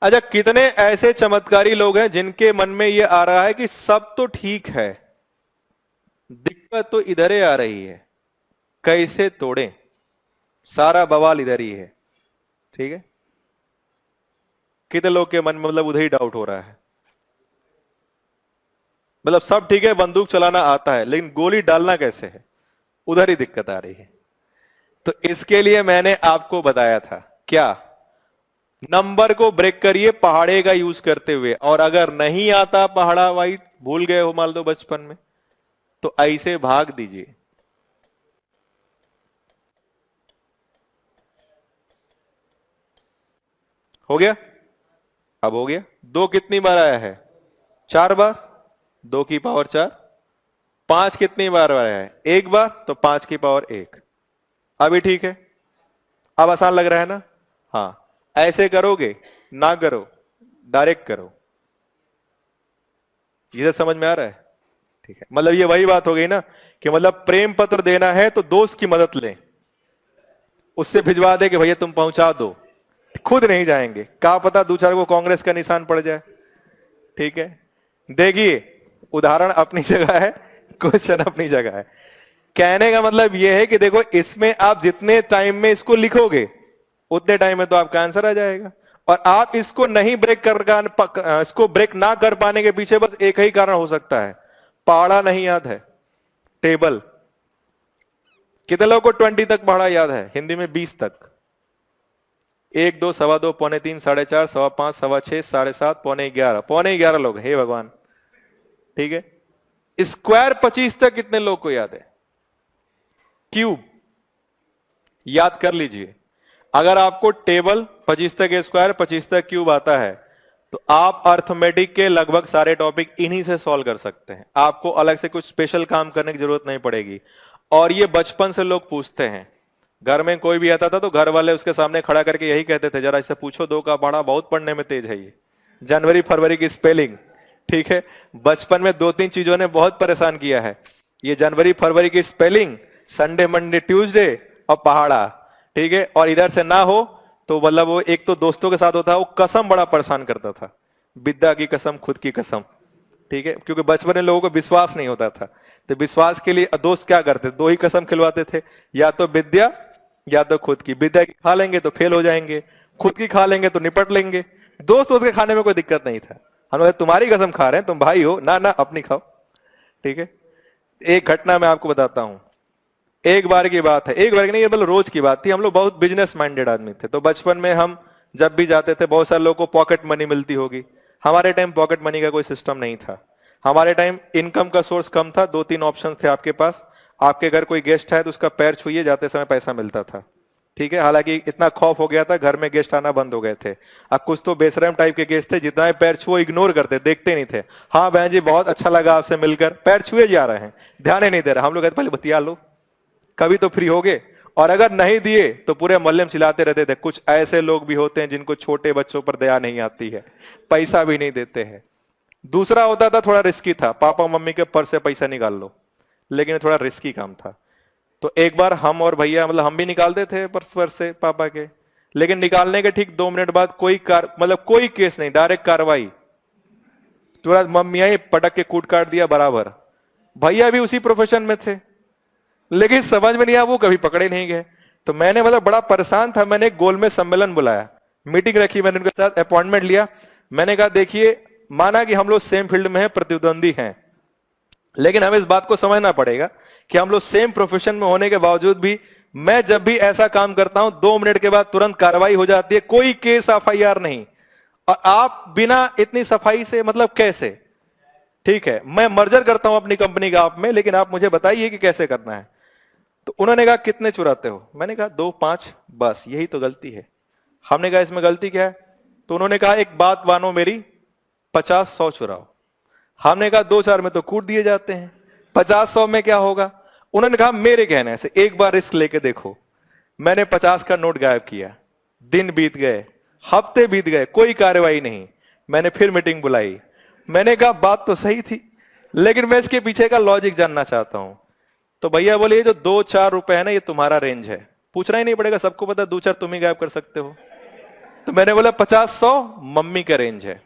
अच्छा, कितने ऐसे चमत्कारी लोग हैं जिनके मन में यह आ रहा है कि सब तो ठीक है, दिक्कत तो इधर ही आ रही है, कैसे तोड़ें, सारा बवाल इधर ही है। ठीक है, कितने लोग के मन में मतलब उधर ही डाउट हो रहा है? मतलब सब ठीक है, बंदूक चलाना आता है, लेकिन गोली डालना कैसे है, उधर ही दिक्कत आ रही है। तो इसके लिए मैंने आपको बताया था क्या, नंबर को ब्रेक करिए पहाड़े का यूज करते हुए। और अगर नहीं आता पहाड़ा वाइट, भूल गए हो मान लो बचपन में, तो ऐसे भाग दीजिए। हो गया? अब हो गया। 2 कितनी बार आया है? 4 बार। 2 की पावर 4। 5 कितनी बार आया है? 1 बार, तो 5 की पावर 1। अभी ठीक है? अब आसान लग रहा है ना? हाँ, ऐसे करोगे ना, करो डायरेक्ट करो। ये समझ में आ रहा है? ठीक है, मतलब ये वही बात हो गई ना कि मतलब प्रेम पत्र देना है तो दोस्त की मदद लें, उससे भिजवा दे कि भैया तुम पहुंचा दो, खुद नहीं जाएंगे, क्या पता दो चार को कांग्रेस का निशान पड़ जाए। ठीक है, देखिए उदाहरण अपनी जगह है, क्वेश्चन अपनी जगह है। कहने का मतलब यह है कि देखो, इसमें आप जितने टाइम में इसको लिखोगे उतने टाइम में तो आपका आंसर आ जाएगा। और आप इसको नहीं ब्रेक इसको ब्रेक ना कर पाने के पीछे बस एक ही कारण हो सकता है, पहाड़ा नहीं याद है, टेबल। कितने लोगों को 20 तक पहाड़ा याद है? हिंदी में 20 तक। 1 2 सवा 2 पौने 3 साढ़े 4 सवा 5 सवा 6 साढ़े 7 पौने 11 लोग, हे भगवान। ठीक है, स्क्वायर 25 तक कितने लोग को याद है? क्यूब याद कर लीजिए। अगर आपको टेबल 25 तक स्क्वायर 25 तक क्यूब आता है, तो आप अर्थमेटिक के लगभग सारे टॉपिक इन्हीं से सॉल्व कर सकते हैं। आपको अलग से कुछ स्पेशल काम करने की जरूरत नहीं पड़ेगी। और ये बचपन से लोग पूछते हैं, घर में कोई भी आता था तो घर वाले उसके सामने खड़ा करके यही कहते थे, जरा इससे पूछो 2 का पहाड़ा, बहुत पढ़ने में तेज है ये, जनवरी फरवरी की स्पेलिंग। ठीक है, बचपन में 2-3 चीजों ने बहुत परेशान किया है, ये जनवरी फरवरी की स्पेलिंग, संडे मंडे ट्यूसडे और पहाड़ा। ठीक है, और इधर से ना हो तो मतलब वो एक तो दोस्तों के साथ होता है, वो कसम बड़ा परेशान करता था, विद्या की कसम खुद की कसम। ठीक है, क्योंकि बचपन में लोगों को विश्वास नहीं होता था, तो विश्वास के लिए दोस्त क्या करते, 2 ही कसम खिलवाते थे, या तो विद्या या तो खुद की। विद्या की खा लेंगे तो फेल हो जाएंगे, खुद की खा लेंगे तो निपट लेंगे। दोस्त उसके खाने में कोई दिक्कत नहीं था। हम लोग तुम्हारी कसम खा रहे हैं, तुम भाई हो ना, ना अपनी खाओ। ठीक है, एक घटना मैं आपको बताता हूं। एक बार की बात है, एक बार की नहीं, ये मतलब रोज की बात थी। हम लोग बहुत बिजनेस माइंडेड आदमी थे, तो बचपन में हम जब भी जाते थे, बहुत सारे लोगों को पॉकेट मनी मिलती होगी। हमारे टाइम पॉकेट मनी का कोई सिस्टम नहीं था। हमारे टाइम इनकम का सोर्स कम था, 2-3 ऑप्शन थे आपके पास। आपके घर कोई गेस्ट है तो उसका पैर छूइए, जाते समय पैसा मिलता था। ठीक है, हालांकि इतना खौफ हो गया था, घर में गेस्ट आना बंद हो गए थे। अब कुछ तो बेशरम टाइप के गेस्ट थे, जितना पैर छुओ इग्नोर करते, देखते नहीं थे। हाँ बहन जी बहुत अच्छा लगा आपसे मिलकर, पैर छुए जा रहे हैं, ध्यान ही नहीं दे रहा। हम लोग कहते पहले बतिया लो, कभी तो फ्री होगे। और अगर नहीं दिए तो पूरे मोहल्ले में चिल्लाते रहते थे। कुछ ऐसे लोग भी होते हैं जिनको छोटे बच्चों पर दया नहीं आती है, पैसा भी नहीं देते हैं। दूसरा होता था, थोड़ा रिस्की था, पापा मम्मी के पर्स से पैसा निकाल लो, लेकिन थोड़ा रिस्की काम था। तो एक बार हम और भैया, मतलब हम भी निकालते थे पर्स से पापा के, लेकिन निकालने के ठीक 2 मिनट बाद कोई केस नहीं, डायरेक्ट कार्रवाई। तुरंत मम्मी आई, पटक के कूट काट दिया बराबर। भैया भी उसी प्रोफेशन में थे, लेकिन समझ में नहीं आया, वो कभी पकड़े नहीं गए। तो मैंने मतलब बड़ा परेशान था, मैंने एक गोलमेज सम्मेलन बुलाया, मीटिंग रखी, मैंने उनके साथ अपॉइंटमेंट लिया। मैंने कहा देखिए, माना कि हम लोग सेम फील्ड में हैं, प्रतिद्वंदी हैं, लेकिन हमें इस बात को समझना पड़ेगा कि हम लोग सेम प्रोफेशन में होने के बावजूद भी मैं जब भी ऐसा काम करता हूं 2 मिनट के बाद तुरंत कार्रवाई हो जाती है, कोई केस एफआईआर नहीं, और आप बिना इतनी सफाई से मतलब कैसे? ठीक है, मैं मर्जर करता हूं अपनी कंपनी का आप में, लेकिन आप मुझे बताइए कि कैसे करना है। तो उन्होंने कहा कितने चुराते हो? मैंने कहा 2 5, बस यही तो गलती है। हमने कहा इसमें गलती क्या है? तो उन्होंने कहा एक बात मानो मेरी, 50 100 चुराओ। हमने कहा 2 4 में तो कूट दिए जाते हैं, 50 100 में क्या होगा? उन्होंने कहा मेरे कहने से एक बार रिस्क लेके देखो। मैंने 50 का नोट गायब किया, दिन बीत गए, हफ्ते बीत गए, कोई कार्रवाई नहीं। मैंने फिर मीटिंग बुलाई, मैंने कहा बात तो सही थी, लेकिन मैं इसके पीछे का लॉजिक जानना चाहता हूं। तो भैया बोले ये जो 2 4 रुपए है ना, ये तुम्हारा रेंज है, पूछना ही नहीं पड़ेगा, सबको पता 2 4 तुम ही गायब कर सकते हो। तो मैंने बोला 50 100 मम्मी का रेंज है,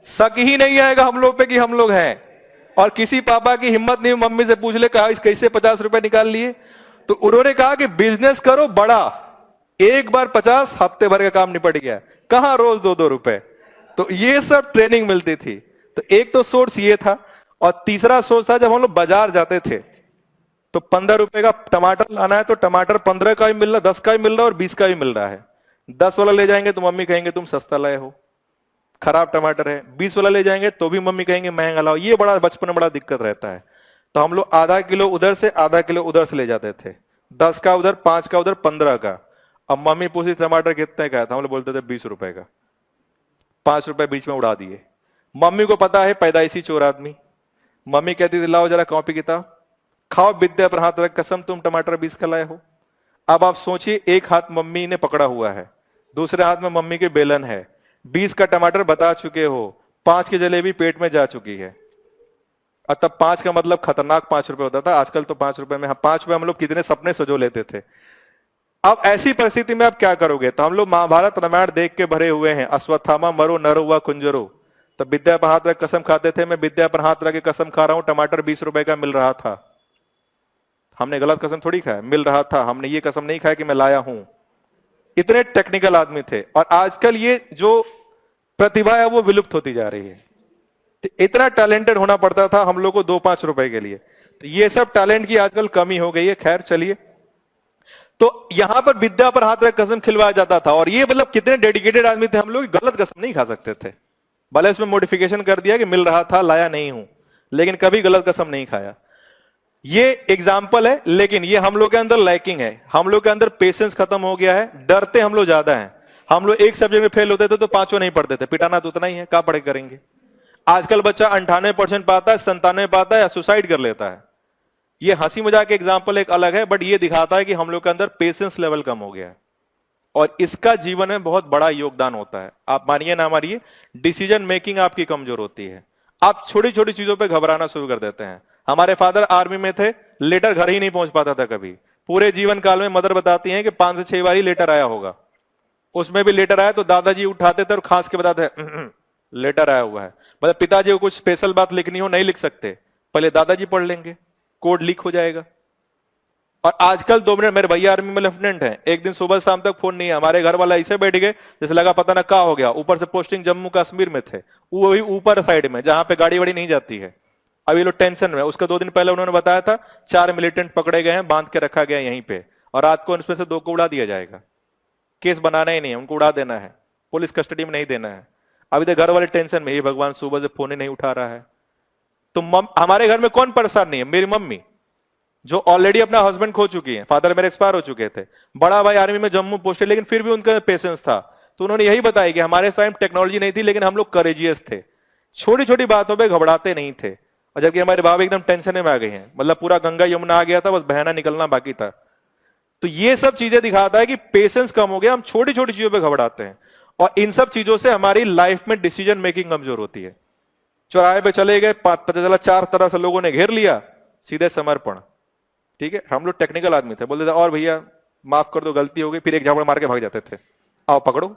शक ही नहीं आएगा हम लोग पे कि हम लोग हैं। और किसी पापा की हिम्मत नहीं, मम्मी से पूछ ले कहा कैसे 50 रुपए निकाल लिए। तो उन्होंने कहा कि बिजनेस करो बड़ा, एक बार 50, हफ्ते भर का काम निपट गया, कहां रोज 2 2 रुपए। तो ये सब ट्रेनिंग मिलती थी। तो एक तो सोर्स ये था, और तीसरा सोर्स था जब हम लोग बाजार जाते थे तो 15 रुपए का टमाटर लाना है तो टमाटर 15 का भी मिल रहा, 10 का भी मिल रहा और 20 का भी मिल रहा है। 10 वाला ले जाएंगे तो मम्मी कहेंगे तुम सस्ता लाए हो, खराब टमाटर है। 20 वाला ले जाएंगे तो भी मम्मी कहेंगे महंगा लाओ। ये बड़ा बचपन में बड़ा दिक्कत रहता है। तो हम लोग आधा किलो उधर से आधा किलो उधर से ले जाते थे, 10 का उधर, 5 का उधर, 15 का। अब मम्मी पूछती टमाटर कितने का है, हम लोग बोलते थे 20 रुपए का, 5 रुपए बीच में उड़ा दिए। मम्मी को पता है पैदाइशी चोर आदमी, मम्मी कहती थी लाओ जरा कॉपी किताब, खाओ विद्या पर हाथ रख, कसम तुम टमाटर 20 का लाए हो। अब आप सोचिए, एक हाथ मम्मी ने पकड़ा हुआ है, दूसरे हाथ में मम्मी के बेलन है, 20 का टमाटर बता चुके हो, 5 की जलेबी पेट में जा चुकी है। और तब 5 का मतलब खतरनाक 5 रुपए होता था, आजकल तो 5 रुपए में 5 रुपए हम लोग कितने सपने सजो लेते थे। अब ऐसी परिस्थिति में आप क्या करोगे? तो हम लोग महाभारत रामायण देख के भरे हुए हैं, अश्वत्थामा मरो नरो व कुंजरो। तब विद्या पर हाथ रख कसम खाते थे, मैं विद्या पर हाथ रख के कसम खा रहा हूं टमाटर 20 रुपए का मिल रहा था। हमने गलत कसम थोड़ी खाया, मिल रहा था, हमने ये कसम नहीं खाया कि मैं लाया हूं। इतने टेक्निकल आदमी थे। और आजकल ये जो प्रतिभा है वो विलुप्त होती जा रही है। तो इतना टैलेंटेड होना पड़ता था हम लोग को 2 5 रुपए के लिए, तो ये सब टैलेंट की आजकल कमी हो गई है। खैर चलिए, तो यहां पर विद्या पर हाथ रख कसम खिलवाया जाता था। और ये मतलब कितने डेडिकेटेड आदमी थे हम लोग, गलत कसम नहीं खा सकते थे। भले इसमें मॉडिफिकेशन कर दिया कि मिल रहा था लाया नहीं हूं, लेकिन कभी गलत कसम नहीं खाया। ये एग्जाम्पल है, लेकिन ये हम लोग के अंदर लैकिंग है, हम लोग के अंदर पेशेंस खत्म हो गया है, डरते हम लोग ज्यादा हैं। हम लोग एक सब्जेक्ट में फेल होते थे तो 5 नहीं पढ़ते थे, पिटाना तो उतना ही है, क्या पढ़े करेंगे। आजकल बच्चा 98% पाता है, 97 पाता है या सुसाइड कर लेता है। ये हंसी मजाक के एग्जाम्पल एक अलग है, बट ये दिखाता है कि हम लोग के अंदर पेशेंस लेवल कम हो गया है, और इसका जीवन में बहुत बड़ा योगदान होता है। आप मानिए ना मानिए, डिसीजन मेकिंग आपकी कमजोर होती है, आप छोटी छोटी चीजों पे घबराना शुरू कर देते हैं। हमारे फादर आर्मी में थे, लेटर घर ही नहीं पहुंच पाता था कभी। पूरे जीवन काल में मदर बताती हैं कि 5 से 6 बार ही लेटर आया होगा, उसमें भी लेटर आया तो दादाजी उठाते थे और खांस के बताते लेटर आया हुआ है। मतलब पिताजी को कुछ स्पेशल बात लिखनी हो नहीं लिख सकते, पहले दादाजी पढ़ लेंगे, कोड लीक हो जाएगा। और आजकल 2 मिनट, मेरे भैया आर्मी में लेफ्टिनेंट हैं, एक दिन सुबह शाम तक फोन नहीं है, हमारे घर वाला ऐसे बैठ गए जैसे लगा पता ना क्या हो गया। ऊपर से पोस्टिंग जम्मू कश्मीर में थे, वो भी ऊपर साइड में जहां पे गाड़ी वाड़ी नहीं जाती है। अब ये लोग टेंशन में, उसका 2 दिन पहले उन्होंने बताया था 4 मिलिटेंट पकड़े गए हैं, बांध के रखा गया यहीं पे, और रात को उसमें से 2 को उड़ा दिया जाएगा। केस बनाना ही नहीं है, उनको उड़ा देना है, पुलिस कस्टडी में नहीं देना है। अभी तक घर वाले टेंशन में, ये भगवान सुबह से फोन ही नहीं उठा रहा है। तो हमारे घर में कौन परेशान नहीं है? मेरी मम्मी, जो ऑलरेडी अपना हस्बैंड खो चुकी है, फादर मेरे एक्सपायर हो चुके थे, बड़ा भाई आर्मी में जम्मू पोस्टेड, लेकिन फिर भी उनका पेशेंस था। तो उन्होंने यही बताया कि हमारे टाइम टेक्नोलॉजी नहीं थी, लेकिन हम लोग करेजियस थे, छोटी छोटी बातों पे घबराते नहीं थे। और जबकि हमारे बाबा एकदम टेंशन में आ गए हैं, मतलब पूरा गंगा यमुना आ गया था, बस बहना निकलना बाकी था। तो ये सब चीजें दिखाता है कि पेशेंस कम हो गया, हम छोटी छोटी चीजों पे घबराते हैं, और इन सब चीजों से हमारी लाइफ में डिसीजन मेकिंग कमजोर होती है। चौराहे पे चले गए, पता चला 4 तरह से लोगों ने घेर लिया, सीधे समर्पण। ठीक है, हम लोग टेक्निकल आदमी थे, बोलते थे और भैया माफ कर दो गलती हो गई, फिर एक झापड़ मार के भाग जाते थे, आओ पकड़ो।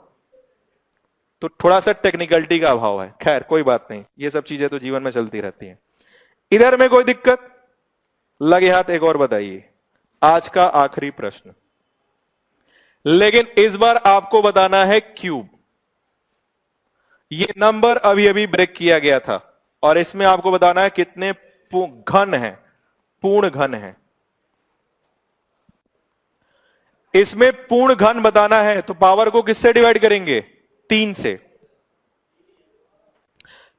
तो थोड़ा सा टेक्निकलिटी का अभाव है। खैर कोई बात नहीं, ये सब चीजें तो जीवन में चलती रहती हैं। इधर में कोई दिक्कत? लगे हाथ, एक और बताइए। आज का आखिरी प्रश्न, लेकिन इस बार आपको बताना है क्यूब। ये नंबर अभी अभी ब्रेक किया गया था और इसमें आपको बताना है कितने घन है, पूर्ण घन है। इसमें पूर्ण घन बताना है तो पावर को किससे डिवाइड करेंगे? 3 से।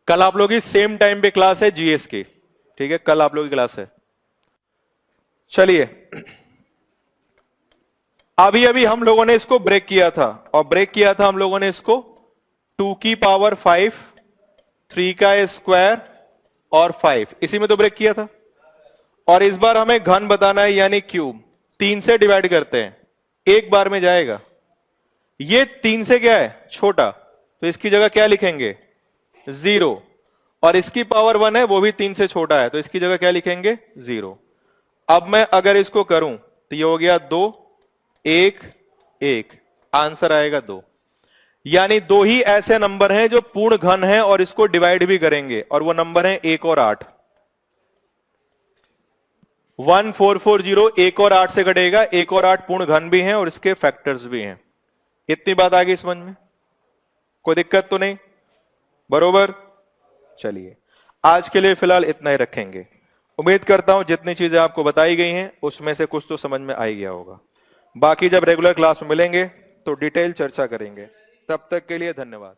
कल आप लोगों की सेम टाइम पे क्लास है जीएस की, ठीक है, कल आप लोगों की क्लास है। चलिए, अभी अभी हम लोगों ने इसको ब्रेक किया था और ब्रेक किया था हम लोगों ने इसको 2 की पावर 5, 3 का स्क्वायर और 5, इसी में तो ब्रेक किया था। और इस बार हमें घन बताना है यानी क्यूब। 3 से डिवाइड करते हैं, एक बार में जाएगा। ये 3 से क्या है? छोटा, तो इसकी जगह क्या लिखेंगे? 0। और इसकी पावर 1 है, वो भी 3 से छोटा है, तो इसकी जगह क्या लिखेंगे? 0। अब मैं अगर इसको करूं तो ये हो गया 2, 1, 1, आंसर आएगा 2। यानी 2 ही ऐसे नंबर हैं जो पूर्ण घन हैं और इसको डिवाइड भी करेंगे, और वो नंबर हैं 1 और 8। 1440 1 और 8 से घटेगा, 1 और 8 पूर्ण घन भी हैं और इसके फैक्टर्स भी हैं। इतनी बात आ गई समझ में? कोई दिक्कत तो नहीं? बरोबर। चलिए, आज के लिए फिलहाल इतना ही रखेंगे। उम्मीद करता हूं जितनी चीजें आपको बताई गई हैं उसमें से कुछ तो समझ में आ ही गया होगा। बाकी जब रेगुलर क्लास में मिलेंगे तो डिटेल चर्चा करेंगे। तब तक के लिए धन्यवाद।